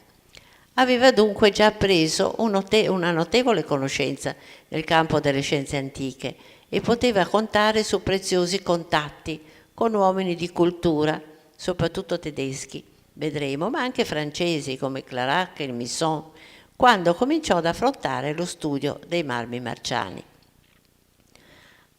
Aveva dunque già preso una notevole conoscenza nel campo delle scienze antiche e poteva contare su preziosi contatti con uomini di cultura, soprattutto tedeschi, vedremo, ma anche francesi come Clairac e Misson, quando cominciò ad affrontare lo studio dei marmi marciani.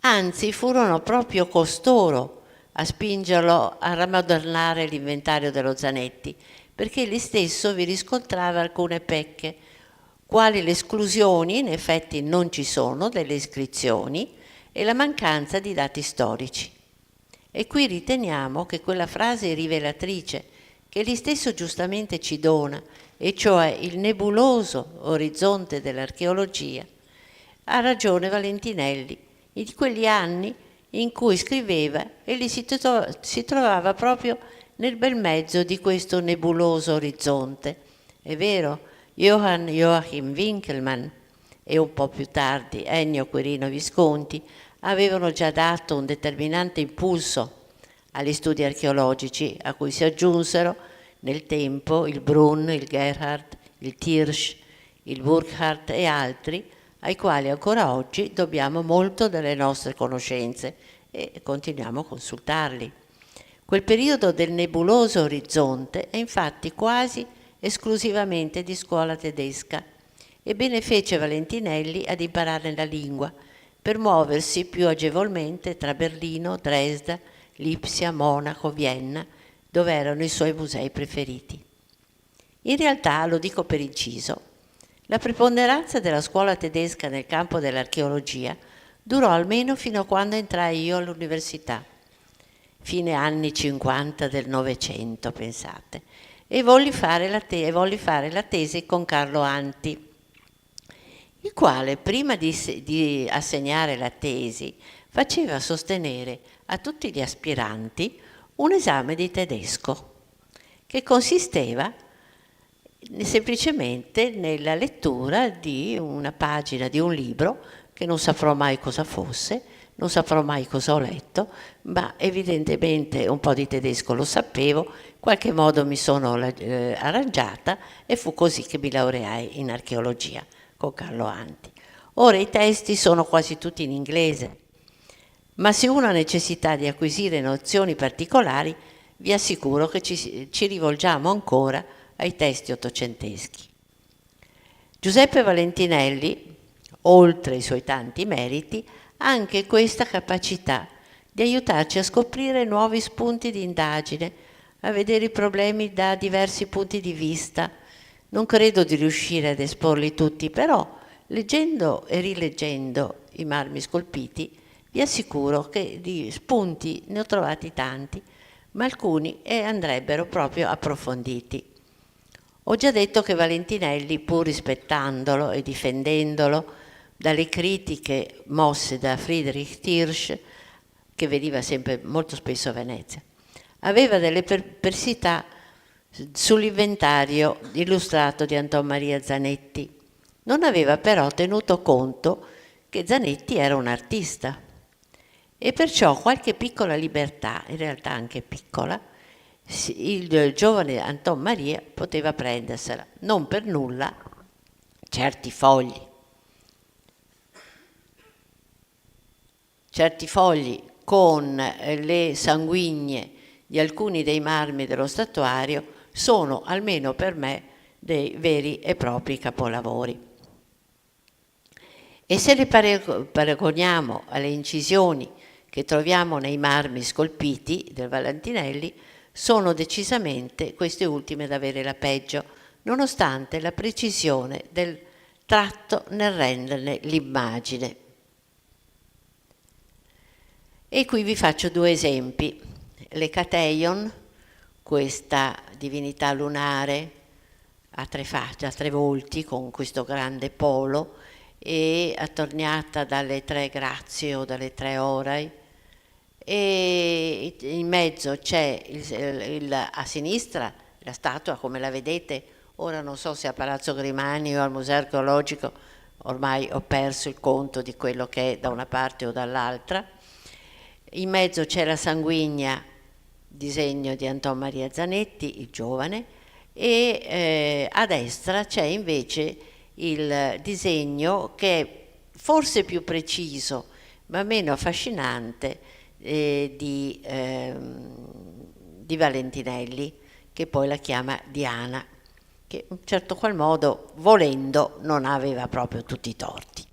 Anzi, furono proprio costoro a spingerlo a rammodernare l'inventario dello Zanetti, perché egli stesso vi riscontrava alcune pecche, quali le esclusioni, in effetti non ci sono, delle iscrizioni, e la mancanza di dati storici. E qui riteniamo che quella frase rivelatrice che egli stesso giustamente ci dona, e cioè il nebuloso orizzonte dell'archeologia, ha ragione Valentinelli. In quegli anni in cui scriveva, egli si trovava proprio nel bel mezzo di questo nebuloso orizzonte. È vero, Johann Joachim Winckelmann e un po' più tardi Ennio Quirino Visconti avevano già dato un determinante impulso agli studi archeologici, a cui si aggiunsero nel tempo il Brunn, il Gerhard, il Thiersch, il Burckhardt e altri, ai quali ancora oggi dobbiamo molto delle nostre conoscenze e continuiamo a consultarli. Quel periodo del nebuloso orizzonte è infatti quasi esclusivamente di scuola tedesca, e bene fece Valentinelli ad imparare la lingua per muoversi più agevolmente tra Berlino, Dresda, Lipsia, Monaco, Vienna, dove erano i suoi musei preferiti. In realtà, lo dico per inciso, la preponderanza della scuola tedesca nel campo dell'archeologia durò almeno fino a quando entrai io all'università, fine anni 50 del Novecento, pensate, e volli fare la tesi con Carlo Anti, il quale, prima di assegnare la tesi, faceva sostenere a tutti gli aspiranti un esame di tedesco, che consisteva semplicemente nella lettura di una pagina di un libro, che non saprò mai cosa fosse, non saprò mai cosa ho letto, ma evidentemente un po' di tedesco lo sapevo, in qualche modo mi sono arrangiata e fu così che mi laureai in archeologia con Carlo Anti. Ora i testi sono quasi tutti in inglese, ma se uno ha necessità di acquisire nozioni particolari, vi assicuro che ci rivolgiamo ancora ai testi ottocenteschi. Giuseppe Valentinelli, oltre i suoi tanti meriti, ha anche questa capacità di aiutarci a scoprire nuovi spunti di indagine, a vedere i problemi da diversi punti di vista. Non credo di riuscire ad esporli tutti, però leggendo e rileggendo i marmi scolpiti vi assicuro che di spunti ne ho trovati tanti, ma alcuni andrebbero proprio approfonditi. Ho già detto che Valentinelli, pur rispettandolo e difendendolo dalle critiche mosse da Friedrich Tirsch, che veniva sempre molto spesso a Venezia, aveva delle perplessità sull'inventario illustrato di Anton Maria Zanetti. Non aveva però tenuto conto che Zanetti era un artista e perciò qualche piccola libertà, in realtà anche piccola, il giovane Anton Maria poteva prendersela. Non per nulla certi fogli con le sanguigne di alcuni dei marmi dello statuario sono, almeno per me, dei veri e propri capolavori. E se le paragoniamo alle incisioni che troviamo nei marmi scolpiti del Valentinelli, sono decisamente queste ultime ad avere la peggio, nonostante la precisione del tratto nel renderne l'immagine. E qui vi faccio due esempi. L'Ecateion, questa divinità lunare a tre facce, a tre volti, con questo grande polo, e attorniata dalle tre grazie o dalle tre orai, e in mezzo c'è a sinistra la statua, come la vedete, ora non so se a Palazzo Grimani o al Museo Archeologico, ormai ho perso il conto di quello che è da una parte o dall'altra. In mezzo c'è la sanguigna, disegno di Anton Maria Zanetti, il giovane, e a destra c'è invece il disegno che è forse più preciso ma meno affascinante di Valentinelli, che poi la chiama Diana, che in certo qual modo, volendo, non aveva proprio tutti i torti.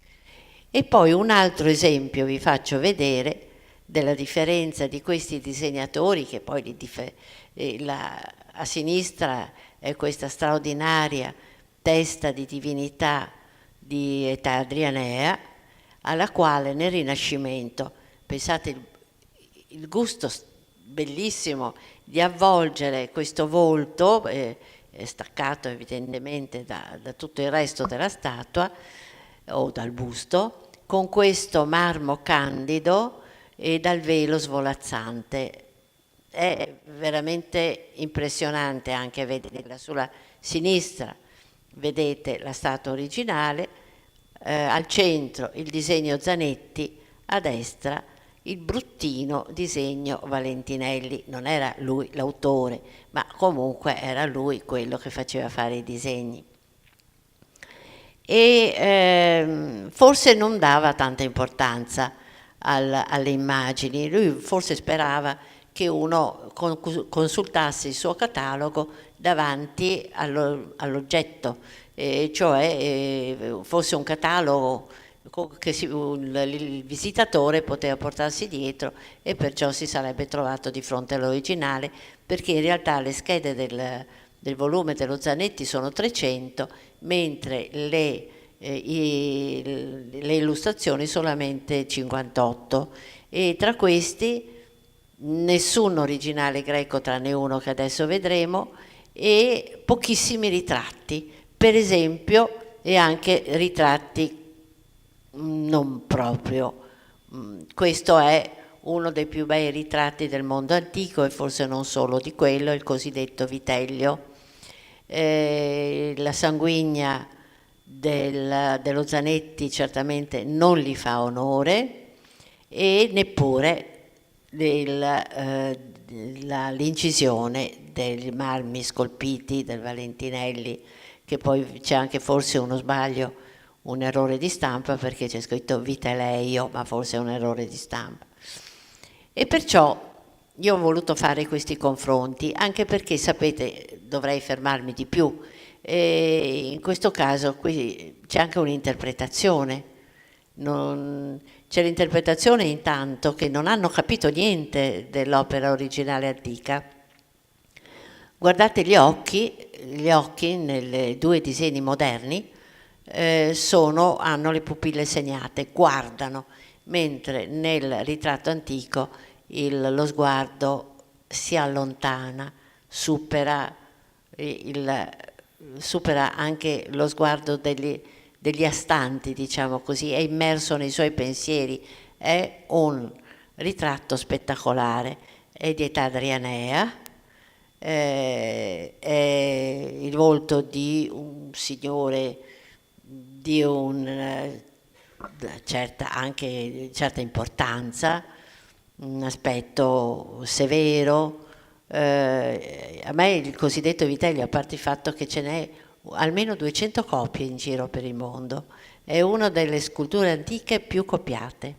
E poi un altro esempio vi faccio vedere della differenza di questi disegnatori, che poi a sinistra è questa straordinaria testa di divinità di età adrianea, alla quale nel Rinascimento, pensate il gusto bellissimo di avvolgere questo volto, staccato evidentemente da tutto il resto della statua o dal busto, con questo marmo candido e dal velo svolazzante. È veramente impressionante anche vederla. Sulla sinistra vedete la statua originale, al centro il disegno Zanetti, a destra il bruttino disegno Valentinelli. Non era lui l'autore, ma comunque era lui quello che faceva fare i disegni. E forse non dava tanta importanza alle immagini. Lui forse sperava che uno consultasse il suo catalogo davanti all'oggetto, cioè fosse un catalogo che il visitatore poteva portarsi dietro, e perciò si sarebbe trovato di fronte all'originale, perché in realtà le schede del volume dello Zanetti sono 300, mentre le illustrazioni solamente 58, e tra questi nessun originale greco tranne uno che adesso vedremo, e pochissimi ritratti, per esempio, e anche ritratti non proprio. Questo è uno dei più bei ritratti del mondo antico, e forse non solo di quello, il cosiddetto Vitellio. La sanguigna dello Zanetti certamente non gli fa onore, e neppure l'incisione dei marmi scolpiti del Valentinelli, che poi c'è anche forse uno sbaglio, un errore di stampa, perché c'è scritto Viteleio, ma forse è un errore di stampa. E perciò io ho voluto fare questi confronti, anche perché, sapete, dovrei fermarmi di più, e in questo caso qui c'è anche un'interpretazione. C'è l'interpretazione intanto che non hanno capito niente dell'opera originale antica. Guardate gli occhi nei due disegni moderni hanno le pupille segnate, guardano, mentre nel ritratto antico lo sguardo si allontana, supera anche lo sguardo degli astanti, diciamo così, è immerso nei suoi pensieri. È un ritratto spettacolare, è di età adrianea, è il volto di un signore di certa importanza, un aspetto severo. A me il cosiddetto Vitello, a parte il fatto che ce n'è almeno 200 copie in giro per il mondo, è una delle sculture antiche più copiate,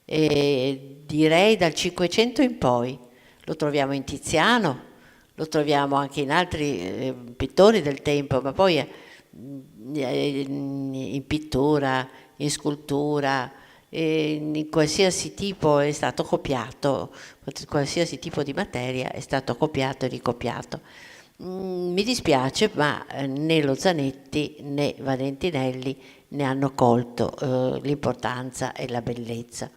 e direi dal 500 in poi. Lo troviamo in Tiziano, lo troviamo anche in altri pittori del tempo, ma poi in pittura, in scultura, in qualsiasi tipo è stato copiato, qualsiasi tipo di materia è stato copiato e ricopiato. Mi dispiace, ma né lo Zanetti né Valentinelli ne hanno colto l'importanza e la bellezza.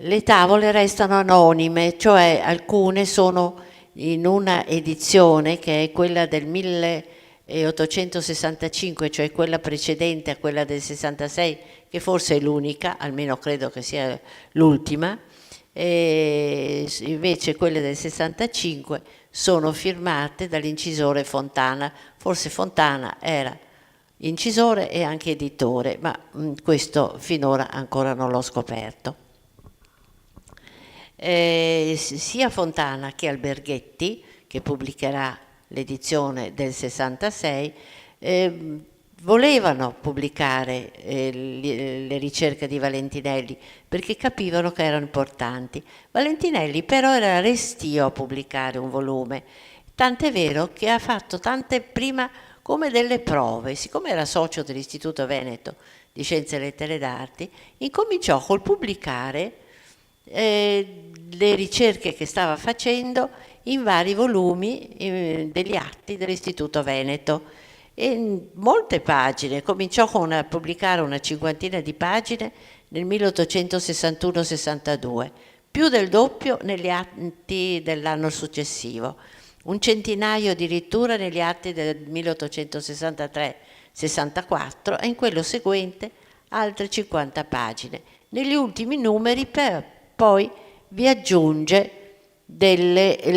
Le tavole restano anonime, cioè alcune sono in una edizione che è quella del 1865, cioè quella precedente a quella del 66, che forse è l'unica, almeno credo che sia l'ultima, e invece quelle del 65 sono firmate dall'incisore Fontana. Forse Fontana era incisore e anche editore, ma questo finora ancora non l'ho scoperto. Sia Fontana che Alberghetti, che pubblicherà l'edizione del 66, volevano pubblicare le ricerche di Valentinelli perché capivano che erano importanti. Valentinelli però era restio a pubblicare un volume, tant'è vero che ha fatto tante prima come delle prove. Siccome era socio dell'Istituto Veneto di Scienze e Lettere d'Arti, incominciò col pubblicare le ricerche che stava facendo in vari volumi degli atti dell'Istituto Veneto, e molte pagine. Cominciò a pubblicare una cinquantina di pagine nel 1861-62, più del doppio negli atti dell'anno successivo, un centinaio addirittura negli atti del 1863-64 e in quello seguente altre 50 pagine. Negli ultimi numeri poi vi aggiunge delle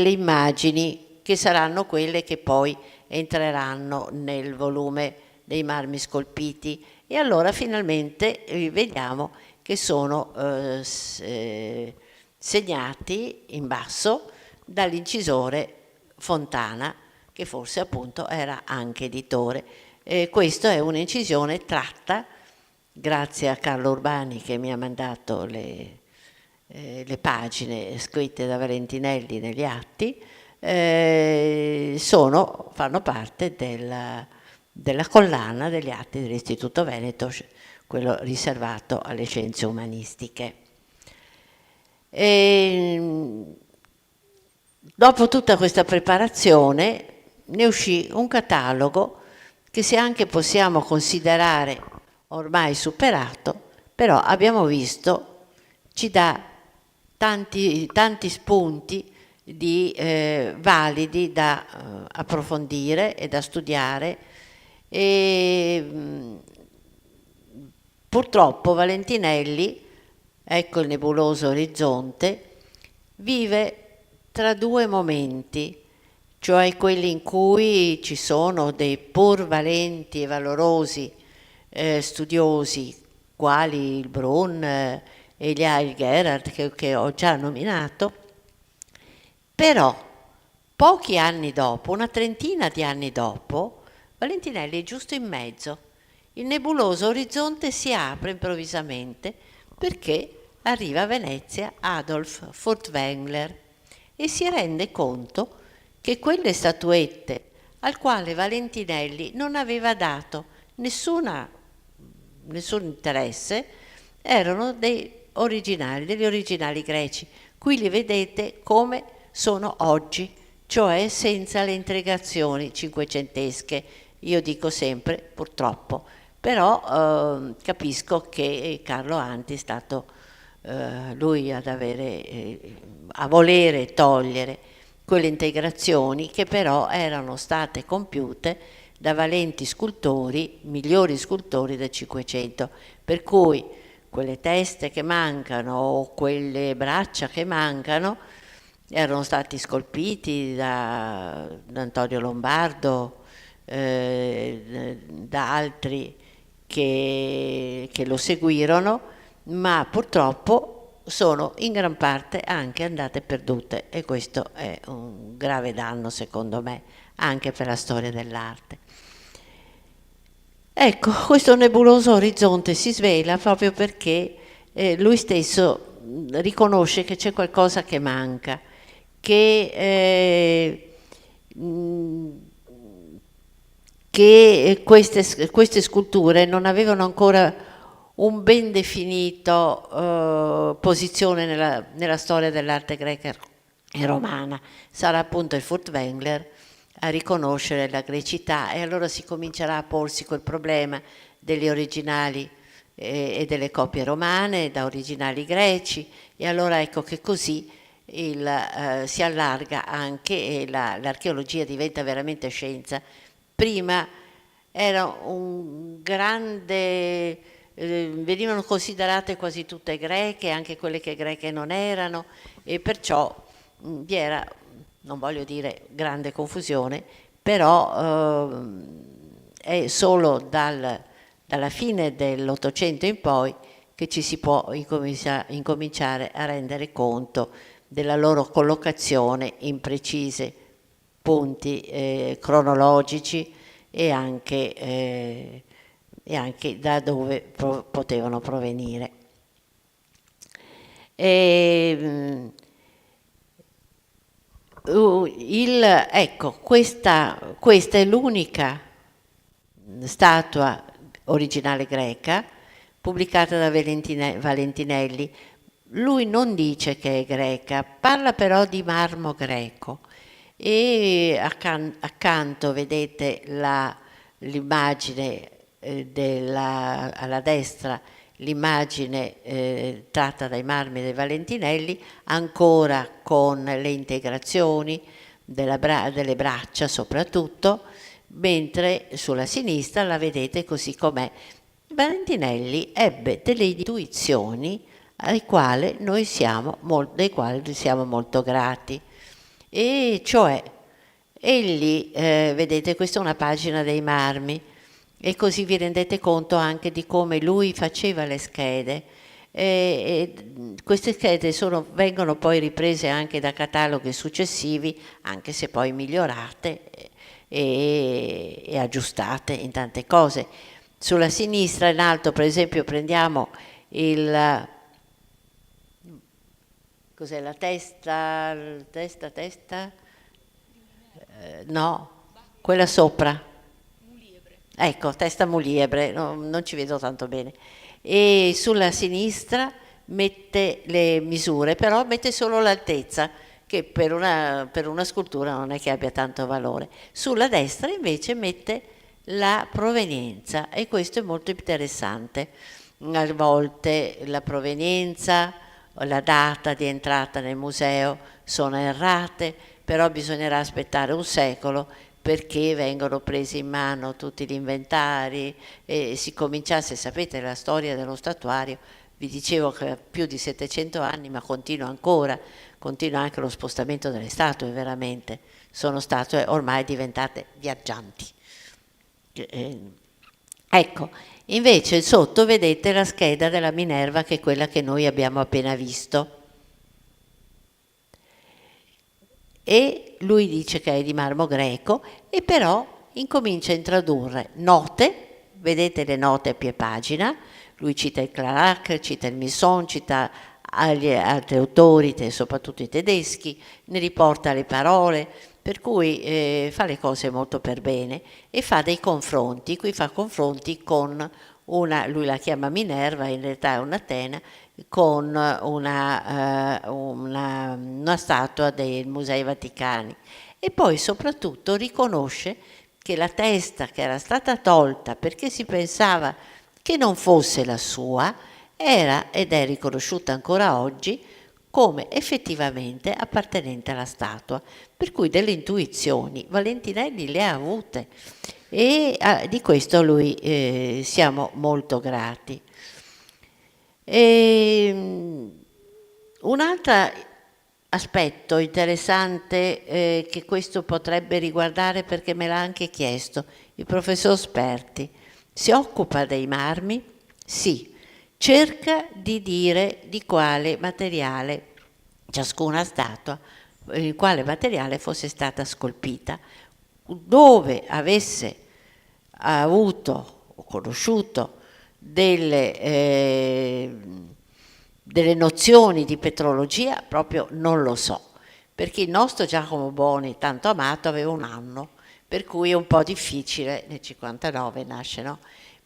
immagini che saranno quelle che poi entreranno nel volume dei marmi scolpiti, e allora finalmente vediamo che sono segnati in basso dall'incisore Fontana, che forse appunto era anche editore. Questa è un'incisione tratta, grazie a Carlo Urbani che mi ha mandato le pagine scritte da Valentinelli negli atti, fanno parte della collana degli atti dell'Istituto Veneto, quello riservato alle scienze umanistiche. Dopo tutta questa preparazione ne uscì un catalogo che, se anche possiamo considerare ormai superato, però abbiamo visto ci dà tanti spunti validi da approfondire e da studiare. E purtroppo Valentinelli, ecco il nebuloso orizzonte, vive tra due momenti cioè quelli in cui ci sono dei pur valenti e valorosi studiosi, quali il Brun e il Gerhard che ho già nominato, però pochi anni dopo, una trentina di anni dopo, Valentinelli è giusto in mezzo. Il nebuloso orizzonte si apre improvvisamente perché arriva a Venezia Adolf Furtwängler e si rende conto che quelle statuette al quale Valentinelli non aveva dato nessun interesse erano degli originali greci. Qui li vedete come sono oggi, cioè senza le integrazioni cinquecentesche. Io dico sempre purtroppo, però capisco che Carlo Anti è stato lui a volere togliere quelle integrazioni che però erano state compiute da valenti scultori, migliori scultori del Cinquecento, per cui quelle teste che mancano o quelle braccia che mancano erano stati scolpiti da Antonio Lombardo, da altri che lo seguirono, ma purtroppo sono in gran parte anche andate perdute e questo è un grave danno secondo me anche per la storia dell'arte. Ecco, questo nebuloso orizzonte si svela proprio perché lui stesso riconosce che c'è qualcosa che manca, che queste sculture non avevano ancora un ben definito posizione nella storia dell'arte greca e romana. Sarà appunto il Furtwängler a riconoscere la grecità e allora si comincerà a porsi quel problema degli originali e delle copie romane da originali greci e allora ecco che così si allarga anche e l'archeologia diventa veramente scienza. Prima era un grande, venivano considerate quasi tutte greche, anche quelle che greche non erano e perciò vi era, non voglio dire grande confusione, però è solo dalla fine dell'Ottocento in poi che ci si può incominciare a rendere conto della loro collocazione in precisi punti cronologici e anche da dove potevano provenire. Ecco, questa è l'unica statua originale greca pubblicata da Valentinelli. Lui non dice che è greca, parla però di marmo greco e accanto vedete l'immagine alla destra, l'immagine tratta dai marmi dei Valentinelli, ancora con le integrazioni delle braccia soprattutto, mentre sulla sinistra la vedete così com'è. Valentinelli ebbe delle intuizioni dei quali siamo molto grati. E cioè, egli, vedete, questa è una pagina dei marmi, e così vi rendete conto anche di come lui faceva le schede. Queste schede vengono poi riprese anche da cataloghi successivi, anche se poi migliorate e aggiustate in tante cose. Sulla sinistra in alto, per esempio, prendiamo cos'è la testa? No, quella sopra. Ecco, testa muliebre, non ci vedo tanto bene. E sulla sinistra mette le misure, però mette solo l'altezza, che per una scultura non è che abbia tanto valore. Sulla destra invece mette la provenienza e questo è molto interessante. A volte la provenienza o la data di entrata nel museo sono errate, però bisognerà aspettare un secolo perché vengono presi in mano tutti gli inventari e si cominciasse, sapete, la storia dello statuario, vi dicevo che ha più di 700 anni, ma continua anche lo spostamento delle statue veramente, sono statue ormai diventate viaggianti. Ecco, invece sotto vedete la scheda della Minerva, che è quella che noi abbiamo appena visto. E lui dice che è di marmo greco, e però incomincia a introdurre note, vedete le note a pie pagina, lui cita il Clarac, cita il Misson, cita altri autori, soprattutto i tedeschi, ne riporta le parole, per cui fa le cose molto per bene e fa dei confronti. Qui fa confronti con lui la chiama Minerva, in realtà è un'Atena, con una statua dei Musei Vaticani, e poi soprattutto riconosce che la testa che era stata tolta perché si pensava che non fosse la sua era, ed è riconosciuta ancora oggi, come effettivamente appartenente alla statua, per cui delle intuizioni Valentinelli le ha avute, e di questo lui siamo molto grati. Un altro aspetto interessante che questo potrebbe riguardare, perché me l'ha anche chiesto il professor Sperti, si occupa dei marmi? Sì. Cerca di dire di quale materiale ciascuna statua, in quale materiale fosse stata scolpita, dove avesse avuto o conosciuto delle nozioni di petrologia, proprio non lo so, perché il nostro Giacomo Boni, tanto amato, aveva 1 anno, per cui è un po' difficile, nel 59 nasce, no?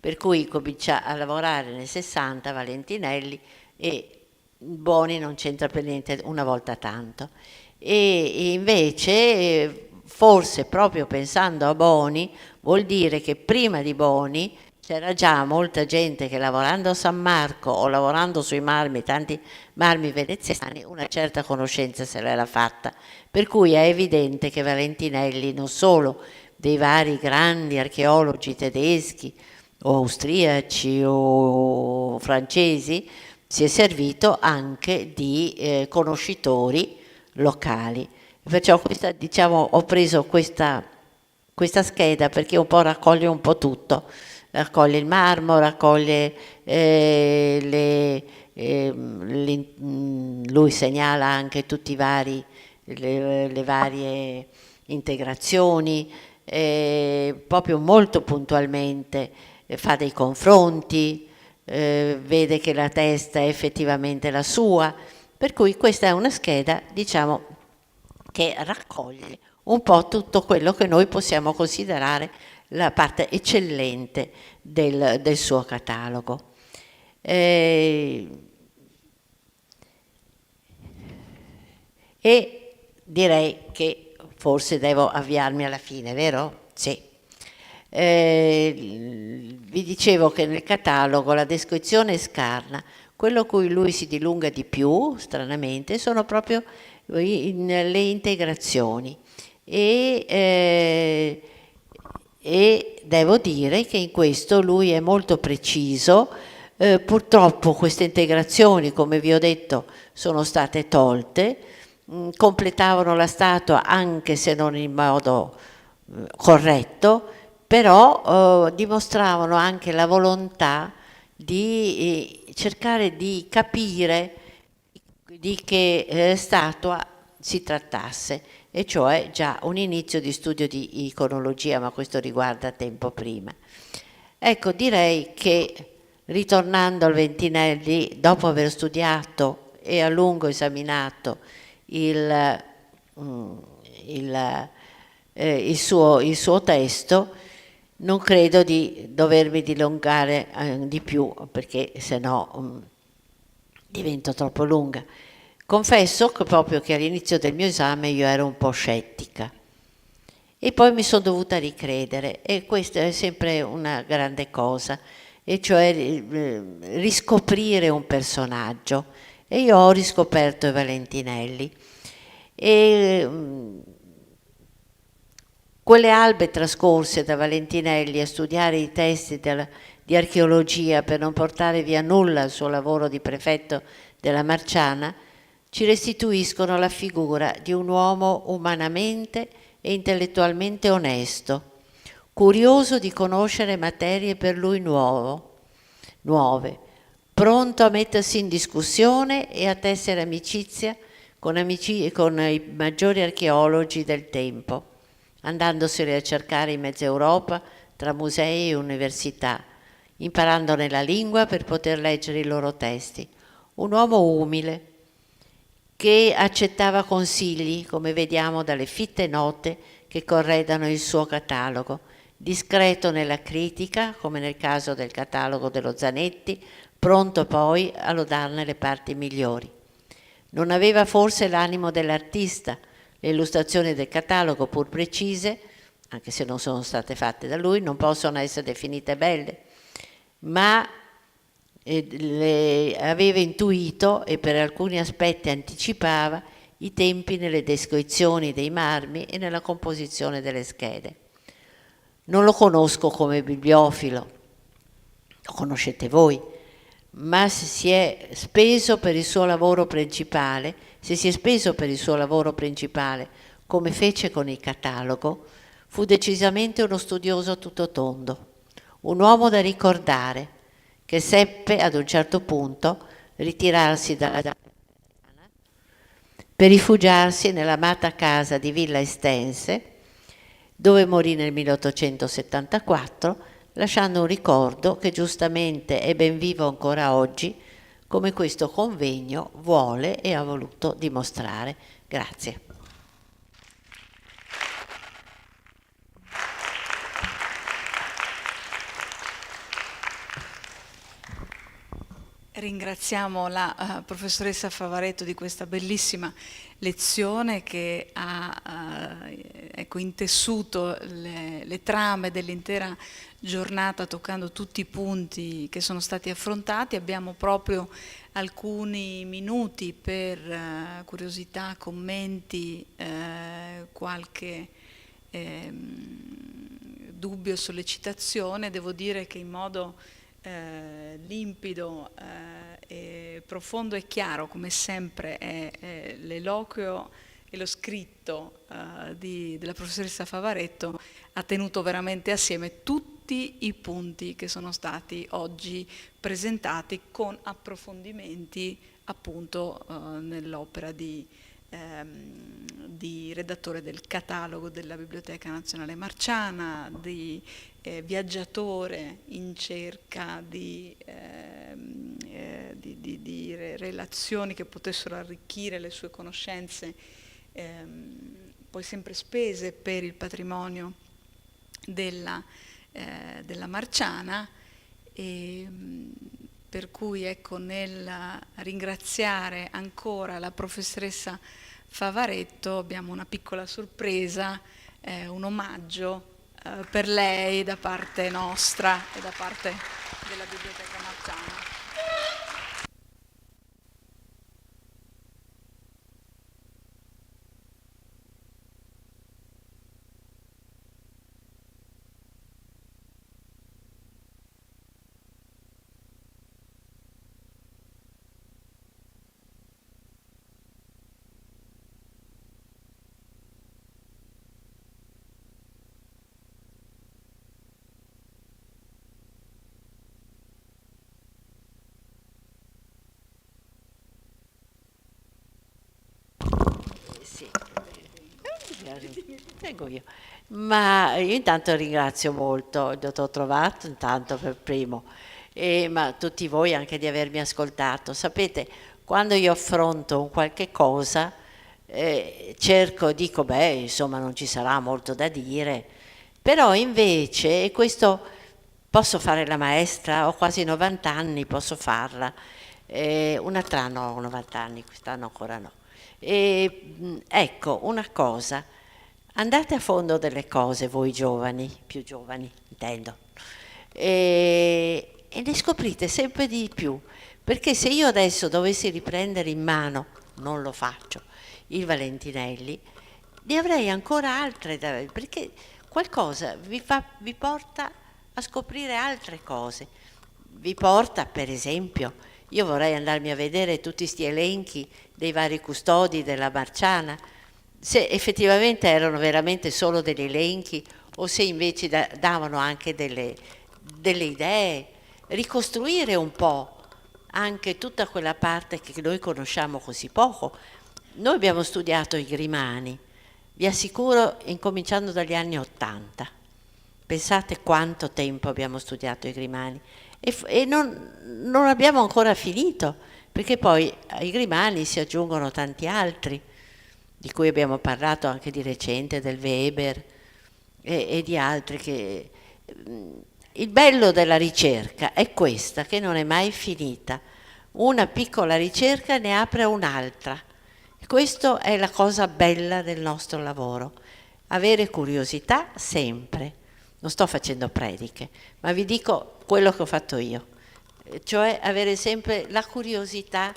Per cui comincia a lavorare nel 60 Valentinelli, e Boni non c'entra per niente, una volta tanto. E invece, forse proprio pensando a Boni, vuol dire che prima di Boni c'era già molta gente che, lavorando a San Marco o lavorando sui marmi, tanti marmi veneziani, una certa conoscenza se l'era fatta. Per cui è evidente che Valentinelli, non solo dei vari grandi archeologi tedeschi o austriaci o francesi, si è servito anche di conoscitori locali. Perciò ho preso questa scheda perché un po' raccoglie un po' tutto, raccoglie il marmo, raccoglie lui segnala anche tutti i vari, le varie integrazioni, proprio molto puntualmente fa dei confronti, vede che la testa è effettivamente la sua, per cui questa è una scheda, diciamo, che raccoglie un po' tutto quello che noi possiamo considerare la parte eccellente del suo catalogo. E direi che forse devo avviarmi alla fine, vero? Sì. Vi dicevo che nel catalogo la descrizione è scarna, quello a cui lui si dilunga di più, stranamente, sono proprio le integrazioni, e devo dire che in questo lui è molto preciso. Purtroppo queste integrazioni, come vi ho detto, sono state tolte, completavano la statua anche se non in modo corretto, però dimostravano anche la volontà di cercare di capire di che statua si trattasse, e cioè già un inizio di studio di iconologia, ma questo riguarda tempo prima. Ecco, direi che, ritornando al Ventinelli, dopo aver studiato e a lungo esaminato il suo testo, non credo di dovermi dilungare di più, perché sennò divento troppo lunga. Confesso che proprio che all'inizio del mio esame io ero un po' scettica, e poi mi sono dovuta ricredere, e questa è sempre una grande cosa, e cioè riscoprire un personaggio, e io ho riscoperto i Valentinelli, e quelle albe trascorse da Valentinelli a studiare i testi di archeologia per non portare via nulla al suo lavoro di prefetto della Marciana ci restituiscono la figura di un uomo umanamente e intellettualmente onesto, curioso di conoscere materie per lui nuove, pronto a mettersi in discussione e a tessere amicizia con i maggiori archeologi del tempo, andandoseli a cercare in mezza Europa tra musei e università, imparandone la lingua per poter leggere i loro testi. Un uomo umile che accettava consigli, come vediamo dalle fitte note che corredano il suo catalogo, discreto nella critica, come nel caso del catalogo dello Zanetti, pronto poi a lodarne le parti migliori. Non aveva forse l'animo dell'artista. Le illustrazioni del catalogo, pur precise, anche se non sono state fatte da lui, non possono essere definite belle, ma aveva intuito e per alcuni aspetti anticipava i tempi nelle descrizioni dei marmi e nella composizione delle schede. Non lo conosco come bibliofilo, lo conoscete voi, ma se si è speso per il suo lavoro principale, come fece con il catalogo, fu decisamente uno studioso a tutto tondo, un uomo da ricordare, che seppe ad un certo punto ritirarsi dalla per rifugiarsi nell'amata casa di Villa Estense, dove morì nel 1874, lasciando un ricordo che giustamente è ben vivo ancora oggi, come questo convegno vuole e ha voluto dimostrare. Grazie. Ringraziamo la professoressa Favaretto di questa bellissima lezione che ha intessuto le trame dell'intera giornata, toccando tutti i punti che sono stati affrontati. Abbiamo proprio alcuni minuti per curiosità, commenti, qualche dubbio, sollecitazione. Devo dire che in modo limpido, profondo e chiaro, come sempre è l'eloquio e lo scritto della professoressa Favaretto, ha tenuto veramente assieme tutti i punti che sono stati oggi presentati con approfondimenti appunto nell'opera di redattore del catalogo della Biblioteca Nazionale Marciana, di viaggiatore in cerca di relazioni che potessero arricchire le sue conoscenze, poi sempre spese per il patrimonio della Marciana. Per cui ecco, nel ringraziare ancora la professoressa Favaretto abbiamo una piccola sorpresa, un omaggio per lei da parte nostra e da parte della Biblioteca Marciana. Sì, tengo io. Ma io intanto ringrazio molto il dottor Trovato, intanto per primo, ma tutti voi anche di avermi ascoltato. Sapete, quando io affronto un qualche cosa, dico, beh, insomma non ci sarà molto da dire, però invece, e questo posso fare la maestra, ho quasi 90 anni, posso farla, un altro anno ho 90 anni, quest'anno ancora no. Ecco, una cosa, andate a fondo delle cose voi giovani, più giovani intendo, e ne scoprite sempre di più, perché se io adesso dovessi riprendere in mano, non lo faccio, il Valentinelli, ne avrei ancora altre, perché qualcosa vi porta a scoprire altre cose, vi porta per esempio, io vorrei andarmi a vedere tutti sti elenchi dei vari custodi della Marciana, se effettivamente erano veramente solo degli elenchi o se invece davano anche delle idee, ricostruire un po' anche tutta quella parte che noi conosciamo così poco. Noi abbiamo studiato i Grimani, vi assicuro, incominciando dagli anni '80. Pensate quanto tempo abbiamo studiato i Grimani e non abbiamo ancora finito, perché poi ai Grimani si aggiungono tanti altri, di cui abbiamo parlato anche di recente, del Weber e di altri che... Il bello della ricerca è questa, che non è mai finita. Una piccola ricerca ne apre un'altra. Questa è la cosa bella del nostro lavoro, avere curiosità sempre. Non sto facendo prediche, ma vi dico quello che ho fatto io, cioè avere sempre la curiosità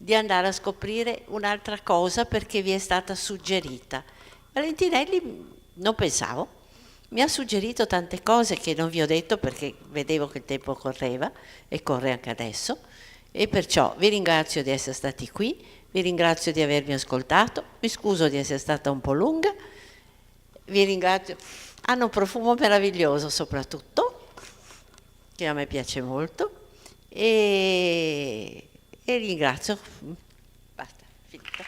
di andare a scoprire un'altra cosa perché vi è stata suggerita. Valentinelli non pensavo, mi ha suggerito tante cose che non vi ho detto perché vedevo che il tempo correva e corre anche adesso, e perciò vi ringrazio di essere stati qui, vi ringrazio di avermi ascoltato, mi scuso di essere stata un po' lunga, vi ringrazio, hanno un profumo meraviglioso soprattutto, che a me piace molto, e ringrazio, basta, finita.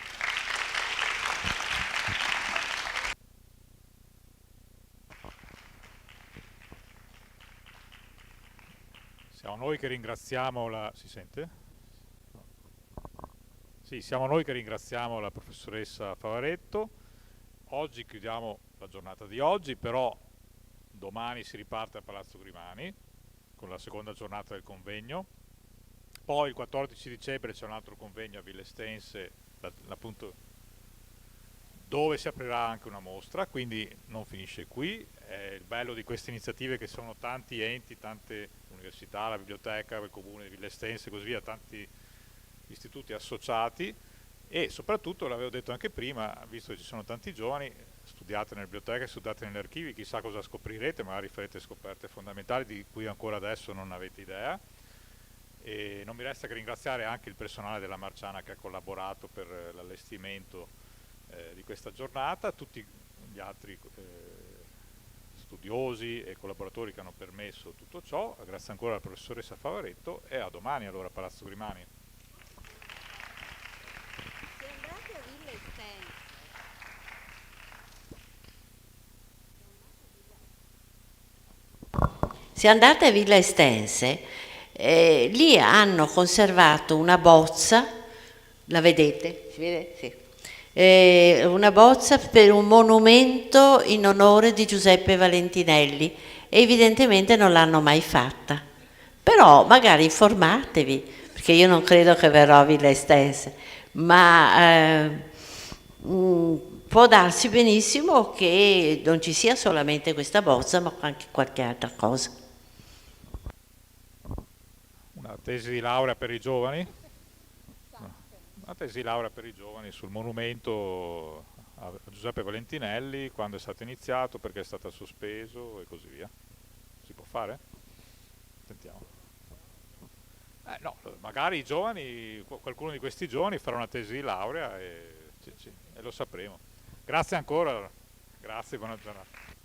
Siamo noi che ringraziamo la... Si sente? Sì, siamo noi che ringraziamo la professoressa Favaretto. Oggi chiudiamo la giornata di oggi, però domani si riparte a Palazzo Grimani con la seconda giornata del convegno. Poi il 14 dicembre c'è un altro convegno a Villa Estense, appunto, dove si aprirà anche una mostra, quindi non finisce qui. Il bello di queste iniziative è che sono tanti enti, tante università, la biblioteca, il comune di Villa Estense e così via, tanti istituti associati, e soprattutto, l'avevo detto anche prima, visto che ci sono tanti giovani, studiate nelle biblioteche, studiate negli archivi, chissà cosa scoprirete, magari farete scoperte fondamentali di cui ancora adesso non avete idea. E non mi resta che ringraziare anche il personale della Marciana che ha collaborato per l'allestimento di questa giornata, tutti gli altri studiosi e collaboratori che hanno permesso tutto ciò. Grazie ancora alla professoressa Favaretto e a domani allora a Palazzo Grimani. Se andate a Villa Estense, lì hanno conservato una bozza, la vedete? Si vede? Sì. Una bozza per un monumento in onore di Giuseppe Valentinelli, e evidentemente non l'hanno mai fatta. Però magari informatevi, perché io non credo che verrò a Villa Estense, ma può darsi benissimo che non ci sia solamente questa bozza, ma anche qualche altra cosa. Una tesi di laurea per i giovani? No. Una tesi di laurea per i giovani sul monumento a Giuseppe Valentinelli, quando è stato iniziato, perché è stato sospeso e così via. Si può fare? Sentiamo. No, magari i giovani, qualcuno di questi giovani farà una tesi di laurea e lo sapremo. Grazie ancora, grazie, buona giornata.